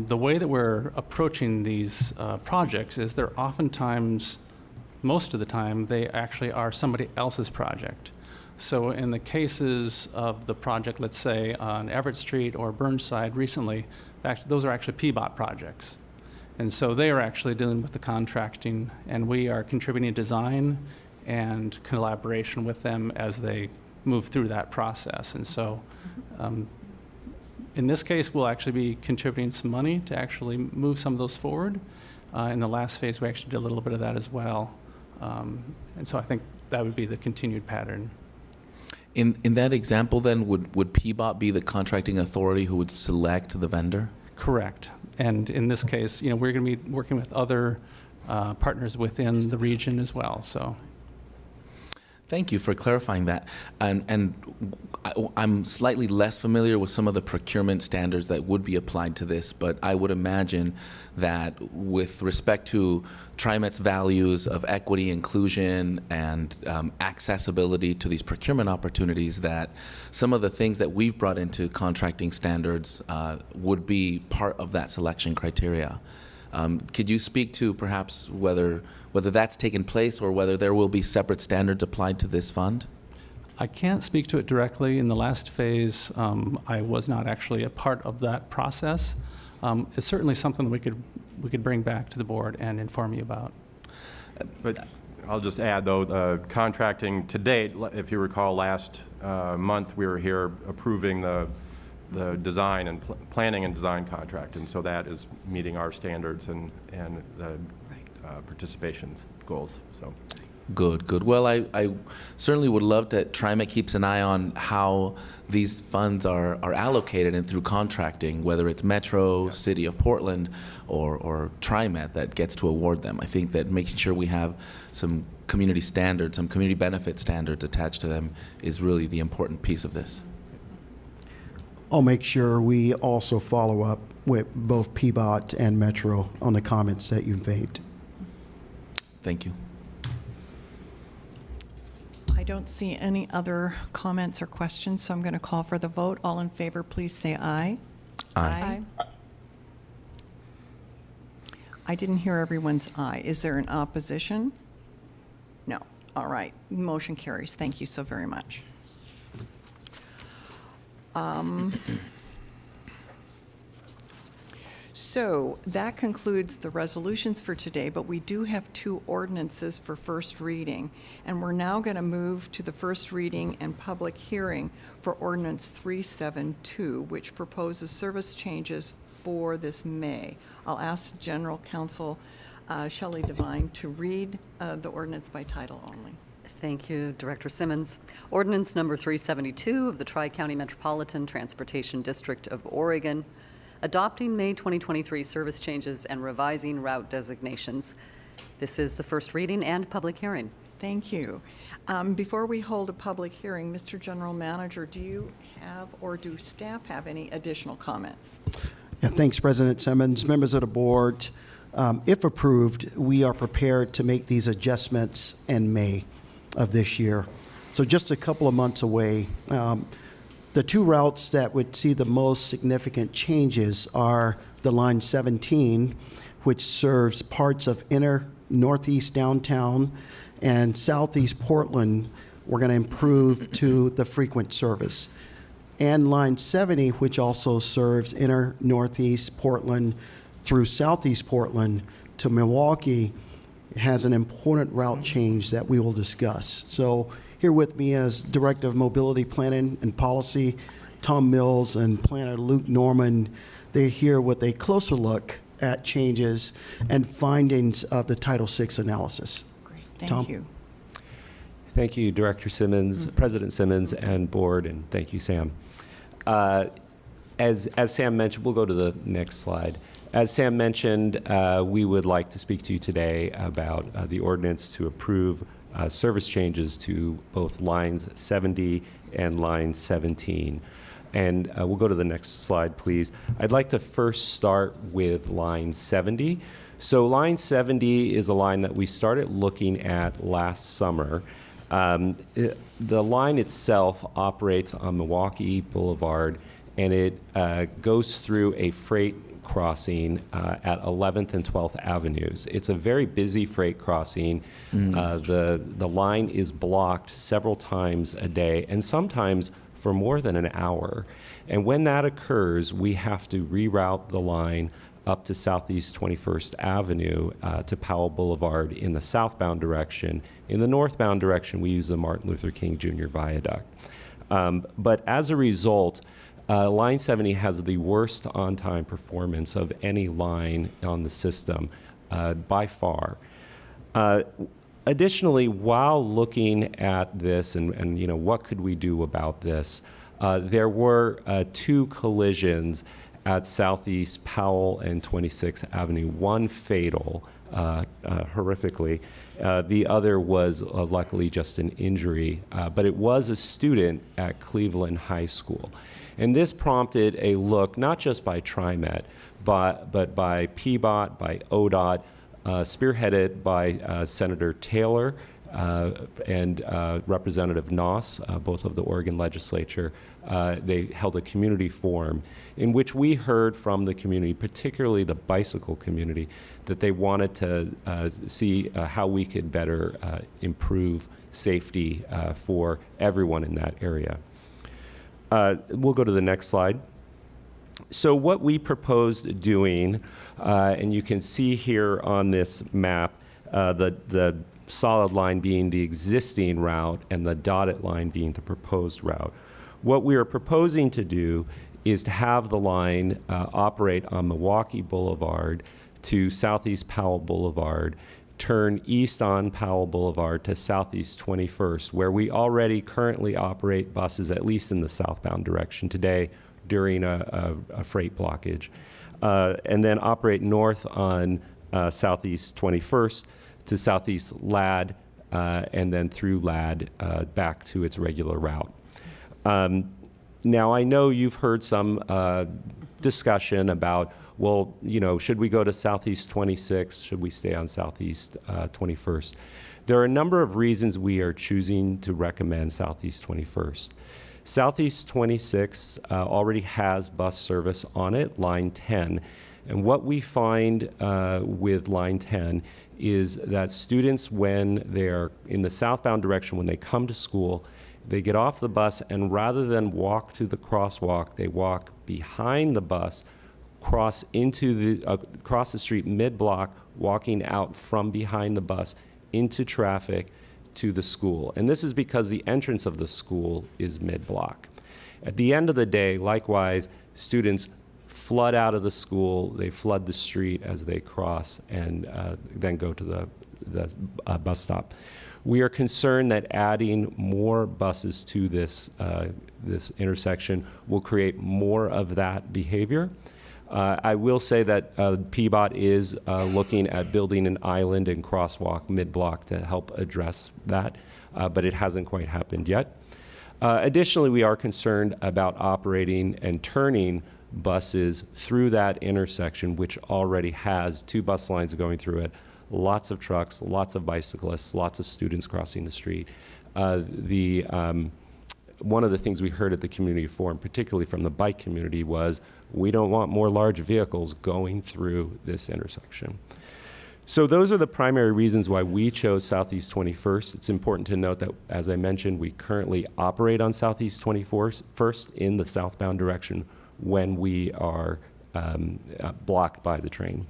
the way that we're approaching these projects is they're oftentimes, most of the time, they actually are somebody else's project. So in the cases of the project, let's say on Everett Street or Burnside recently, those are actually PBOT projects. And so they are actually dealing with the contracting, and we are contributing design and collaboration with them as they move through that process. And so in this case, we'll actually be contributing some money to actually move some of those forward. In the last phase, we actually did a little bit of that as well. And so I think that would be the continued pattern. In that example, then, would PBOT be the contracting authority who would select the vendor? Correct. And in this case, we're going to be working with other partners within the region as well. So. Thank you for clarifying that. And I'm slightly less familiar with some of the procurement standards that would be applied to this, but I would imagine that with respect to TriMet's values of equity, inclusion, and accessibility to these procurement opportunities, that some of the things that we've brought into contracting standards would be part of that selection criteria. Could you speak to perhaps whether that's taken place or whether there will be separate standards applied to this fund? I can't speak to it directly. In the last phase, I was not actually a part of that process. It's certainly something we could bring back to the board and inform you about. But I'll just add, though, contracting to date, if you recall, last month we were here approving the design and planning and design contract, and so that is meeting our standards and the participation goals. So. Good. Well, I certainly would love that TriMet keeps an eye on how these funds are allocated and through contracting, whether it's Metro, City of Portland, or TriMet that gets to award them. I think that making sure we have some community standards, some community benefit standards attached to them is really the important piece of this. I'll make sure we also follow up with both PBOT and Metro on the comments that you've made. Thank you. I don't see any other comments or questions, so I'm going to call for the vote. All in favor, please say aye. Aye. I didn't hear everyone's aye. Is there an opposition? No. All right. Motion carries. Thank you so very much. So that concludes the resolutions for today, but we do have 2 ordinances for first reading. And we're now going to move to the first reading and public hearing for Ordinance 372, which proposes service changes for this May. I'll ask General Counsel Shelley Devine to read the ordinance by title only. Thank you, Director Simmons. Ordinance number 372 of the Tri-County Metropolitan Transportation District of Oregon, adopting May 2023 service changes and revising route designations. This is the first reading and public hearing. Thank you. Before we hold a public hearing, Mr. General Manager, do you have or do staff have any additional comments? Yeah, thanks, President Simmons. Members of the board, if approved, we are prepared to make these adjustments in May of this year. So just a couple of months away. The 2 routes that would see the most significant changes are the Line 17, which serves parts of inner northeast downtown and southeast Portland. We're going to improve to the frequent service. And Line 70, which also serves inner northeast Portland through southeast Portland to Milwaukee, has an important route change that we will discuss. So here with me as Director of Mobility Planning and Policy, Tom Mills, and Planner Luke Norman. They're here with a closer look at changes and findings of the Title VI analysis. Great, thank Tom? you. Thank you, Director Simmons, President Simmons, and Board, and thank you, Sam. As Sam mentioned, we'll go to the next slide. As Sam mentioned, we would like to speak to you today about the ordinance to approve service changes to both lines 70 and line 17. And we'll go to the next slide, please. I'd like to first start with line 70. So line 70 is a line that we started looking at last summer. The line itself operates on Milwaukee Boulevard, and it goes through a freight crossing at 11th and 12th Avenues. It's a very busy freight crossing. The line is blocked several times a day, and sometimes for more than an hour. And when that occurs, we have to reroute the line up to Southeast 21st Avenue to Powell Boulevard in the southbound direction. In the northbound direction, we use the Martin Luther King Jr. Viaduct. But as a result, Line 70 has the worst on-time performance of any line on the system by far. Additionally, while looking at this and you know, what could we do about this, there were 2 collisions at Southeast Powell and 26th Avenue, one fatal, horrifically. The other was luckily just an injury, but it was a student at Cleveland High School. And this prompted a look, not just by TriMet, but by PBOT, by ODOT, spearheaded by Senator Taylor and Representative Noss, both of the Oregon legislature. They held a community forum in which we heard from the community, particularly the bicycle community, that they wanted to see how we could better improve safety for everyone in that area. We'll go to the next slide. So what we proposed doing, and you can see here on this map, the solid line being the existing route and the dotted line being the proposed route. What we are proposing to do is to have the line operate on Milwaukee Boulevard to Southeast Powell Boulevard, turn east on Powell Boulevard to Southeast 21st, where we already currently operate buses, at least in the southbound direction today, during a freight blockage. And then operate north on Southeast 21st to Southeast Ladd, and then through Ladd back to its regular route. Now, I know you've heard some discussion about, well, you know, should we go to Southeast 26? Should we stay on Southeast 21st? There are a number of reasons we are choosing to recommend Southeast 21st. Southeast 26 already has bus service on it, line 10. And what we find with line 10 is that students, when they're in the southbound direction, when they come to school, they get off the bus, and rather than walk to the crosswalk, they walk behind the bus, cross the street mid-block, walking out from behind the bus into traffic to the school. And this is because the entrance of the school is mid-block. At the end of the day, likewise, students flood out of the school, they flood the street as they cross, and then go to the bus stop. We are concerned that adding more buses to this intersection will create more of that behavior. I will say that PBOT is looking at building an island and crosswalk mid-block to help address that, but it hasn't quite happened yet. Additionally, we are concerned about operating and turning buses through that intersection, which already has 2 bus lines going through it, lots of trucks, lots of bicyclists, lots of students crossing the street. One of the things we heard at the community forum, particularly from the bike community, was we don't want more large vehicles going through this intersection. So those are the primary reasons why we chose Southeast 21st. It's important to note that, as I mentioned, we currently operate on Southeast 21st in the southbound direction when we are blocked by the train.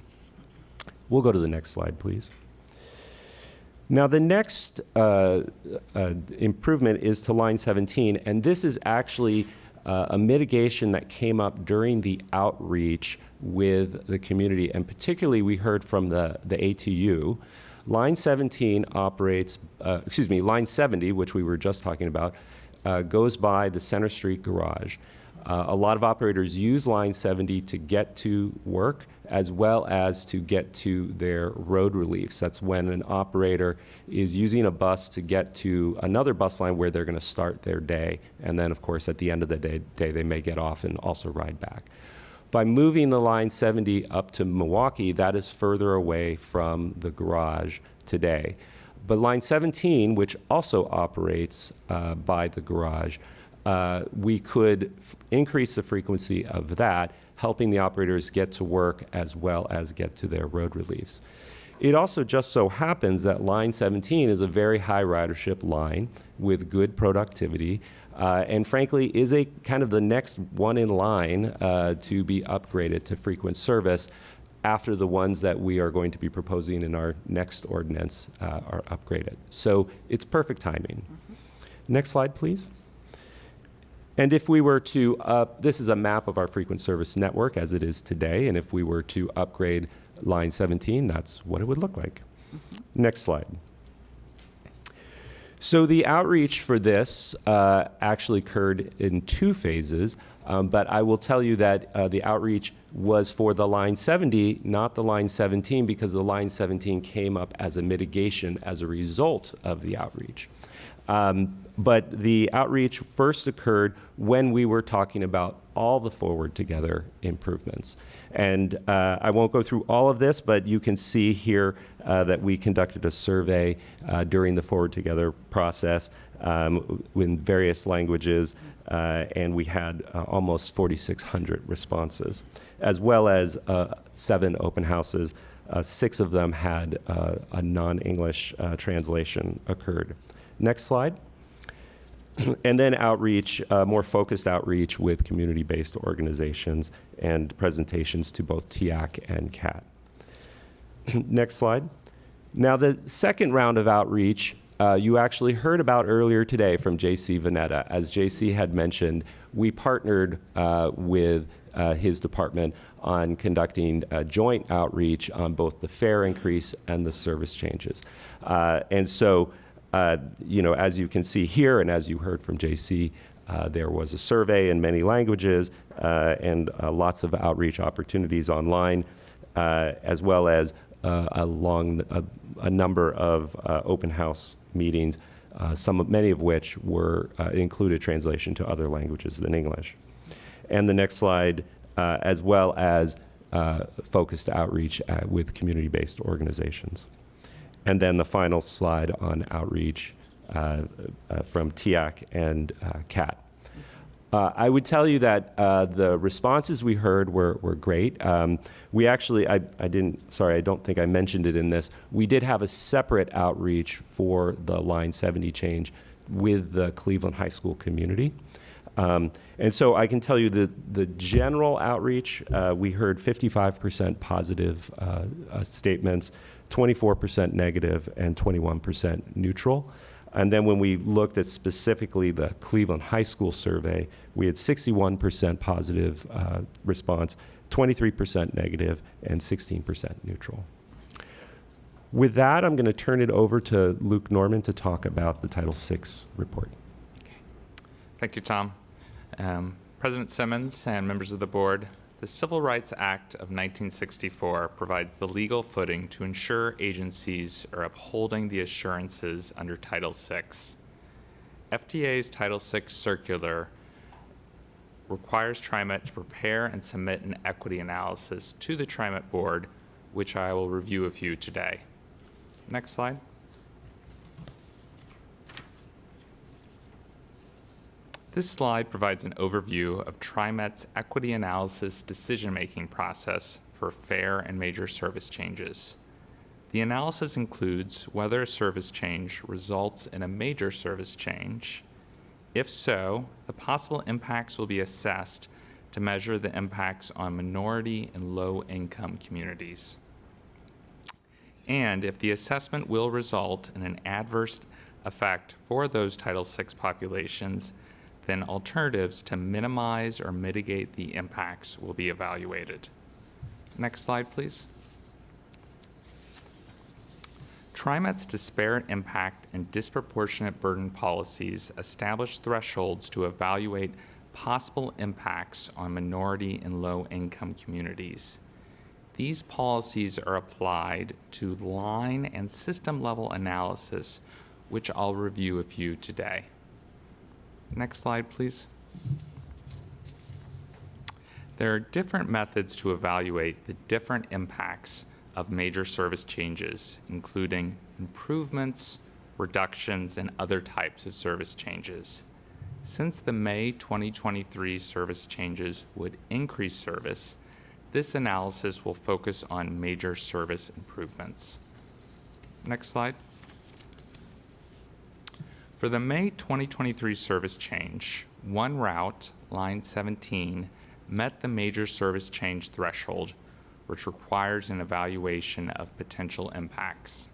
We'll go to the next slide, please. Now, the next improvement is to line 17, and this is actually a mitigation that came up during the outreach with the community, and particularly we heard from the ATU. Line 17 operates, line 70, which we were just talking about, goes by the Center Street garage. A lot of operators use line 70 to get to work as well as to get to their road reliefs. That's when an operator is using a bus to get to another bus line where they're going to start their day. And then, of course, at the end of the day, they may get off and also ride back. By moving the line 70 up to Milwaukee, that is further away from the garage today. But line 17, which also operates by the garage, we could increase the frequency of that, helping the operators get to work as well as get to their road reliefs. It also just so happens that line 17 is a very high ridership line with good productivity, and frankly is a kind of the next one in line to be upgraded to frequent service after the ones that we are going to be proposing in our next ordinance are upgraded. So it's perfect timing. Next slide, please. And if we were to, this is a map of our frequent service network as it is today, and if we were to upgrade line 17, that's what it would look like. Next slide. So the outreach for this actually occurred in 2 phases, but I will tell you that the outreach was for the line 70, not the line 17, because the line 17 came up as a mitigation as a result of the outreach. But the outreach first occurred when we were talking about all the Forward Together improvements. And I won't go through all of this, but you can see here that we conducted a survey during the Forward Together process in various languages, and we had almost 4,600 responses, as well as 7 open houses. 6 of them had a non-English translation occurred. Next slide. And then outreach, more focused outreach with community-based organizations and presentations to both TIAC and CAT. Next slide. Now, the second round of outreach you actually heard about earlier today from J.C. Vanetta. As J.C. had mentioned, we partnered with his department on conducting joint outreach on both the fare increase and the service changes. And so, as you can see here, and as you heard from JC, there was a survey in many languages and lots of outreach opportunities online, as well as a number of open house meetings, many of which were included translation to other languages than English. And the next slide, as well as focused outreach with community-based organizations. And then the final slide on outreach from TIAC and CAT. I would tell you that the responses we heard were great. We actually, I don't think I mentioned it in this. We did have a separate outreach for the Line 70 change with the Cleveland High School community. And so I can tell you that the general outreach, we heard 55% positive statements, 24% negative, and 21% neutral. And then when we looked at specifically the Cleveland High School survey, we had 61% positive response, 23% negative, and 16% neutral. With that, I'm going to turn it over to Luke Norman to talk about the Title VI report. Thank you, Tom. President Simmons and members of the board, the Civil Rights Act of 1964 provides the legal footing to ensure agencies are upholding the assurances under Title VI. FTA's Title VI circular requires TriMet to prepare and submit an equity analysis to the TriMet board, which I will review with you today. Next slide. This slide provides an overview of TriMet's equity analysis decision-making process for fair and major service changes. The analysis includes whether a service change results in a major service change. If so, the possible impacts will be assessed to measure the impacts on minority and low-income communities. And if the assessment will result in an adverse effect for those Title VI populations, then alternatives to minimize or mitigate the impacts will be evaluated. Next slide, please. TriMet's disparate impact and disproportionate burden policies establish thresholds to evaluate possible impacts on minority and low-income communities. These policies are applied to line and system-level analysis, which I'll review with you today. Next slide, please. There are different methods to evaluate the different impacts of major service changes, including improvements, reductions, and other types of service changes. Since the May 2023 service changes would increase service, this analysis will focus on major service improvements. Next slide. For the May 2023 service change, one route, line 17, met the major service change threshold, which requires an evaluation of potential impacts.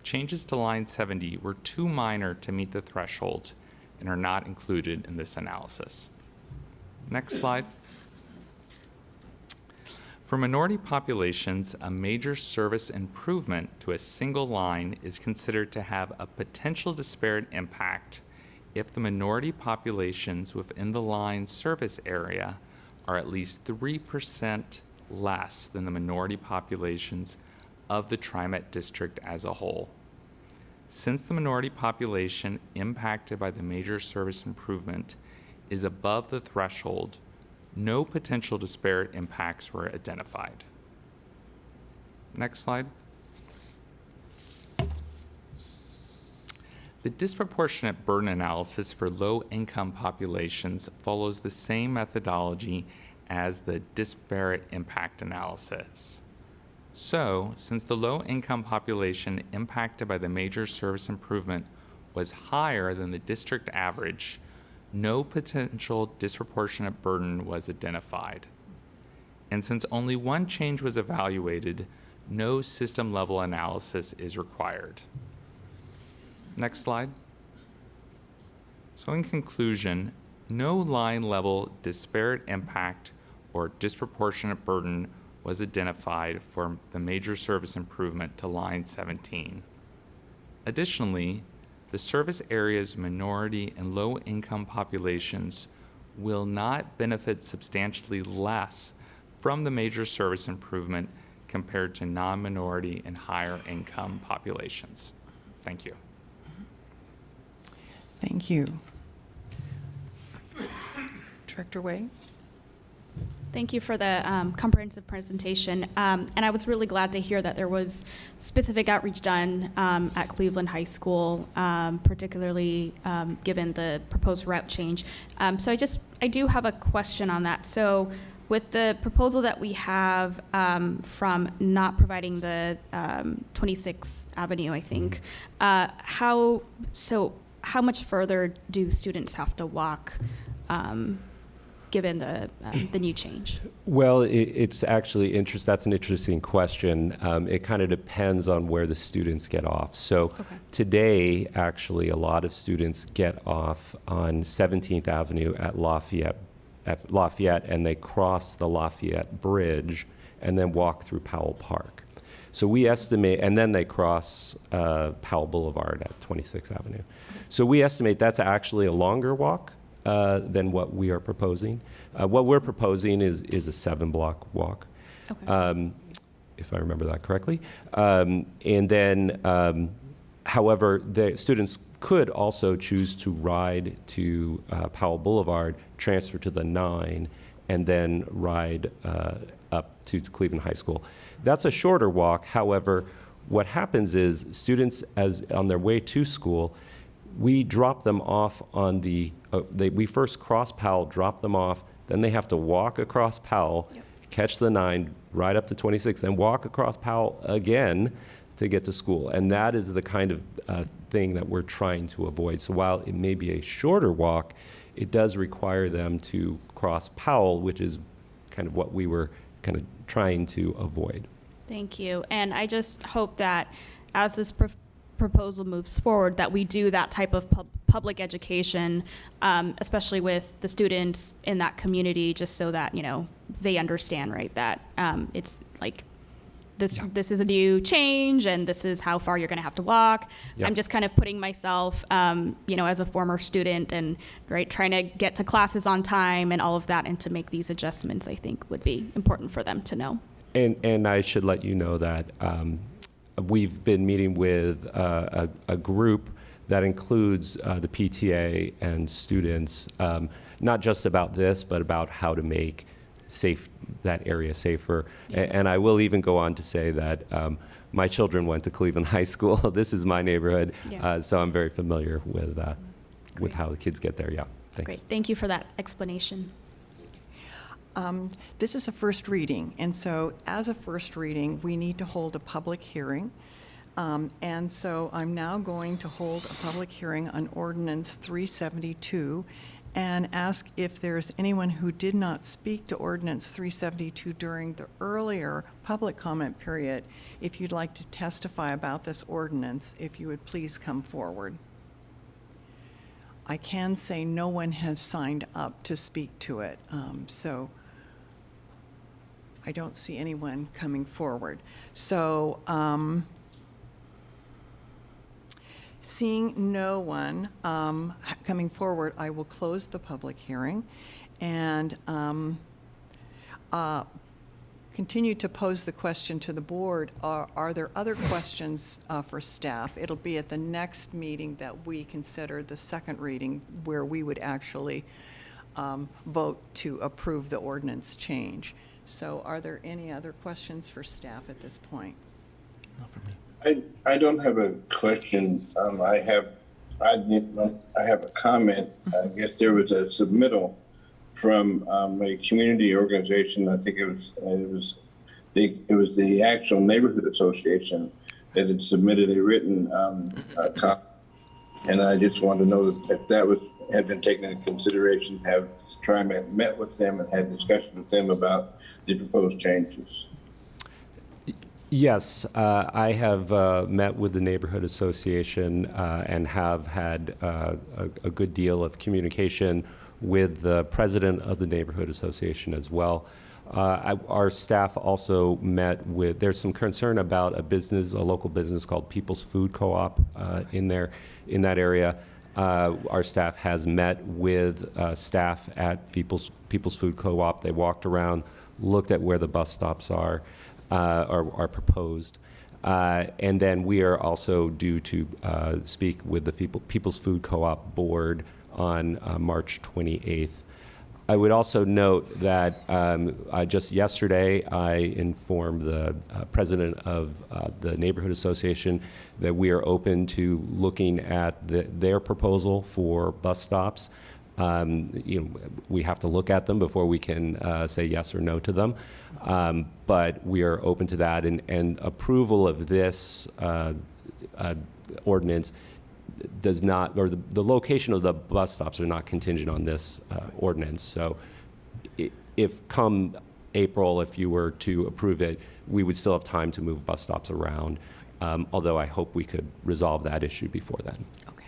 Changes to line 70 were too minor to meet the threshold and are not included in this analysis. Next slide. For minority populations, a major service improvement to a single line is considered to have a potential disparate impact if the minority populations within the line service area are at least 3% less than the minority populations of the TriMet district as a whole. Since the minority population impacted by the major service improvement is above the threshold, no potential disparate impacts were identified. Next slide. The disproportionate burden analysis for low-income populations follows the same methodology as the disparate impact analysis. So, since the low-income population impacted by the major service improvement was higher than the district average, no potential disproportionate burden was identified. And since only one change was evaluated, no system-level analysis is required. Next slide. So in conclusion, no line-level disparate impact or disproportionate burden was identified for the major service improvement to line 17. Additionally, the service area's minority and low-income populations will not benefit substantially less from the major service improvement compared to non-minority and higher income populations. Thank you. Thank you. Director Way? Thank you for the comprehensive presentation. And I was really glad to hear that there was specific outreach done at Cleveland High School, particularly given the proposed route change. So I do have a question on that. So with the proposal that we have from not providing the 26th Avenue, I think, how much further do students have to walk given the new change? Well, it's actually that's an interesting question. It kind of depends on where the students get off. So today, actually, a lot of students get off on 17th Avenue at Lafayette, and they cross the Lafayette Bridge and then walk through Powell Park. So we estimate, and then they cross Powell Boulevard at 26th Avenue. So we estimate that's actually a longer walk than what we are proposing. What we're proposing is a 7-block walk, if I remember that correctly. And then, however, the students could also choose to ride to Powell Boulevard, transfer to the 9, and then ride up to Cleveland High School. That's a shorter walk. However, what happens is students, as on their way to school, we drop them off on we first cross Powell, drop them off, then they have to walk across Powell, catch the 9, ride up to 26, then walk across Powell again to get to school. And that is the kind of thing that we're trying to avoid. So while it may be a shorter walk, it does require them to cross Powell, which is kind of what we were kind of trying to avoid. Thank you. And I just hope that as this proposal moves forward, that we do that type of public education, especially with the students in that community, just so that, they understand, right, that it's like this is a new change and this is how far you're going to have to walk. I'm just kind of putting myself, as a former student and trying to get to classes on time and all of that, and to make these adjustments, I think would be important for them to know. And I should let you know that we've been meeting with a group that includes the PTA and students, not just about this, but about how to make that area safer. And I will even go on to say that my children went to Cleveland High School. This is my neighborhood, so I'm very familiar with how the kids get there. Yeah, thanks. Great, thank you for that explanation. This is a first reading, and so as a first reading, we need to hold a public hearing. And so I'm now going to hold a public hearing on Ordinance 372 and ask if there's anyone who did not speak to Ordinance 372 during the earlier public comment period, if you'd like to testify about this ordinance, if you would please come forward. I can say no one has signed up to speak to it, so I don't see anyone coming forward. So, seeing no one coming forward, I will close the public hearing and continue to pose the question to the board. Are there other questions for staff? It'll be at the next meeting that we consider the second reading, where we would actually vote to approve the ordinance change. So are there any other questions for staff at this point? Not for me. I don't have a question. I have a comment. I guess there was a submittal from a community organization. I think it was the actual neighborhood association that had submitted a written comment, and I just wanted to know if that had been taken into consideration. Have TriMet met with them and had discussions with them about the proposed changes? Yes, I have met with the Neighborhood Association and have had a good deal of communication with the president of the Neighborhood Association as well. Our staff also met with, there's some concern about a local business called People's Food Co-op in that area. Our staff has met with staff at People's Food Co-op. They walked around, looked at where the bus stops are proposed. And then we are also due to speak with the People's Food Co-op board on March 28th. I would also note that just yesterday I informed the president of the neighborhood association that we are open to looking at their proposal for bus stops. We have to look at them before we can say yes or no to them, but we are open to that, and approval of this ordinance does not, or the location of the bus stops are not contingent on this ordinance. So if come April, if you were to approve it, we would still have time to move bus stops around, although I hope we could resolve that issue before then. Okay.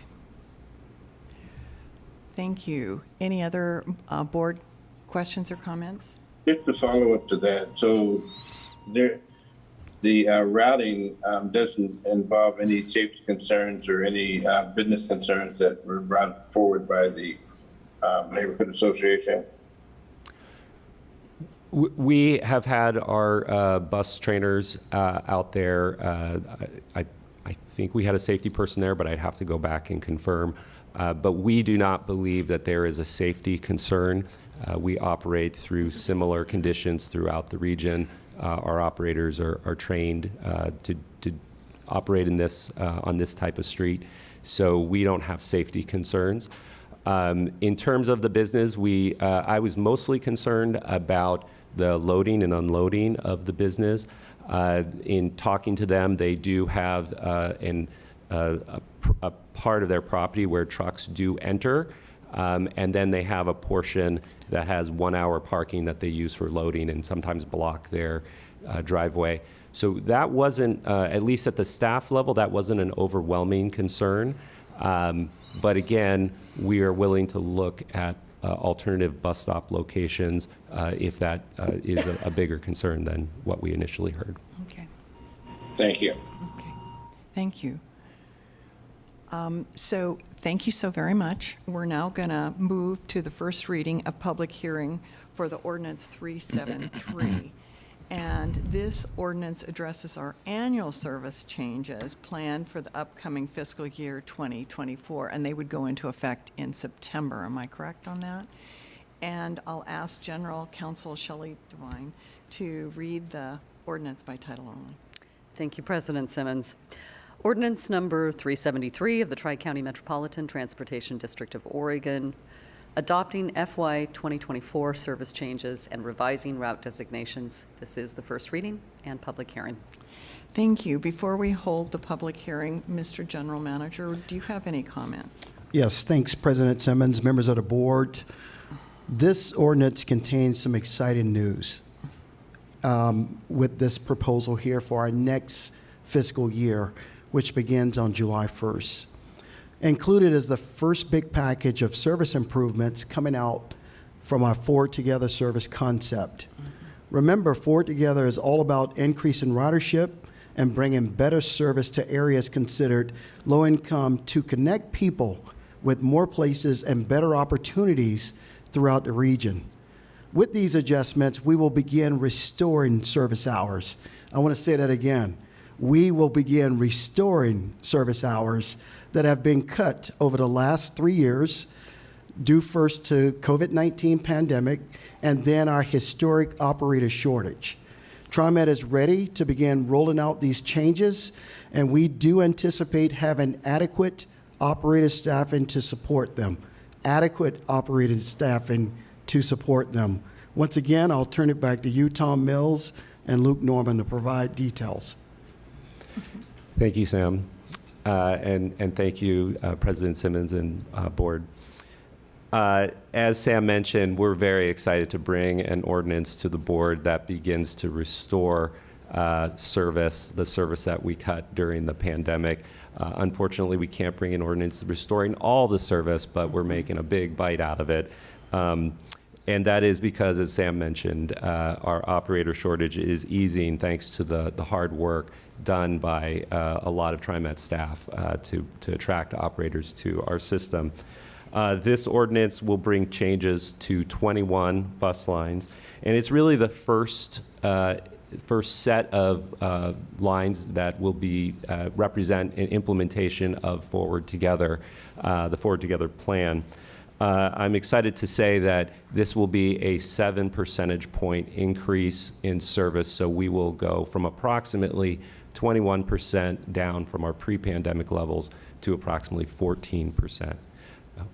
Thank you. Any other board questions or comments? Just to follow up to that, so the routing doesn't involve any safety concerns or any business concerns that were brought forward by the neighborhood association? We have had our bus trainers out there. I think we had a safety person there, but I'd have to go back and confirm. But we do not believe that there is a safety concern. We operate through similar conditions throughout the region. Our operators are trained to operate in this on this type of street, so we don't have safety concerns. In terms of the business, I was mostly concerned about the loading and unloading of the business. In talking to them, they do have a part of their property where trucks do enter, and then they have a portion that has 1 hour parking that they use for loading and sometimes block their driveway. So that wasn't, at least at the staff level, that wasn't an overwhelming concern. But again, we are willing to look at alternative bus stop locations if that is a bigger concern than what we initially heard. Okay. Thank you. Okay. Thank you. So thank you so very much. We're now going to move to the first reading of public hearing for the ordinance 373. And this ordinance addresses our annual service changes planned for the upcoming fiscal year 2024, and they would go into effect in September. Am I correct on that? And I'll ask General Counsel Shelley Devine to read the ordinance by title only. Thank you, President Simmons. Ordinance number 373 of the Tri-County Metropolitan Transportation District of Oregon, adopting FY 2024 service changes and revising route designations. This is the first reading and public hearing. Thank you. Before we hold the public hearing, Mr. General Manager, do you have any comments? Yes, thanks, President Simmons, members of the board. This ordinance contains some exciting news with this proposal here for our next fiscal year, which begins on July 1st. Included is the first big package of service improvements coming out from our Forward Together service concept. Remember, Forward Together is all about increasing ridership and bringing better service to areas considered low income to connect people with more places and better opportunities throughout the region. With these adjustments, we will begin restoring service hours. I want to say that again. We will begin restoring service hours that have been cut over the last 3 years, due first to COVID-19 pandemic and then our historic operator shortage. TriMet is ready to begin rolling out these changes, and we do anticipate having adequate operator staffing to support them. Adequate operator staffing to support them. Once again, I'll turn it back to you, Tom Mills and Luke Norman, to provide details. Thank you, Sam. And thank you, President Simmons and board. As Sam mentioned, we're very excited to bring an ordinance to the board that begins to restore the service that we cut during the pandemic. Unfortunately, we can't bring an ordinance restoring all the service, but we're making a big bite out of it. And that is because, as Sam mentioned, our operator shortage is easing thanks to the hard work done by a lot of TriMet staff to attract operators to our system. This ordinance will bring changes to 21 bus lines, and it's really the first set of lines that will be represent an implementation of Forward Together, the Forward Together plan. I'm excited to say that this will be a 7 percentage point increase in service. So we will go from approximately 21% down from our pre-pandemic levels to approximately 14%.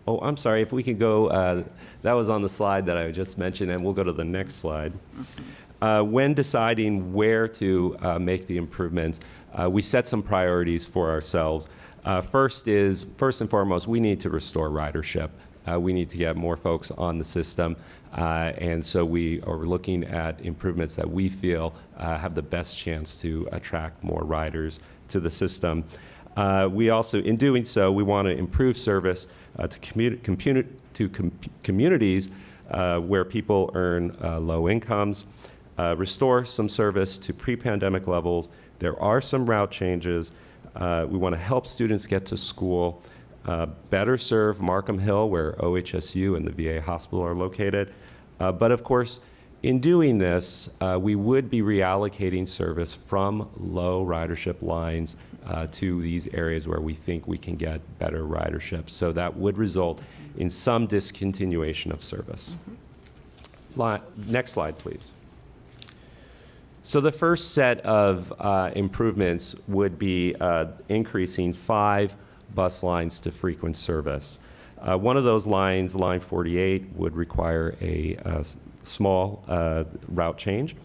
Oh, I'm sorry, if we could go, that was on the slide that I just mentioned, and we'll go to the next slide. When deciding where to make the improvements, we set some priorities for ourselves. First and foremost, we need to restore ridership. We need to get more folks on the system, and so we are looking at improvements that we feel have the best chance to attract more riders to the system. We also, in doing so, we want to improve service to communities where people earn low incomes, restore some service to pre-pandemic levels. There are some route changes. We want to help students get to school, better serve Markham Hill, where OHSU and the VA hospital are located. But of course, in doing this, we would be reallocating service from low ridership lines to these areas where we think we can get better ridership. So that would result in some discontinuation of service. Next slide, please. So the first set of improvements would be increasing 5 bus lines to frequent service. One of those lines, line 48, would require a small route change.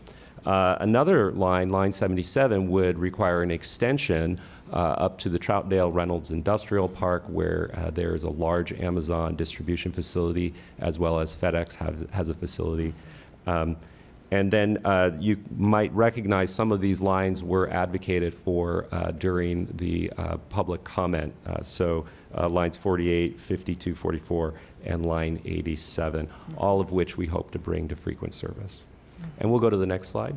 Another line, line 77, would require an extension up to the Troutdale Reynolds Industrial Park, where there is a large Amazon distribution facility, as well as FedEx has a facility. And then you might recognize some of these lines were advocated for during the public comment. So lines 48, 52, 44, and line 87, all of which we hope to bring to frequent service. And we'll go to the next slide.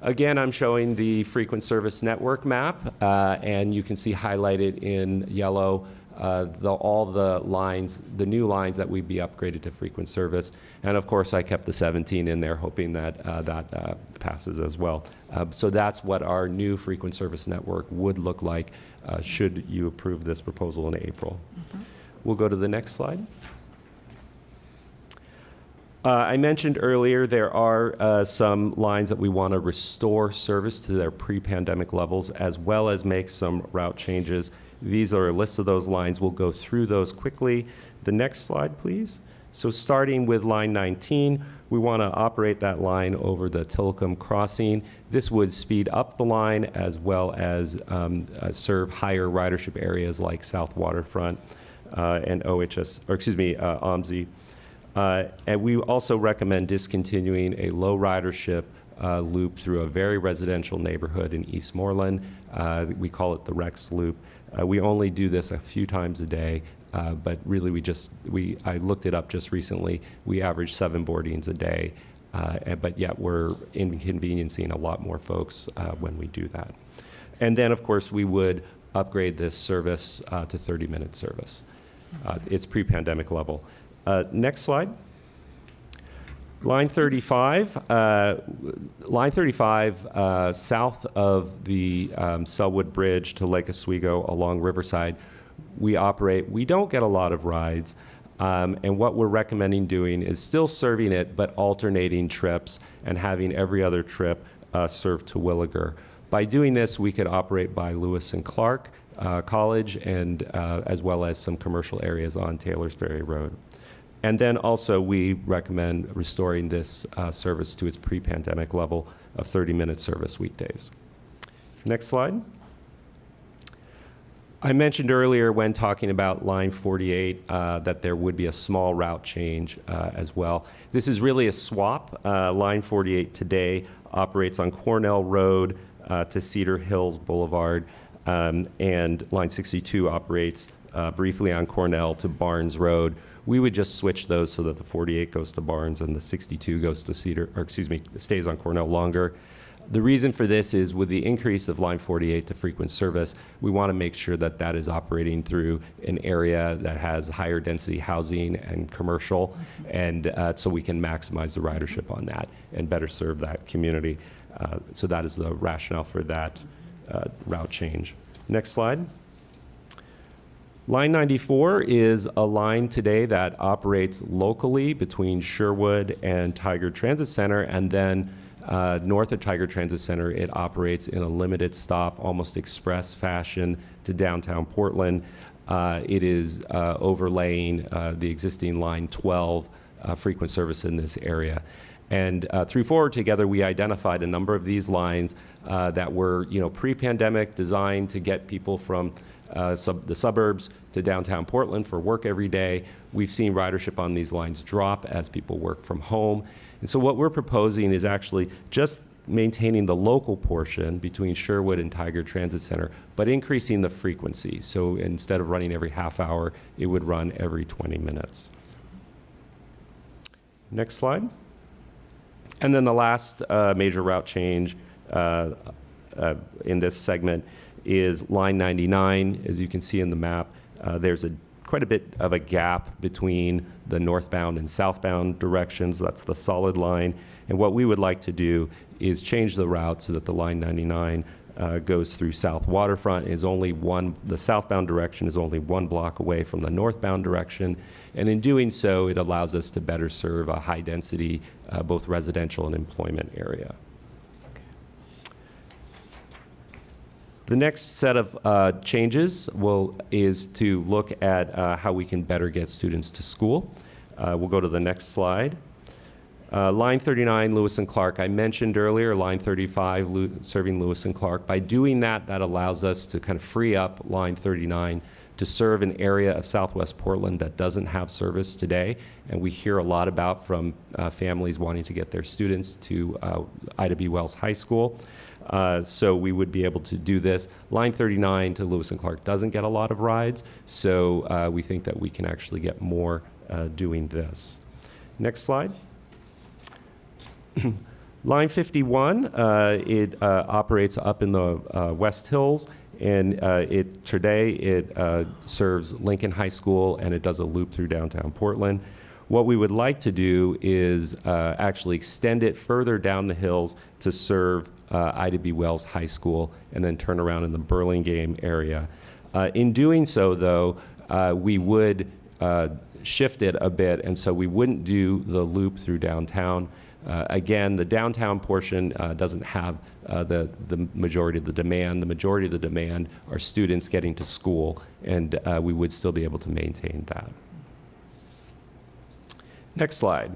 Again, I'm showing the frequent service network map, and you can see highlighted in yellow all the lines, the new lines that would be upgraded to frequent service. And of course, I kept the 17 in there, hoping that that passes as well. So that's what our new frequent service network would look like should you approve this proposal in April. We'll go to the next slide. I mentioned earlier there are some lines that we want to restore service to their pre-pandemic levels, as well as make some route changes. These are a list of those lines. We'll go through those quickly. The next slide, please. So starting with line 19, we want to operate that line over the Tillicum crossing. This would speed up the line as well as serve higher ridership areas like South Waterfront and OMSI. And we also recommend discontinuing a low ridership loop through a very residential neighborhood in Eastmoreland. We call it the Rex Loop. We only do this a few times a day, but really I looked it up just recently. We average 7 boardings a day, but yet we're inconveniencing a lot more folks when we do that. And then, of course, we would upgrade this service to 30-minute service. It's pre-pandemic level. Next slide. Line 35, south of the Selwood Bridge to Lake Oswego along Riverside, we don't get a lot of rides, and what we're recommending doing is still serving it, but alternating trips and having every other trip served to Williger. By doing this, we could operate by Lewis and Clark College, and as well as some commercial areas on Taylor's Ferry Road. And then also we recommend restoring this service to its pre-pandemic level of 30-minute service weekdays. Next slide. I mentioned earlier when talking about line 48 that there would be a small route change as well. This is really a swap. Line 48 today operates on Cornell Road to Cedar Hills Boulevard, and line 62 operates briefly on Cornell to Barnes Road. We would just switch those so that the 48 goes to Barnes and the 62 goes to stays on Cornell longer. The reason for this is with the increase of line 48 to frequent service, we want to make sure that that is operating through an area that has higher density housing and commercial, and so we can maximize the ridership on that and better serve that community. So that is the rationale for that route change. Next slide. Line 94 is a line today that operates locally between Sherwood and Tiger Transit Center, and then north of Tiger Transit Center, it operates in a limited stop, almost express fashion to downtown Portland. It is overlaying the existing Line 12 frequent service in this area. And through Forward Together, we identified a number of these lines that were, pre-pandemic, designed to get people from the suburbs to downtown Portland for work every day. We've seen ridership on these lines drop as people work from home. And so what we're proposing is actually just maintaining the local portion between Sherwood and Tiger Transit Center, but increasing the frequency. So instead of running every half hour, it would run every 20 minutes. Next slide. And then the last major route change in this segment is line 99. As you can see in the map, there's quite a bit of a gap between the northbound and southbound directions. That's the solid line. And what we would like to do is change the route so that the line 99 goes through South Waterfront. The southbound direction is only 1 block away from the northbound direction. And in doing so, it allows us to better serve a high density, both residential and employment area. The next set of changes is to look at how we can better get students to school. We'll go to the next slide. Line 39, Lewis and Clark. I mentioned earlier line 35 serving Lewis and Clark. By doing that, that allows us to kind of free up line 39 to serve an area of Southwest Portland that doesn't have service today. And we hear a lot about from families wanting to get their students to Ida B. Wells High School. So we would be able to do this. Line 39 to Lewis and Clark doesn't get a lot of rides, so we think that we can actually get more doing this. Next slide. Line 51, it operates up in the West Hills, and today it serves Lincoln High School, and it does a loop through downtown Portland. What we would like to do is actually extend it further down the hills to serve Ida B. Wells High School, and then turn around in the Burlingame area. In doing so, though, we would shift it a bit, and so we wouldn't do the loop through downtown. Again, the downtown portion doesn't have the majority of the demand. The majority of the demand are students getting to school, and we would still be able to maintain that. Next slide.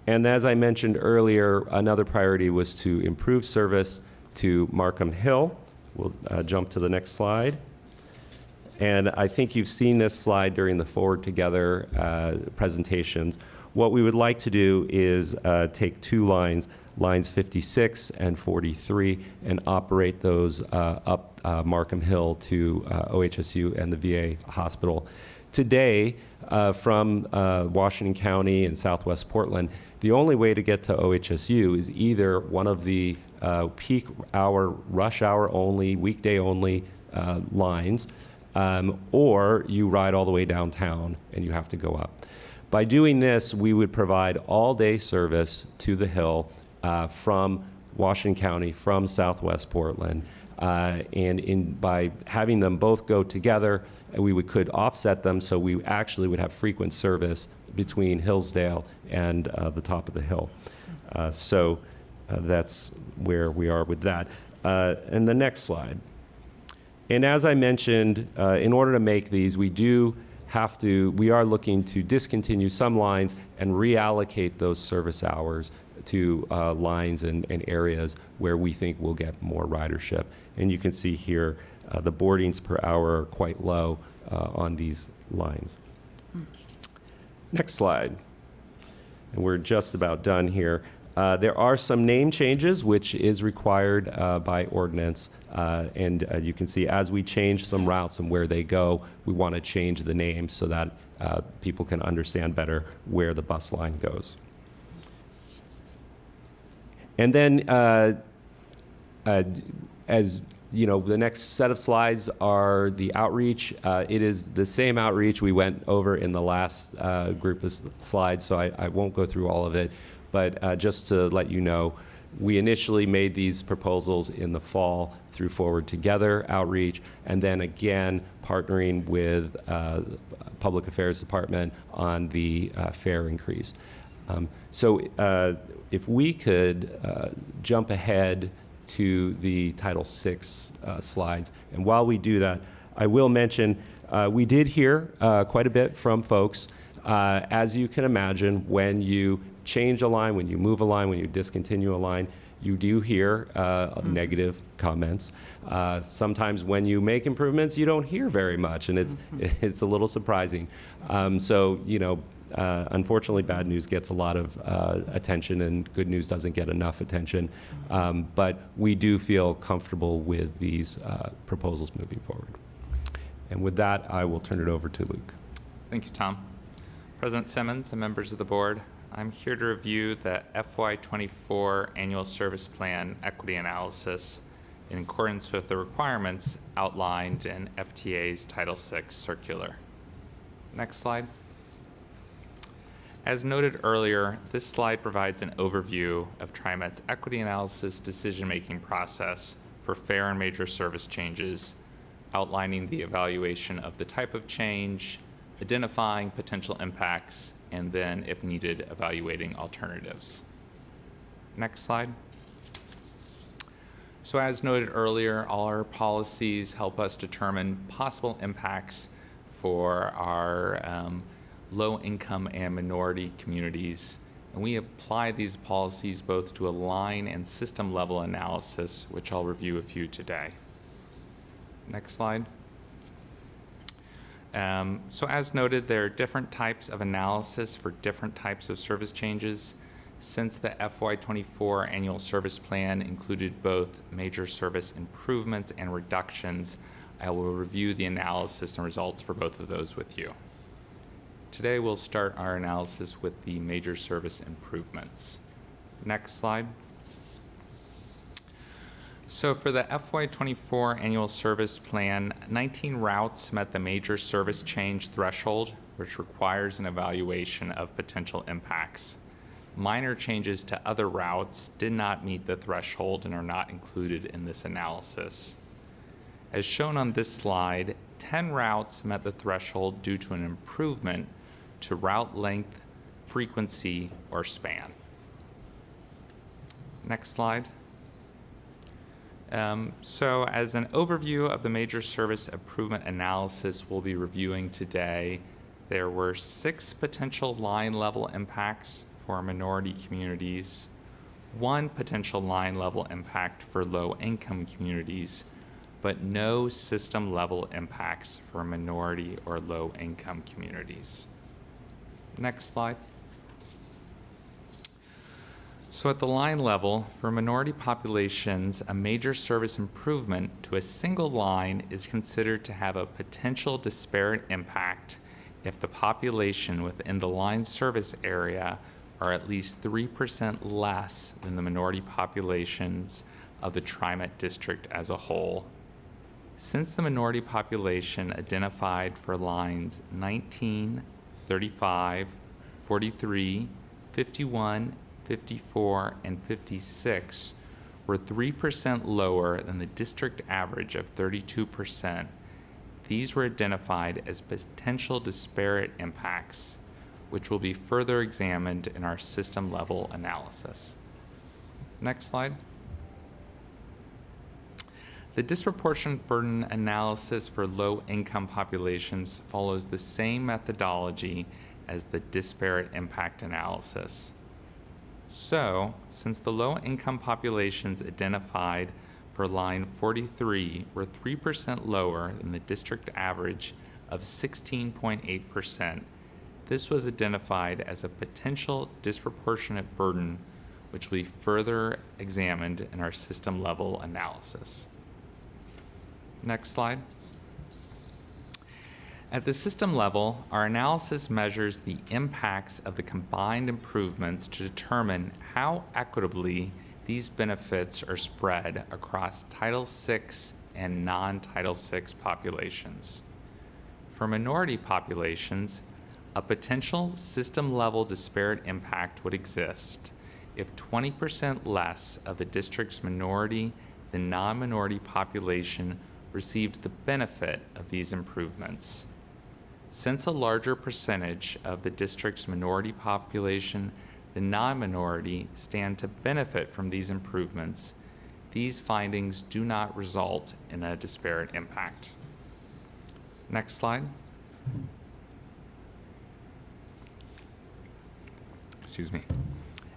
And as I mentioned earlier, another priority was to improve service to Markham Hill. We'll jump to the next slide. And I think you've seen this slide during the Forward Together presentations. What we would like to do is take two lines, lines 56 and 43, and operate those up Markham Hill to OHSU and the VA hospital. Today, from Washington County and Southwest Portland, the only way to get to OHSU is either one of the peak hour, rush hour only, weekday only lines, or you ride all the way downtown and you have to go up. By doing this, we would provide all-day service to the Hill from Washington County, from Southwest Portland, and by having them both go together, we could offset them, so we actually would have frequent service between Hillsdale and the top of the hill. So that's where we are with that. And the next slide. And as I mentioned, in order to make these, we are looking to discontinue some lines and reallocate those service hours to lines and areas where we think we'll get more ridership. And you can see here the boardings per hour are quite low on these lines. Next slide. And we're just about done here. There are some name changes, which is required by ordinance. And you can see as we change some routes and where they go, we want to change the name so that people can understand better where the bus line goes. And then, as you know, the next set of slides are the outreach. It is the same outreach we went over in the last group of slides, so I won't go through all of it. But just to let you know, We initially made these proposals in the fall through Forward Together outreach, and then again partnering with Public Affairs Department on the fare increase. So if we could jump ahead to the Title VI slides, and while we do that, I will mention we did hear quite a bit from folks. As you can imagine, when you change a line, when you move a line, when you discontinue a line, you do hear negative comments. Sometimes when you make improvements, you don't hear very much, and it's a little surprising. So, you know, unfortunately, bad news gets a lot of attention, and good news doesn't get enough attention. But we do feel comfortable with these proposals moving forward. And with that, I will turn it over to Luke. Thank you, Tom. President Simmons and members of the board, I'm here to review the FY24 Annual Service Plan Equity Analysis in accordance with the requirements outlined in FTA's Title VI Circular. Next slide. As noted earlier, this slide provides an overview of TriMet's equity analysis decision-making process for fare and major service changes, outlining the evaluation of the type of change, identifying potential impacts, and then, if needed, evaluating alternatives. Next slide. So as noted earlier, all our policies help us determine possible impacts for our low-income and minority communities. And we apply these policies both to a line and system-level analysis, which I'll review a few today. Next slide. So as noted, there are different types of analysis for different types of service changes. Since the FY24 Annual Service Plan included both major service improvements and reductions, I will review the analysis and results for both of those with you. Today, we'll start our analysis with the major service improvements. Next slide. So for the FY24 Annual Service Plan, 19 routes met the major service change threshold, which requires an evaluation of potential impacts. Minor changes to other routes did not meet the threshold and are not included in this analysis. As shown on this slide, 10 routes met the threshold due to an improvement to route length, frequency, or span. Next slide. So as an overview of the major service improvement analysis we'll be reviewing today, there were 6 potential line level impacts for minority communities, 1 potential line level impact for low income communities, but no system level impacts for minority or low income communities. Next slide. So at the line level, for minority populations, a major service improvement to a single line is considered to have a potential disparate impact if the population within the line service area are at least 3% less than the minority populations of the TriMet district as a whole. Since the minority population identified for lines 19, 35, 43, 51, 54, and 56 were 3% lower than the district average of 32%, these were identified as potential disparate impacts, which will be further examined in our system-level analysis. Next slide. The disproportionate burden analysis for low-income populations follows the same methodology as the disparate impact analysis. So, since the low-income populations identified for line 43 were 3% lower than the district average of 16.8%, this was identified as a potential disproportionate burden, which will be further examined in our system-level analysis. Next slide. At the system level, our analysis measures the impacts of the combined improvements to determine how equitably these benefits are spread across Title VI and non-Title VI populations. For minority populations, a potential system-level disparate impact would exist if 20% less of the district's minority than non-minority population received the benefit of these improvements. Since a larger percentage of the district's minority population than non-minority stand to benefit from these improvements, these findings do not result in a disparate impact. Next slide. Excuse me.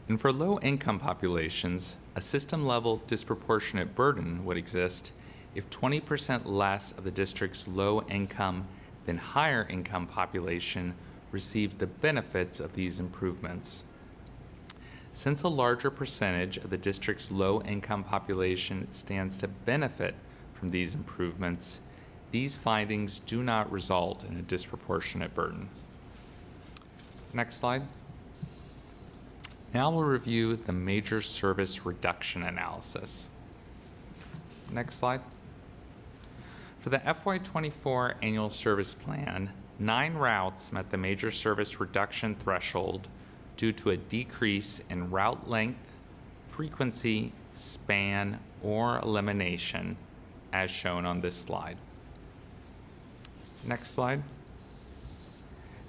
And for low-income populations, a system-level disproportionate burden would exist if 20% less of the district's low-income than higher-income population received the benefits of these improvements. Since a larger percentage of the district's low-income population stands to benefit from these improvements, these findings do not result in a disproportionate burden. Next slide. Now we'll review the major service reduction analysis. Next slide. For the FY24 annual service plan, 9 routes met the major service reduction threshold due to a decrease in route length, frequency, span, or elimination, as shown on this slide. Next slide.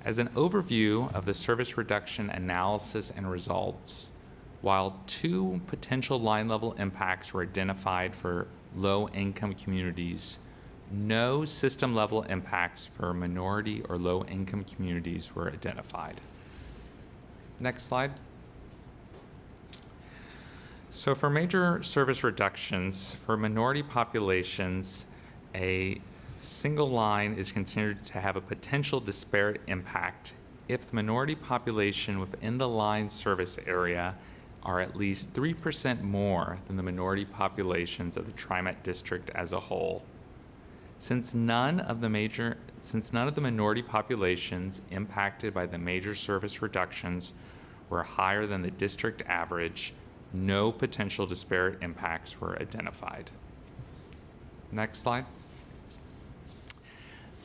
As an overview of the service reduction analysis and results, while 2 potential line level impacts were identified for low-income communities, no system level impacts for minority or low-income communities were identified. Next slide. So for major service reductions, for minority populations, a single line is considered to have a potential disparate impact if the minority population within the line service area are at least 3% more than the minority populations of the TriMet district as a whole. Since none of the minority populations impacted by the major service reductions were higher than the district average, no potential disparate impacts were identified. Next slide.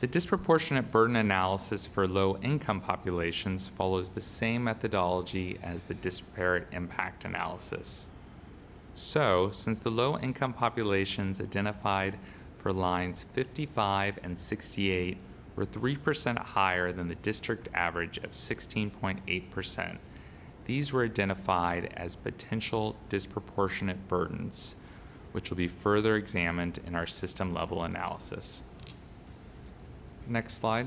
The disproportionate burden analysis for low-income populations follows the same methodology as the disparate impact analysis. So, since the low-income populations identified for lines 55 and 68 were 3% higher than the district average of 16.8%, these were identified as potential disproportionate burdens, which will be further examined in our system-level analysis. Next slide.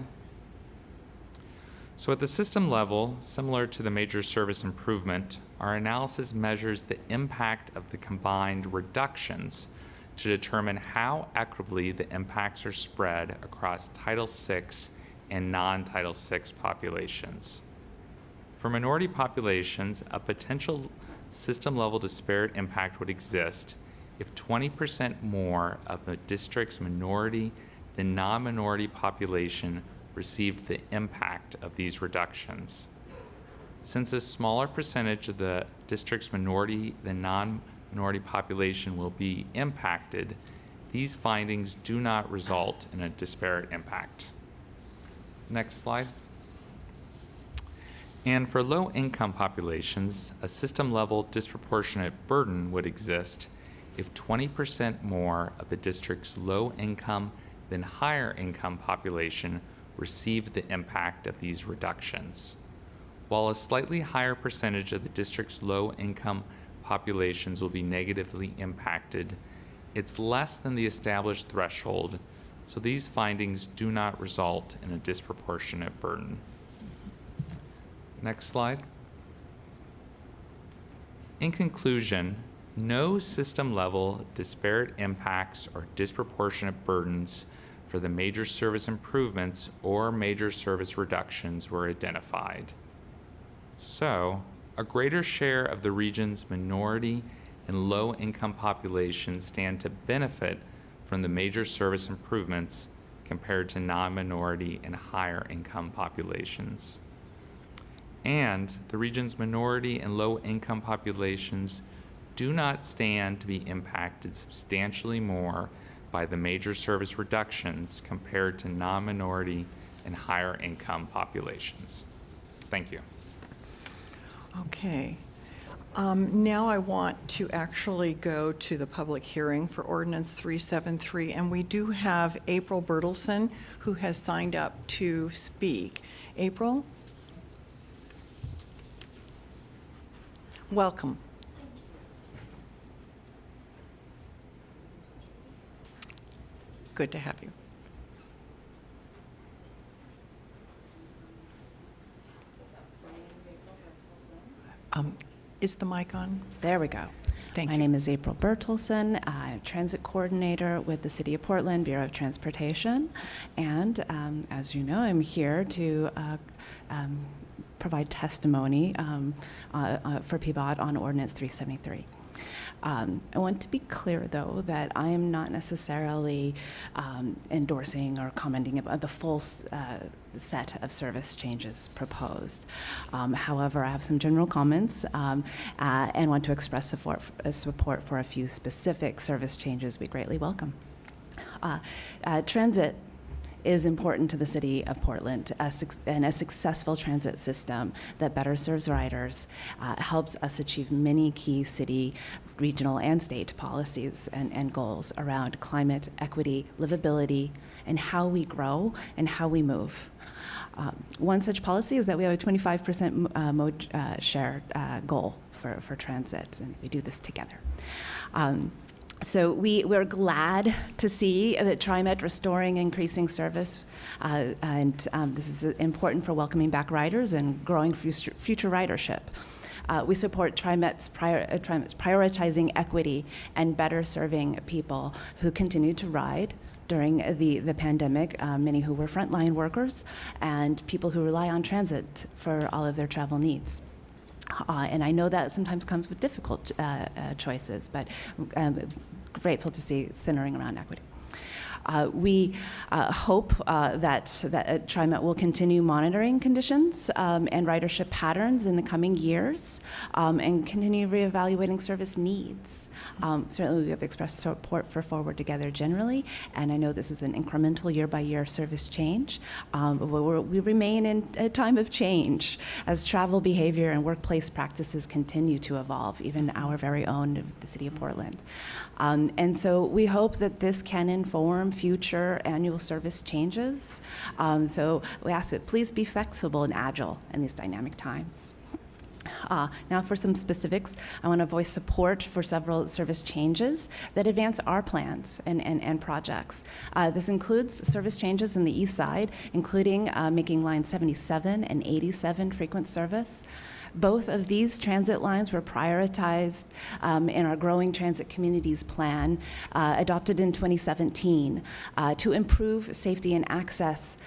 So at the system level, similar to the major service improvement, our analysis measures the impact of the combined reductions to determine how equitably the impacts are spread across Title VI and non-Title VI populations. For minority populations, a potential system-level disparate impact would exist if 20% more of the district's minority than non-minority population received the impact of these reductions. Since a smaller percentage of the district's minority than non-minority population will be impacted, these findings do not result in a disparate impact. Next slide. And for low-income populations, a system-level disproportionate burden would exist if 20% more of the district's low-income than higher-income population received the impact of these reductions. While a slightly higher percentage of the district's low-income populations will be negatively impacted, it's less than the established threshold, so these findings do not result in a disproportionate burden. Next slide. In conclusion, no system-level disparate impacts or disproportionate burdens for the major service improvements or major service reductions were identified. So, a greater share of the region's minority and low-income populations stand to benefit from the major service improvements compared to non-minority and higher-income populations. And the region's minority and low-income populations do not stand to be impacted substantially more by the major service reductions compared to non-minority and higher income populations. Thank you. Okay. Now I want to actually go to the public hearing for ordinance 373, and we do have April Bertelson, who has signed up to speak. April? Welcome. Good to have you. Is the mic on? There we go. Thank My you. name is April Bertelson. I'm transit coordinator with the City of Portland Bureau of Transportation. And as you know, I'm here to provide testimony for PBOT on Ordinance 373. I want to be clear, though, that I am not necessarily endorsing or commenting about the full set of service changes proposed. However, I have some general comments and want to express support for a few specific service changes we greatly welcome. Transit is important to the city of Portland, and a successful transit system that better serves riders helps us achieve many key city, regional, and state policies and goals around climate, equity, livability, and how we grow and how we move. One such policy is that we have a 25% mode share goal for transit, and we do this together. So we're glad to see that TriMet restoring increasing service, and this is important for welcoming back riders and growing future ridership. We support TriMet's prioritizing equity and better serving people who continue to ride during the pandemic, many who were frontline workers and people who rely on transit for all of their travel needs. And I know that sometimes comes with difficult choices, but grateful to see centering around equity. We hope that TriMet will continue monitoring conditions and ridership patterns in the coming years and continue reevaluating service needs. Certainly, we have expressed support for Forward Together generally, and I know this is an incremental year-by-year service change. We remain in a time of change as travel behavior and workplace practices continue to evolve, even our very own of the City of Portland. And so we hope that this can inform future annual service changes. So we ask that please be flexible and agile in these dynamic times. Now for some specifics, I want to voice support for several service changes that advance our plans and projects. This includes service changes in the east side, including making lines 77 and 87 frequent service. Both of these transit lines were prioritized in our Growing Transit Communities Plan, adopted in 2017, to improve safety and access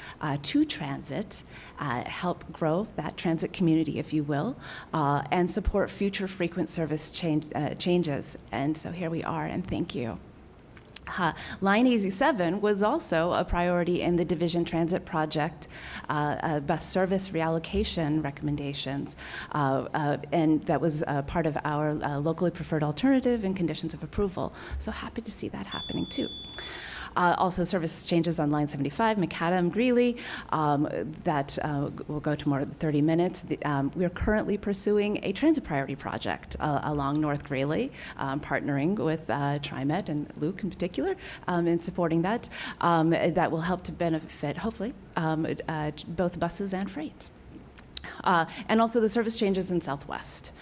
to transit, help grow that transit community, if you will, and support future frequent service changes. And so here we are, and thank you. Line 87 was also a priority in the Division Transit Project bus service reallocation recommendations, and that was part of our locally preferred alternative and conditions of approval. So happy to see that happening too. Also, service changes on Line 75, Macadam, Greeley, that will go to more than 30 minutes. We are currently pursuing a transit priority project along North Greeley, partnering with TriMet and Luke in particular in supporting that. That will help to benefit, hopefully, both buses and freight. And also the service changes in Southwest.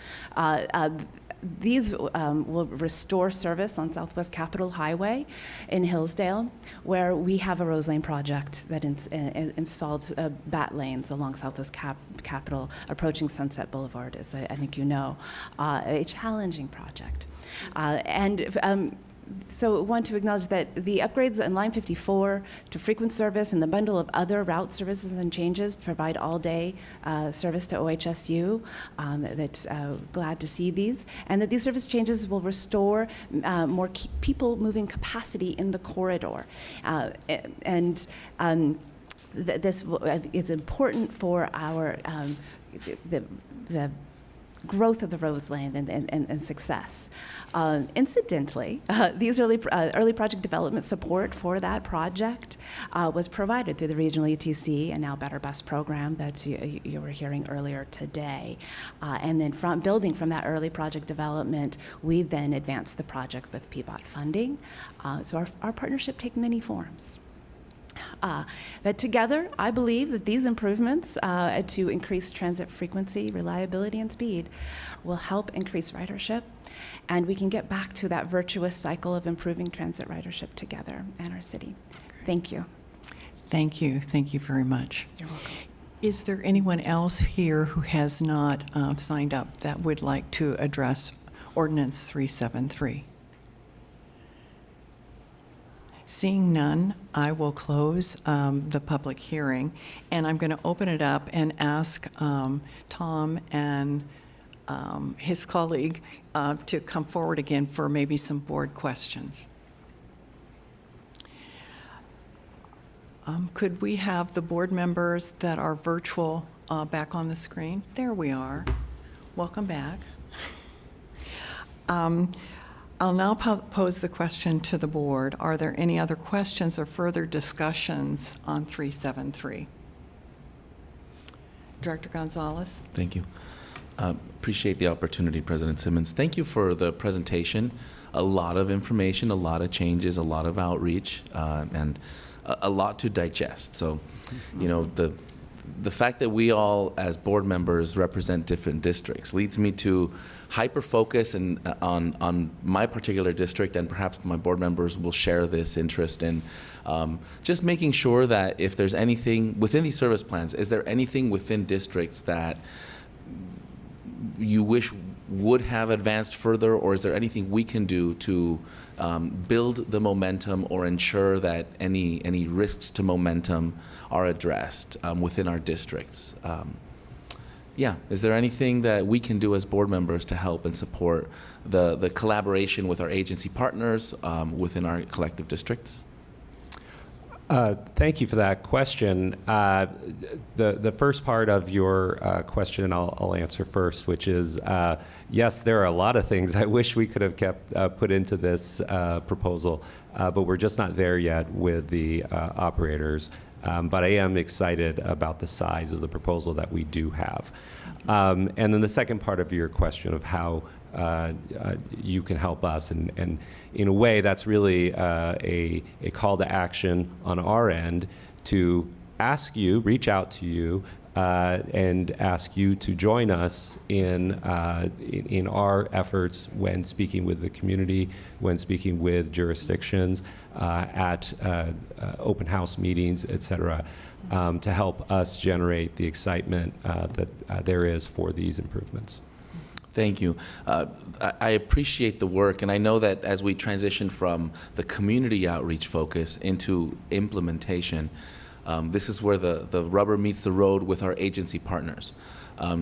These will restore service on Southwest Capitol Highway in Hillsdale, where we have a Rose Lane project that installed bat lanes along Southwest Capitol, approaching Sunset Boulevard, as I think you know, a challenging project. So I want to acknowledge that the upgrades in Line 54 to frequent service and the bundle of other route services and changes to provide all-day service to OHSU, glad to see these, and that these service changes will restore more people moving capacity in the corridor. This is important for our the growth of the Roseland and success. Incidentally, these early project development support for that project was provided through the Regional ETC and now Better Bus program that you were hearing earlier today. And then building from that early project development, we then advanced the project with PBOT funding. So our partnership takes many forms. But together, I believe that these improvements to increase transit frequency, reliability, and speed will help increase ridership, and we can get back to that virtuous cycle of improving transit ridership together in our city. Thank you. Thank you. Thank you very much. You're welcome. Is there anyone else here who has not signed up that would like to address Ordinance 373? Seeing none, I will close the public hearing, and I'm going to open it up and ask Tom and his colleague to come forward again for maybe some board questions. Could we have the board members that are virtual back on the screen? There we are. Welcome back. I'll now pose the question to the board. Are there any other questions or further discussions on 373? Director Gonzalez? Thank you. Appreciate the opportunity, President Simmons. Thank you for the presentation. A lot of information, a lot of changes, a lot of outreach, and a lot to digest. So, you know, the fact that we all, as board members, represent different districts leads me to hyper-focus on my particular district, and perhaps my board members will share this interest in just making sure that if there's anything within these service plans, is there anything within districts that you wish would have advanced further, or is there anything we can do to build the momentum or ensure that any risks to momentum are addressed within our districts? Yeah, is there anything that we can do as board members to help and support the collaboration with our agency partners within our collective districts? Thank you for that question. The first part of your question I'll answer first, which is yes, there are a lot of things I wish we could have kept put into this proposal, but we're just not there yet with the operators. But I am excited about the size of the proposal that we do have. And then the second part of your question of how you can help us, and in a way that's really a call to action on our end to ask you, reach out to you, and ask you to join us in our efforts when speaking with the community, when speaking with jurisdictions, at open house meetings, et cetera, to help us generate the excitement that there is for these improvements. Thank you. I appreciate the work, and I know that as we transition from the community outreach focus into implementation, this is where the rubber meets the road with our agency partners.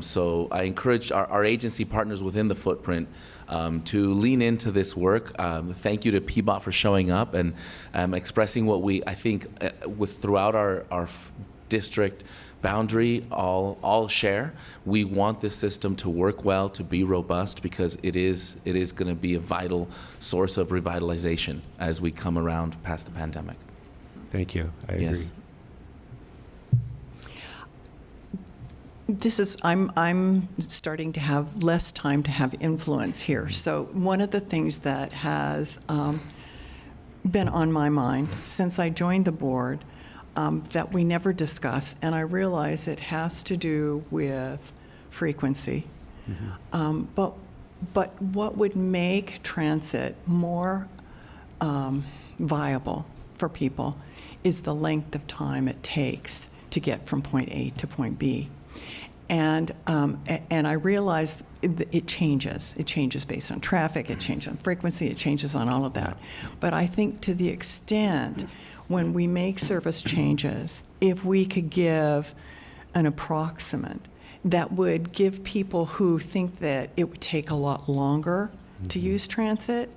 So I encourage our agency partners within the footprint to lean into this work. Thank you to PBOT for showing up and expressing what I think throughout our district boundary all share. We want this system to work well, to be robust, because it is going to be a vital source of revitalization as we come around past the pandemic. Thank you. I agree. Yes. I'm starting to have less time to have influence here. So one of the things that has been on my mind since I joined the board that we never discuss, and I realize it has to do with frequency. Mm-hmm. But what would make transit more viable for people is the length of time it takes to get from point A to point B. And I realize it changes. It changes based on traffic, it changes on frequency, it changes on all of that. But I think to the extent when we make service changes, if we could give an approximate that would give people who think that it would take a lot longer to use transit,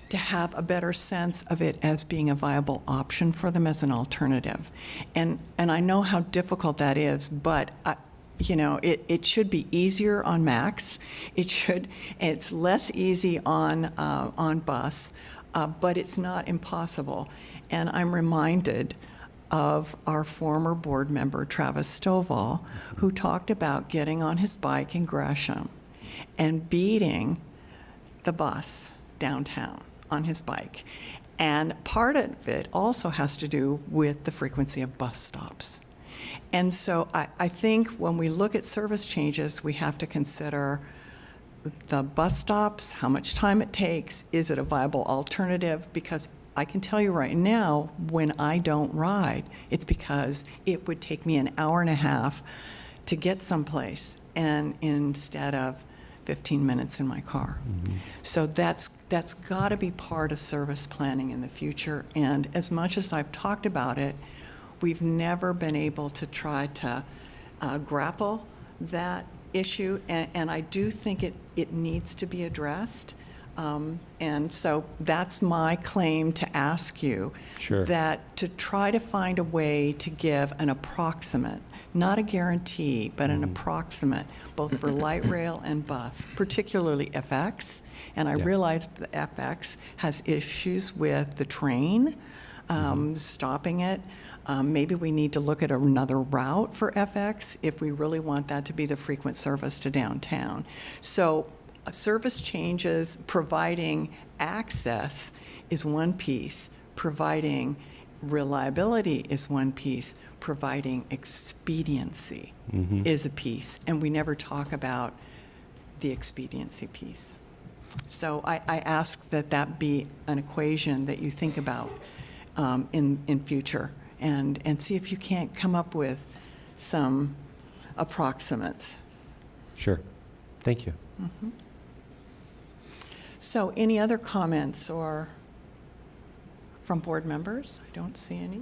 to have a better sense of it as being a viable option for them as an alternative. And I know how difficult that is, but You know, it should be easier on Max. It's less easy on bus, but it's not impossible. And I'm reminded of our former board member, Travis Stovall, who talked about getting on his bike in Gresham and beating the bus downtown on his bike. And part of it also has to do with the frequency of bus stops. And so I think when we look at service changes, we have to consider the bus stops, how much time it takes, is it a viable alternative? Because I can tell you right now, when I don't ride, it's because it would take me an hour and a half to get someplace, and instead of 15 minutes in my car. So that's got to be part of service planning in the future. And as much as I've talked about it, we've never been able to try to grapple that issue, and I do think it needs to be addressed. And so that's my claim to ask you. Sure. That to try to find a way to give an approximate, not a guarantee, but an approximate, both for light rail and bus, particularly FX. And I realize the FX has issues with the train, stopping it. Maybe we need to look at another route for FX if we really want that to be the frequent service to downtown. So service changes, providing access is one piece, providing reliability is one piece, providing expediency is a piece, and we never talk about the expediency piece. So I ask that that be an equation that you think about in future, and see if you can't come up with some approximates. Sure. Thank you. So any other comments or from board members? I don't see any.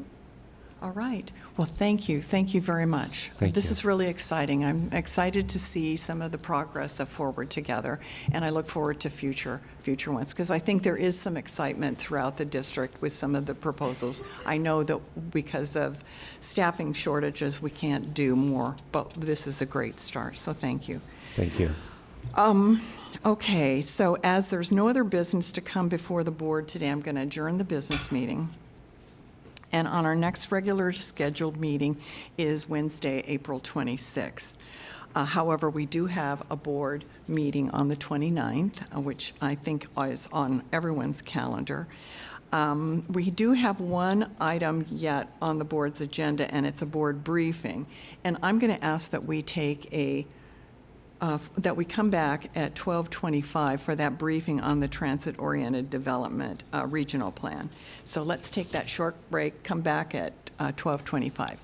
All right. Well, thank you. Thank you very much. This is really exciting. I'm excited to see some of the progress of Forward Together, and I look forward to future ones, because I think there is some excitement throughout the district with some of the proposals. I know that because of staffing shortages, we can't do more, but this is a great start, so thank you. Thank you. Okay, so as there's no other business to come before the board today, I'm going to adjourn the business meeting. And on our next regular scheduled meeting is Wednesday, April 26th. However, we do have a board meeting on the 29th, which I think is on everyone's calendar. We do have one item yet on the board's agenda, and it's a board briefing. And I'm going to ask that we take that we come back at 12:25 for that briefing on the transit-oriented development regional plan. So let's take that short break, come back at 12:25.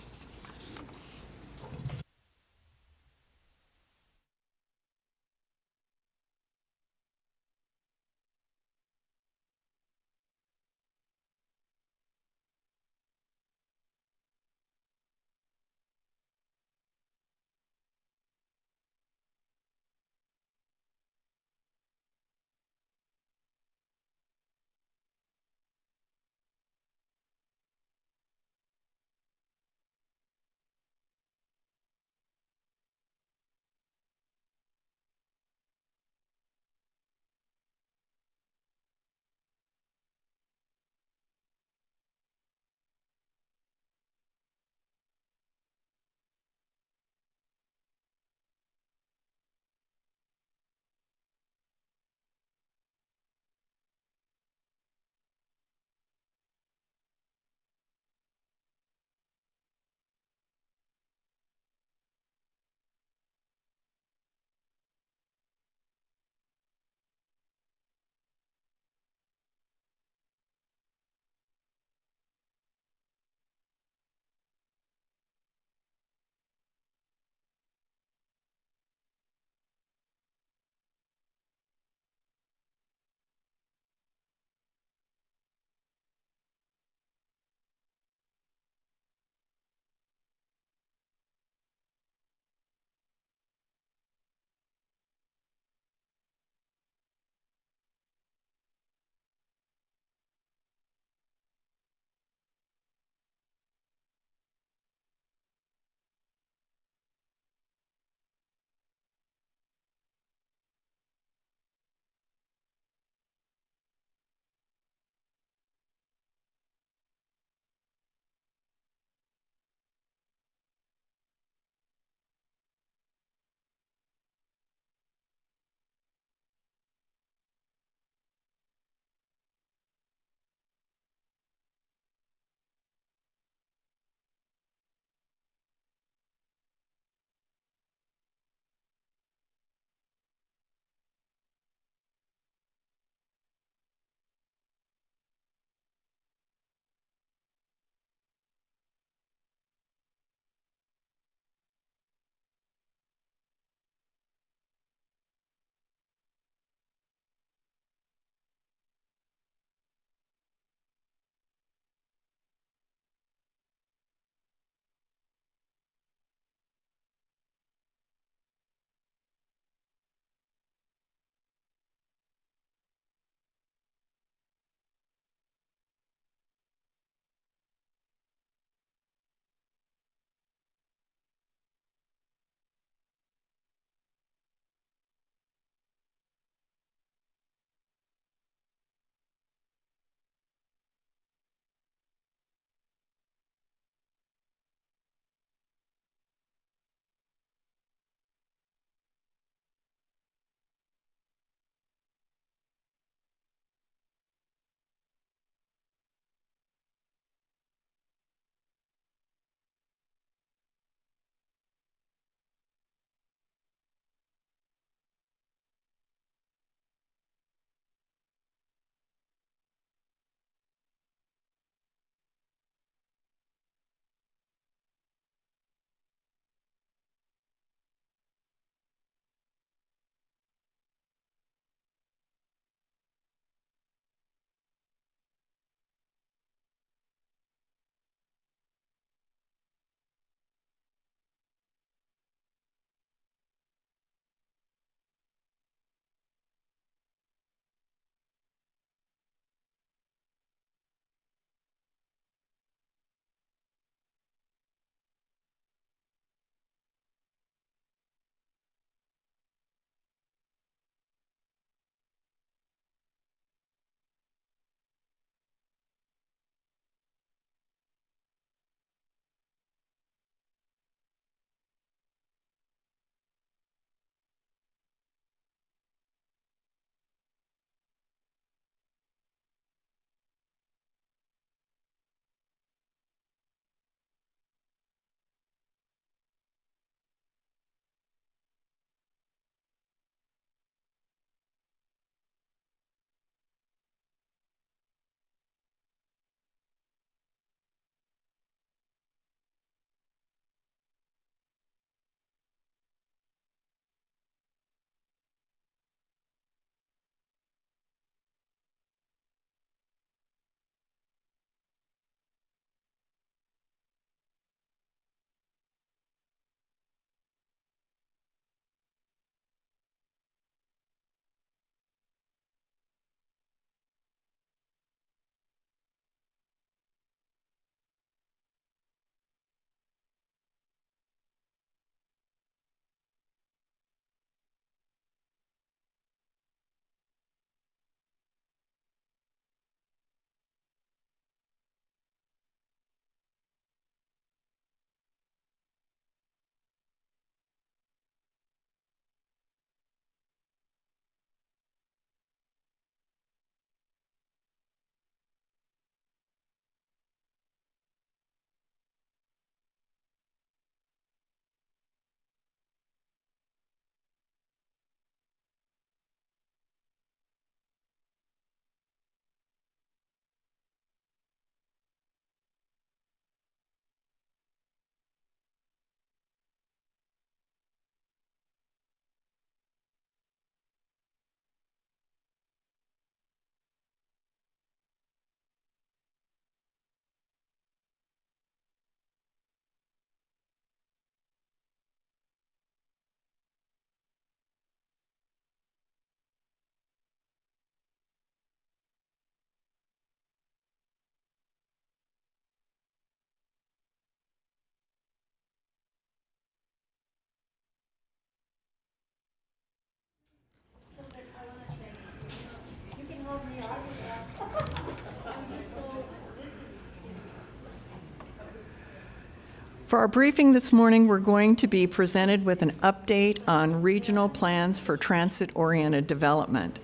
For our briefing this morning, we're going to be presented with an update on regional plans for transit-oriented development.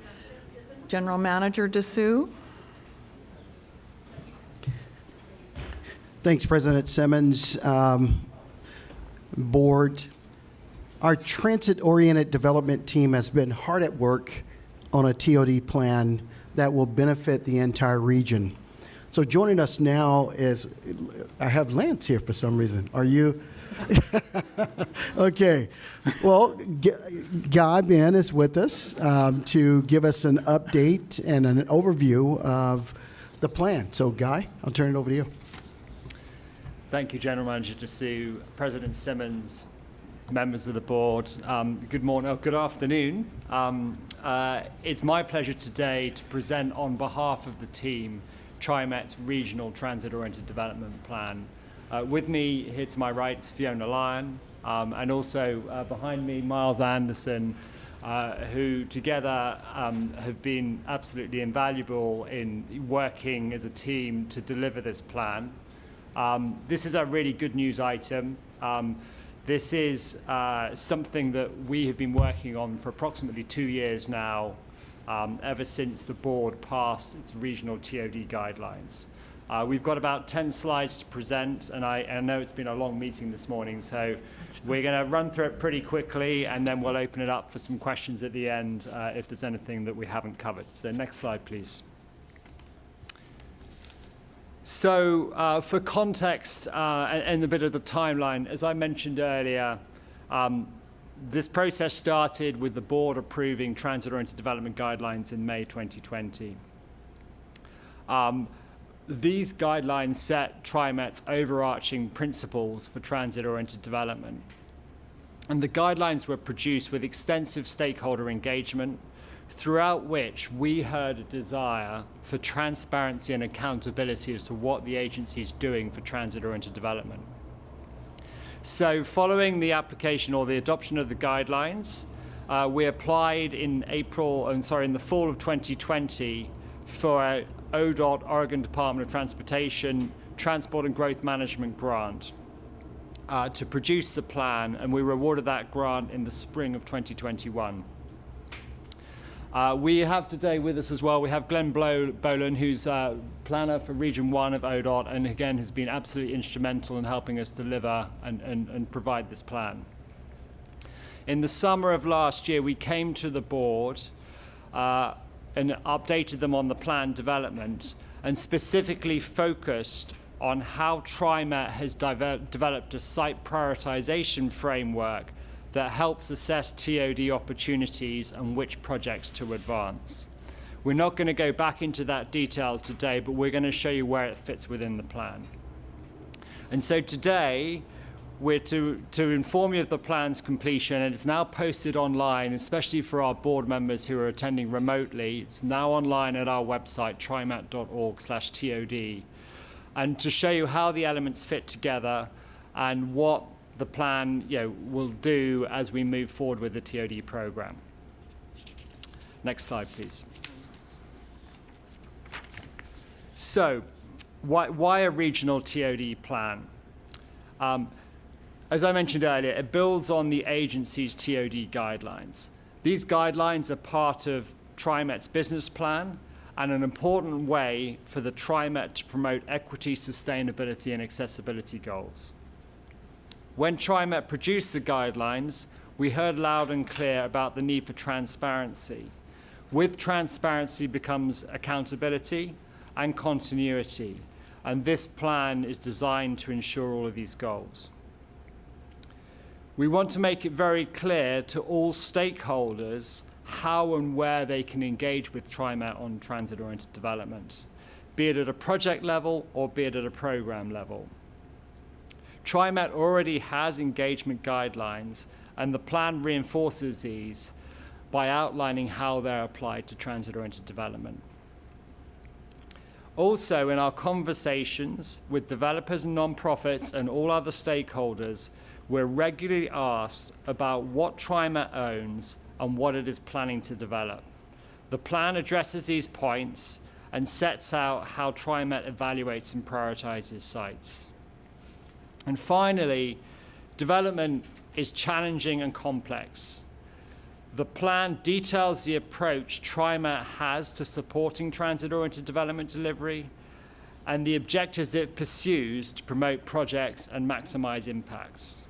General Manager Dessou. Thanks, President Simmons. Board, our transit-oriented development team has been hard at work on a TOD plan that will benefit the entire region. So joining us now is, I have Lance here for some reason. Are you? Okay. Well, Guy Ben is with us to give us an update and an overview of the plan. So Guy, I'll turn it over to you. Thank you, General Manager Dessou, President Simmons, members of the board. Good morning, or good afternoon. It's my pleasure today to present on behalf of the team TriMet's Regional Transit-Oriented Development Plan. With me here to my right is Fiona Lyon, and also behind me, Miles Anderson, who together have been absolutely invaluable in working as a team to deliver this plan. This is a really good news item. This is something that we have been working on for approximately 2 years now, ever since the board passed its regional TOD guidelines. We've got about 10 slides to present, and I know it's been a long meeting this morning, so we're going to run through it pretty quickly, and then we'll open it up for some questions at the end if there's anything that we haven't covered. So next slide, please. So for context and a bit of the timeline, as I mentioned earlier, this process started with the board approving transit-oriented development guidelines in May 2020. These guidelines set TriMet's overarching principles for transit-oriented development. And the guidelines were produced with extensive stakeholder engagement, throughout which we heard a desire for transparency and accountability as to what the agency is doing for transit-oriented development. So following the application or the adoption of the guidelines, we applied in the fall of 2020 for a ODOT, Oregon Department of Transportation, Transport and Growth Management grant to produce the plan, and we were awarded that grant in the spring of 2021. We have today with us as well, we have Glenn Boland, who's planner for Region 1 of ODOT, and again has been absolutely instrumental in helping us deliver and provide this plan. In the summer of last year, we came to the board and updated them on the plan development, and specifically focused on how TriMet has developed a site prioritization framework that helps assess TOD opportunities and which projects to advance. We're not going to go back into that detail today, but we're going to show you where it fits within the plan. And so today, we're to inform you of the plan's completion, and it's now posted online, especially for our board members who are attending remotely. It's now online at our website, trimet.org/TOD, and to show you how the elements fit together and what the plan will do as we move forward with the TOD program. Next slide, please. So, why a regional TOD plan? As I mentioned earlier, it builds on the agency's TOD guidelines. These guidelines are part of TriMet's business plan and an important way for the TriMet to promote equity, sustainability, and accessibility goals. When TriMet produced the guidelines, we heard loud and clear about the need for transparency. With transparency becomes accountability and continuity, and this plan is designed to ensure all of these goals. We want to make it very clear to all stakeholders how and where they can engage with TriMet on transit-oriented development, be it at a project level or be it at a program level. TriMet already has engagement guidelines, and the plan reinforces these by outlining how they're applied to transit-oriented development. Also, in our conversations with developers and nonprofits and all other stakeholders, we're regularly asked about what TriMet owns and what it is planning to develop. The plan addresses these points and sets out how TriMet evaluates and prioritizes sites. And finally, development is challenging and complex. The plan details the approach TriMet has to supporting transit-oriented development delivery and the objectives it pursues to promote projects and maximize impacts.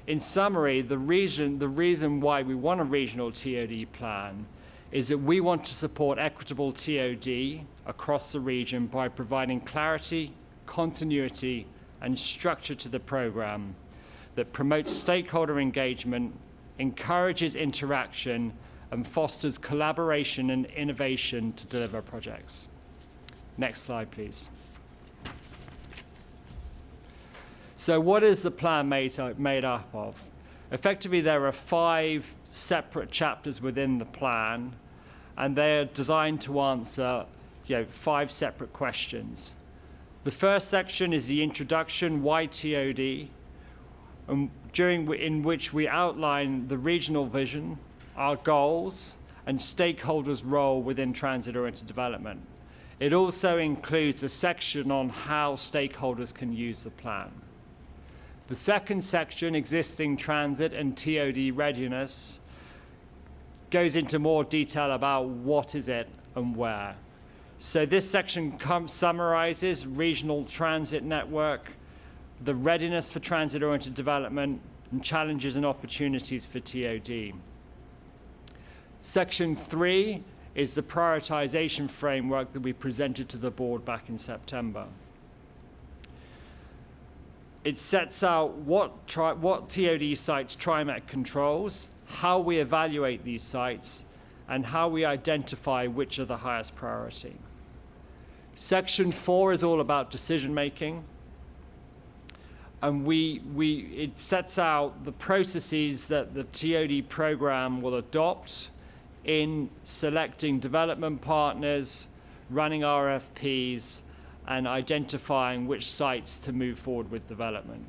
In summary, the reason why we want a regional TOD plan is that we want to support equitable TOD across the region by providing clarity, continuity, and structure to the program that promotes stakeholder engagement, encourages interaction, and fosters collaboration and innovation to deliver projects. Next slide, please. So what is the plan made up of? Effectively, there are 5 separate chapters within the plan, and they're designed to answer 5 separate questions. The first section is the introduction, why TOD, in which we outline the regional vision, our goals, and stakeholders' role within transit-oriented development. It also includes a section on how stakeholders can use the plan. The second section, existing transit and TOD readiness, goes into more detail about what is it and where. So this section summarizes regional transit network, the readiness for transit-oriented development, and challenges and opportunities for TOD. Section 3 is the prioritization framework that we presented to the board back in September. It sets out what TOD sites TriMet controls, how we evaluate these sites, and how we identify which are the highest priority. Section 4 is all about decision-making, and it sets out the processes that the TOD program will adopt in selecting development partners, running RFPs, and identifying which sites to move forward with development.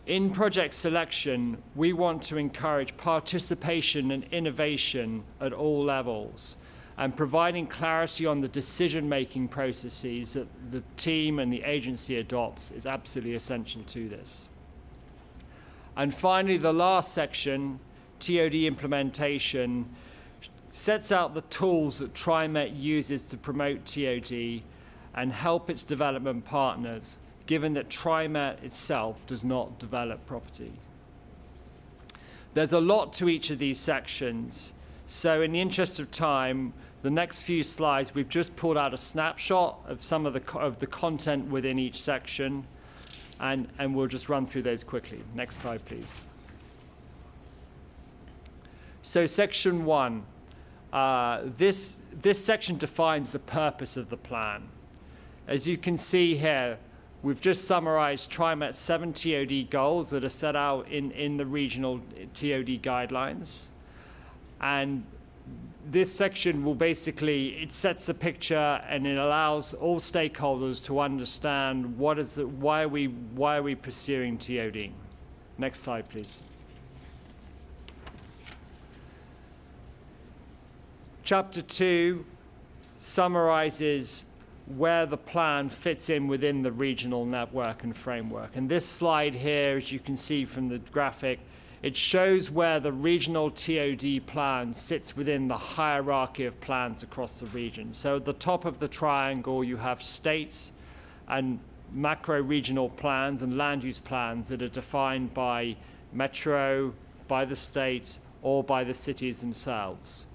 In project selection, we want to encourage participation and innovation at all levels, and providing clarity on the decision-making processes that the team and the agency adopts is absolutely essential to this. And finally, the last section, TOD implementation, sets out the tools that TriMet uses to promote TOD and help its development partners, given that TriMet itself does not develop property. There's a lot to each of these sections, so in the interest of time, the next few slides, we've just pulled out a snapshot of some of the content within each section, and we'll just run through those quickly. Next slide, please. So section 1. This section defines the purpose of the plan. As you can see here, we've just summarized TriMet's 7 TOD goals that are set out in the regional TOD guidelines. And this section will it sets a picture and it allows all stakeholders to understand why are we pursuing TOD. Next slide, please. Chapter 2 summarizes where the plan fits in within the regional network and framework. And this slide here, as you can see from the graphic, it shows where the regional TOD plan sits within the hierarchy of plans across the region. So at the top of the triangle, you have states and macro-regional plans and land use plans that are defined by metro, by the state, or by the cities themselves.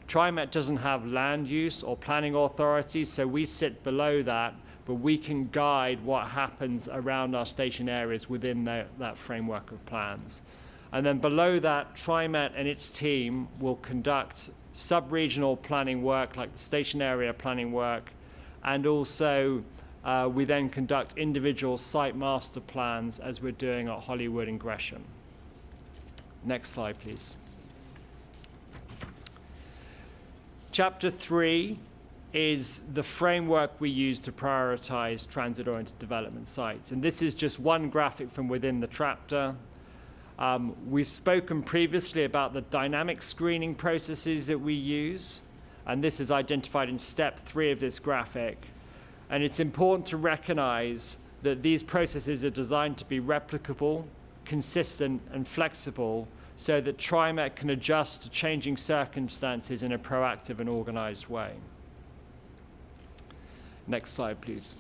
TriMet doesn't have land use or planning authorities, so we sit below that, but we can guide what happens around our station areas within that framework of plans. And then below that, TriMet and its team will conduct sub-regional planning work, like the station area planning work, and also we then conduct individual site master plans as we're doing at Hollywood and Gresham. Next slide, please. Chapter 3 is the framework we use to prioritize transit-oriented development sites. And this is just one graphic from within the chapter. We've spoken previously about the dynamic screening processes that we use, and this is identified in step 3 of this graphic. And it's important to recognize that these processes are designed to be replicable, consistent, and flexible so that TriMet can adjust to changing circumstances in a proactive and organized way. Next slide, please.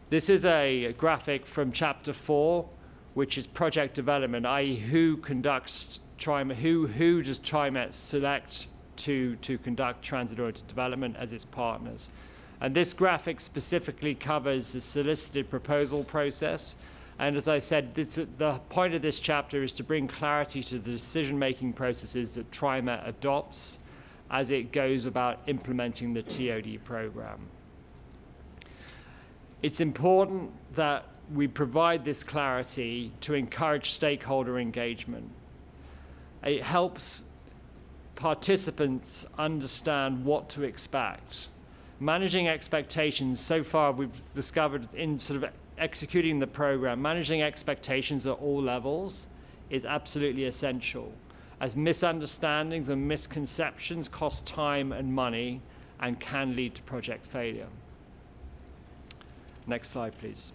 This is a graphic from Chapter 4, which is project development, i.e. who conducts TriMet, who does TriMet select to conduct transit-oriented development as its partners. And this graphic specifically covers the solicited proposal process. And as I said, the point of this chapter is to bring clarity to the decision-making processes that TriMet adopts as it goes about implementing the TOD program. It's important that we provide this clarity to encourage stakeholder engagement. It helps participants understand what to expect. Managing expectations, so far we've discovered in sort of executing the program, managing expectations at all levels is absolutely essential, as misunderstandings and misconceptions cost time and money and can lead to project failure. Next slide, please.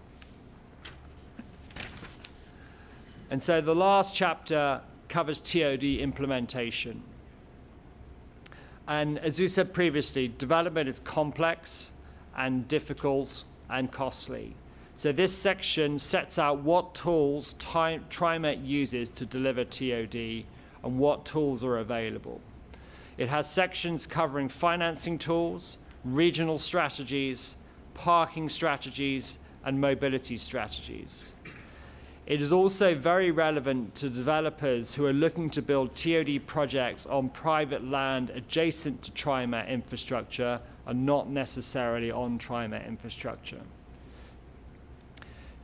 And so the last chapter covers TOD implementation. And as we said previously, development is complex and difficult and costly. So this section sets out what tools TriMet uses to deliver TOD and what tools are available. It has sections covering financing tools, regional strategies, parking strategies, and mobility strategies. It is also very relevant to developers who are looking to build TOD projects on private land adjacent to TriMet infrastructure and not necessarily on TriMet infrastructure.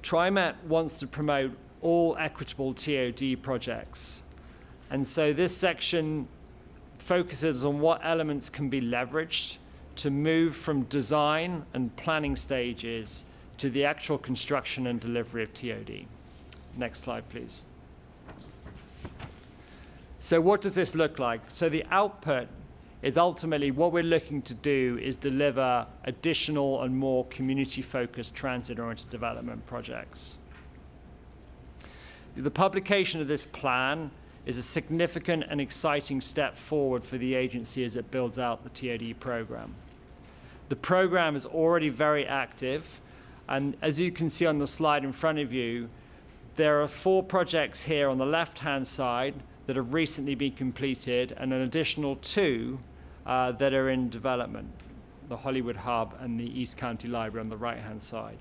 TriMet wants to promote all equitable TOD projects. And so this section focuses on what elements can be leveraged to move from design and planning stages to the actual construction and delivery of TOD. Next slide, please. So what does this look like? So the output is ultimately what we're looking to do is deliver additional and more community-focused transit-oriented development projects. The publication of this plan is a significant and exciting step forward for the agency as it builds out the TOD program. The program is already very active, and as you can see on the slide in front of you, there are 4 projects here on the left-hand side that have recently been completed and an additional 2 that are in development, the Hollywood Hub and the East County Library on the right-hand side.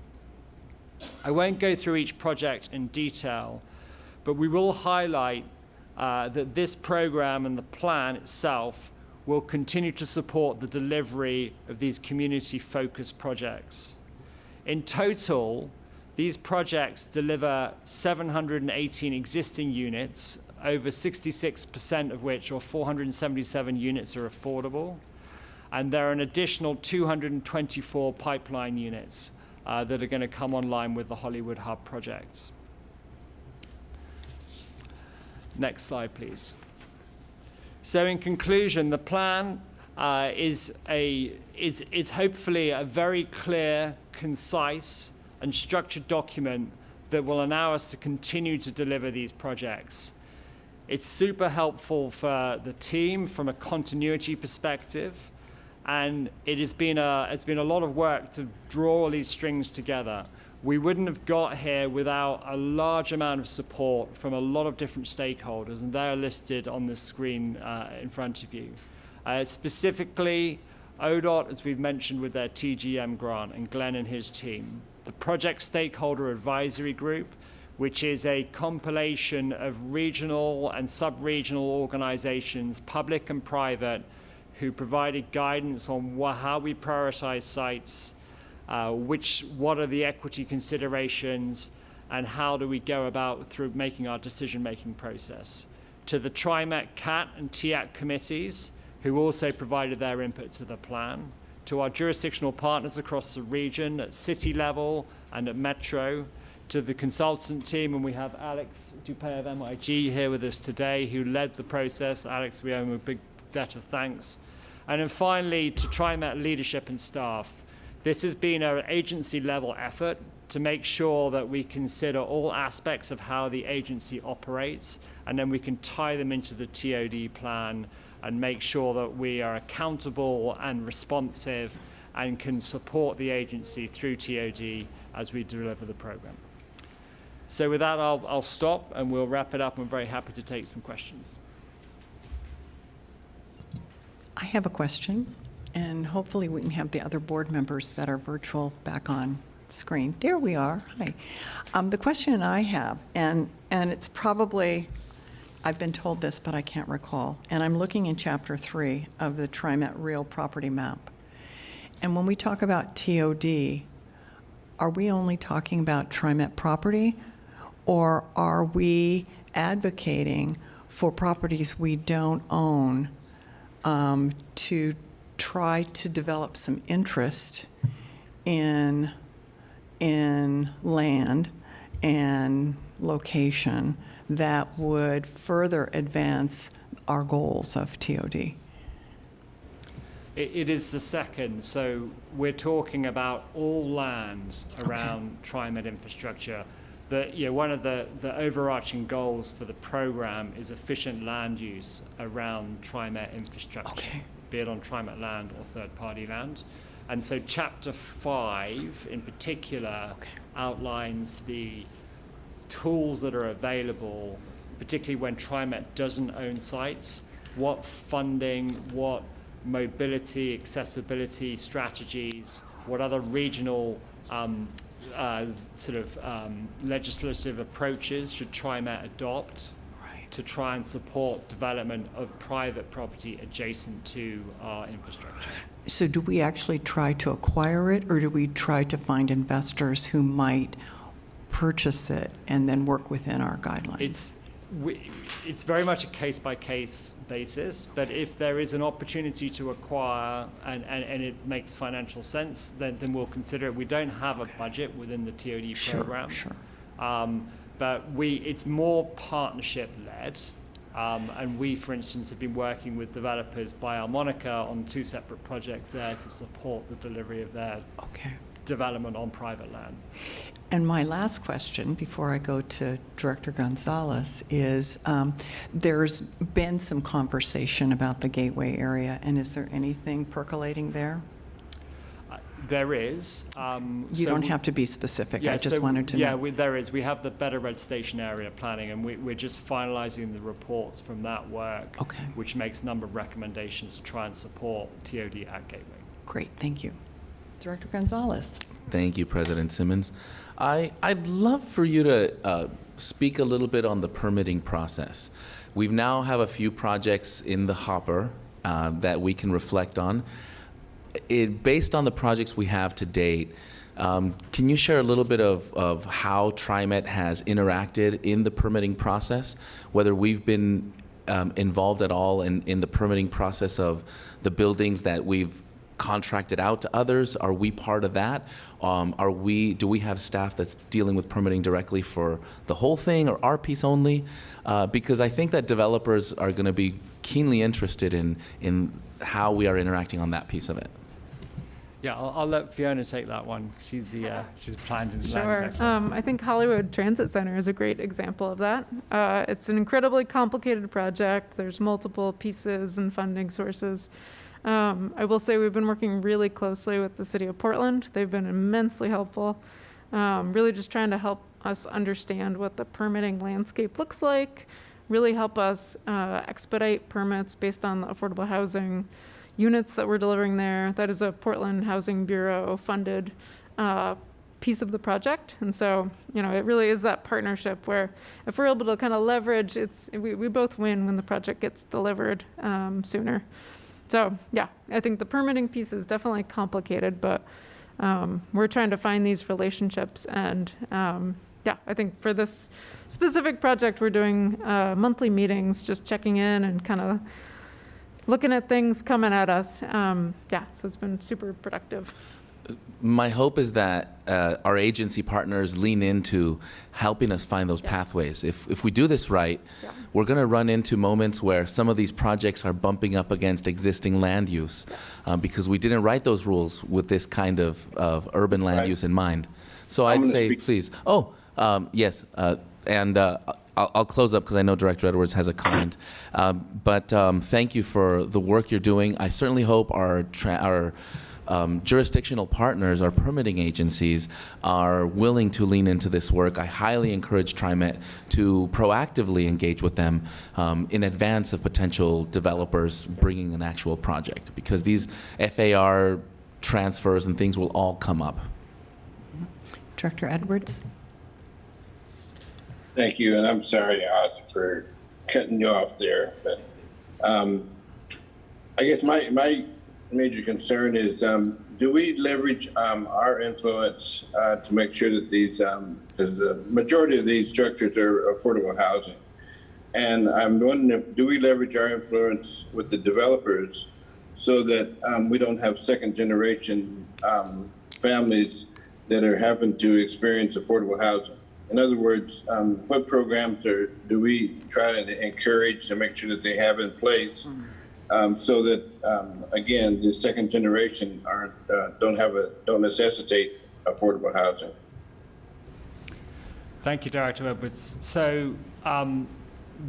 I won't go through each project in detail, but we will highlight that this program and the plan itself will continue to support the delivery of these community-focused projects. In total, these projects deliver 718 existing units, over 66% of which, or 477 units, are affordable. And there are an additional 224 pipeline units that are going to come online with the Hollywood Hub projects. Next slide, please. So in conclusion, the plan is hopefully a very clear, concise, and structured document that will allow us to continue to deliver these projects. It's super helpful for the team from a continuity perspective, and it's been a lot of work to draw all these strings together. We wouldn't have got here without a large amount of support from a lot of different stakeholders, and they're listed on the screen in front of you. Specifically, ODOT, as we've mentioned, with their TGM grant, and Glenn and his team. The Project Stakeholder Advisory Group, which is a compilation of regional and sub-regional organizations, public and private, who provided guidance on how we prioritize sites, what are the equity considerations, and how do we go about through making our decision-making process. To the TriMet, CAT, and TIAC committees, who also provided their input to the plan. To our jurisdictional partners across the region at city level and at Metro, to the consultant team, and we have Alex Dupay of MIG here with us today, who led the process. Alex, we owe him a big debt of thanks. And then finally, to TriMet leadership and staff. This has been an agency-level effort to make sure that we consider all aspects of how the agency operates, and then we can tie them into the TOD plan and make sure that we are accountable and responsive and can support the agency through TOD as we deliver the program. So with that, I'll stop and we'll wrap it up. I'm very happy to take some questions. I have a question, and hopefully we can have the other board members that are virtual back on screen. There we are. Hi. The question I have, and it's probably, I've been told this, but I can't recall, and I'm looking in Chapter 3 of the TriMet Real Property Map. And when we talk about TOD, are we only talking about TriMet property, or are we advocating for properties we don't own to try to develop some interest in land and location that would further advance our goals of TOD? It is the second. So we're talking about all lands around TriMet infrastructure. One of the overarching goals for the program is efficient land use around TriMet infrastructure, be it on TriMet land or third-party land. And so Chapter 5 in particular outlines the tools that are available, particularly when TriMet doesn't own sites, what funding, what mobility, accessibility strategies, what other regional legislative approaches should TriMet adopt to try and support development of private property adjacent to our infrastructure. So do we actually try to acquire it, or do we try to find investors who might purchase it and then work within our guidelines? It's very much a case-by-case basis, but if there is an opportunity to acquire and it makes financial sense, then we'll consider it. We don't have a budget within the TOD program. Sure. But it's more partnership-led. And we, for instance, have been working with developers by Almonica on 2 separate projects there to support the delivery of their development on private land. And my last question, before I go to Director Gonzalez, is there's been some conversation about the Gateway area, and is there anything percolating there? There is. You don't have to be specific. I just wanted to know. Yeah, there is. We have the Better Red Station area planning, and we're just finalizing the reports from that work, which makes a number of recommendations to try and support TOD at Gateway. Great, thank you. Director Gonzalez. Thank you, President Simmons. I'd love for you to speak a little bit on the permitting process. We now have a few projects in the hopper that we can reflect on. Based on the projects we have to date, can you share a little bit of how TriMet has interacted in the permitting process, whether we've been involved at all in the permitting process of the buildings that we've contracted out to others? Are we part of that? Do we have staff that's dealing with permitting directly for the whole thing or our piece only? Because I think that developers are going to be keenly interested in how we are interacting on that piece of it. Yeah, I'll let Fiona take that one. She's planned and Sure. I think Hollywood Transit Center is a great example of that. It's an incredibly complicated project. There's multiple pieces and funding sources. I will say we've been working really closely with the City of Portland. They've been immensely helpful, really just trying to help us understand what the permitting landscape looks like, really help us expedite permits based on the affordable housing units that we're delivering there. That is a Portland Housing Bureau funded piece of the project. And so, it really is that partnership where if we're able to kind of leverage, we both win when the project gets delivered sooner. So yeah, I think the permitting piece is definitely complicated, but we're trying to find these relationships. And I think for this specific project, we're doing monthly meetings, just checking in and kind of looking at things coming at us. So it's been super productive. My hope is that our agency partners lean into helping us find those pathways. If we do this right, we're going to run into moments where some of these projects are bumping up against existing land use because we didn't write those rules with this kind of urban land use in mind. So I'd say, please. Oh, yes. And I'll close up because I know Director Edwards has a comment. But thank you for the work you're doing. I certainly hope our jurisdictional partners, our permitting agencies, are willing to lean into this work. I highly encourage TriMet to proactively engage with them in advance of potential developers bringing an actual project, because these FAR transfers and things will all come up. Director Edwards? Thank you, and I'm sorry, Ozzy, for cutting you off there, but I guess my major concern is, do we leverage our influence to make sure that these, because the majority of these structures are affordable housing, and I'm wondering, do we leverage our influence with the developers so that we don't have second generation families that are having to experience affordable housing? In other words, what programs do we try to encourage to make sure that they have in place so that, again, the second generation don't necessitate affordable housing? Thank you, Director Edwards. So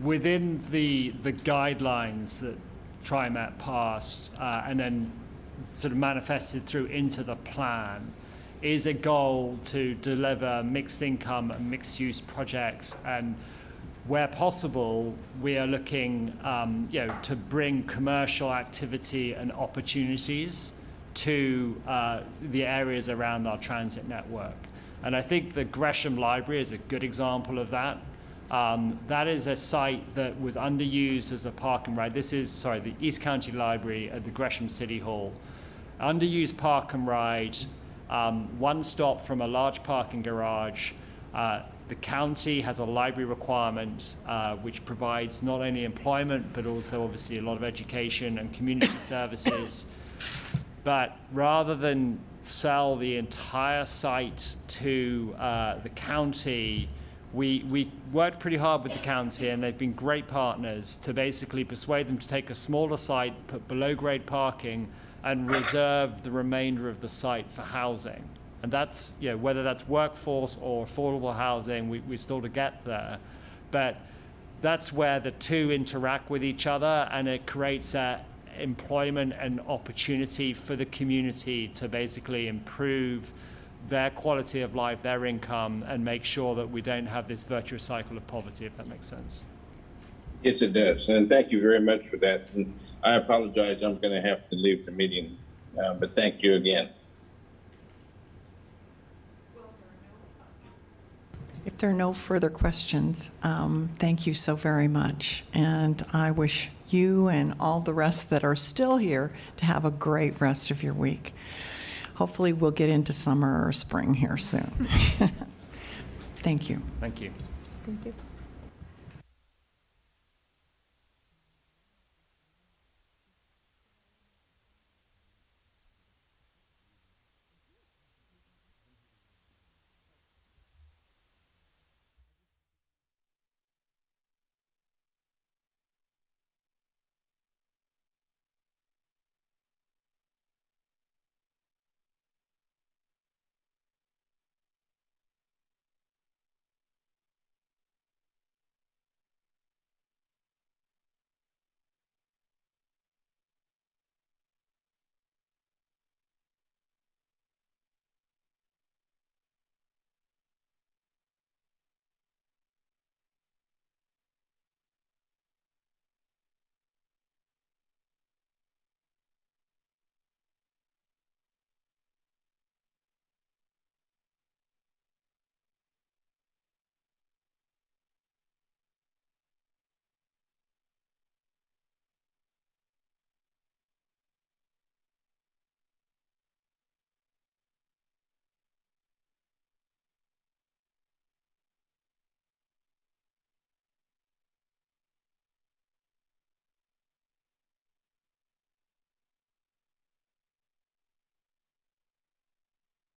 within the guidelines that TriMet passed and then sort of manifested through into the plan is a goal to deliver mixed income and mixed use projects, and where possible, we are looking to bring commercial activity and opportunities to the areas around our transit network. And I think the Gresham Library is a good example of that. That is a site that was underused as a park and ride. This is, the East County Library at the Gresham City Hall. Underused park and ride, one stop from a large parking garage. The county has a library requirement which provides not only employment but also obviously a lot of education and community services. But rather than sell the entire site to the county, we worked pretty hard with the county, and they've been great partners to basically persuade them to take a smaller site, put below grade parking, and reserve the remainder of the site for housing. And that's, whether that's workforce or affordable housing, we still to get there. But that's where the two interact with each other, and it creates that employment and opportunity for the community to basically improve their quality of life, their income, and make sure that we don't have this virtuous cycle of poverty, if that makes sense. Yes, it does. And thank you very much for that. And I apologize, I'm going to have to leave the meeting, but thank you again. If there are no further questions, thank you so very much. And I wish you and all the rest that are still here to have a great rest of your week. Hopefully we'll get into summer or spring here soon. Thank you. Thank you. Thank you.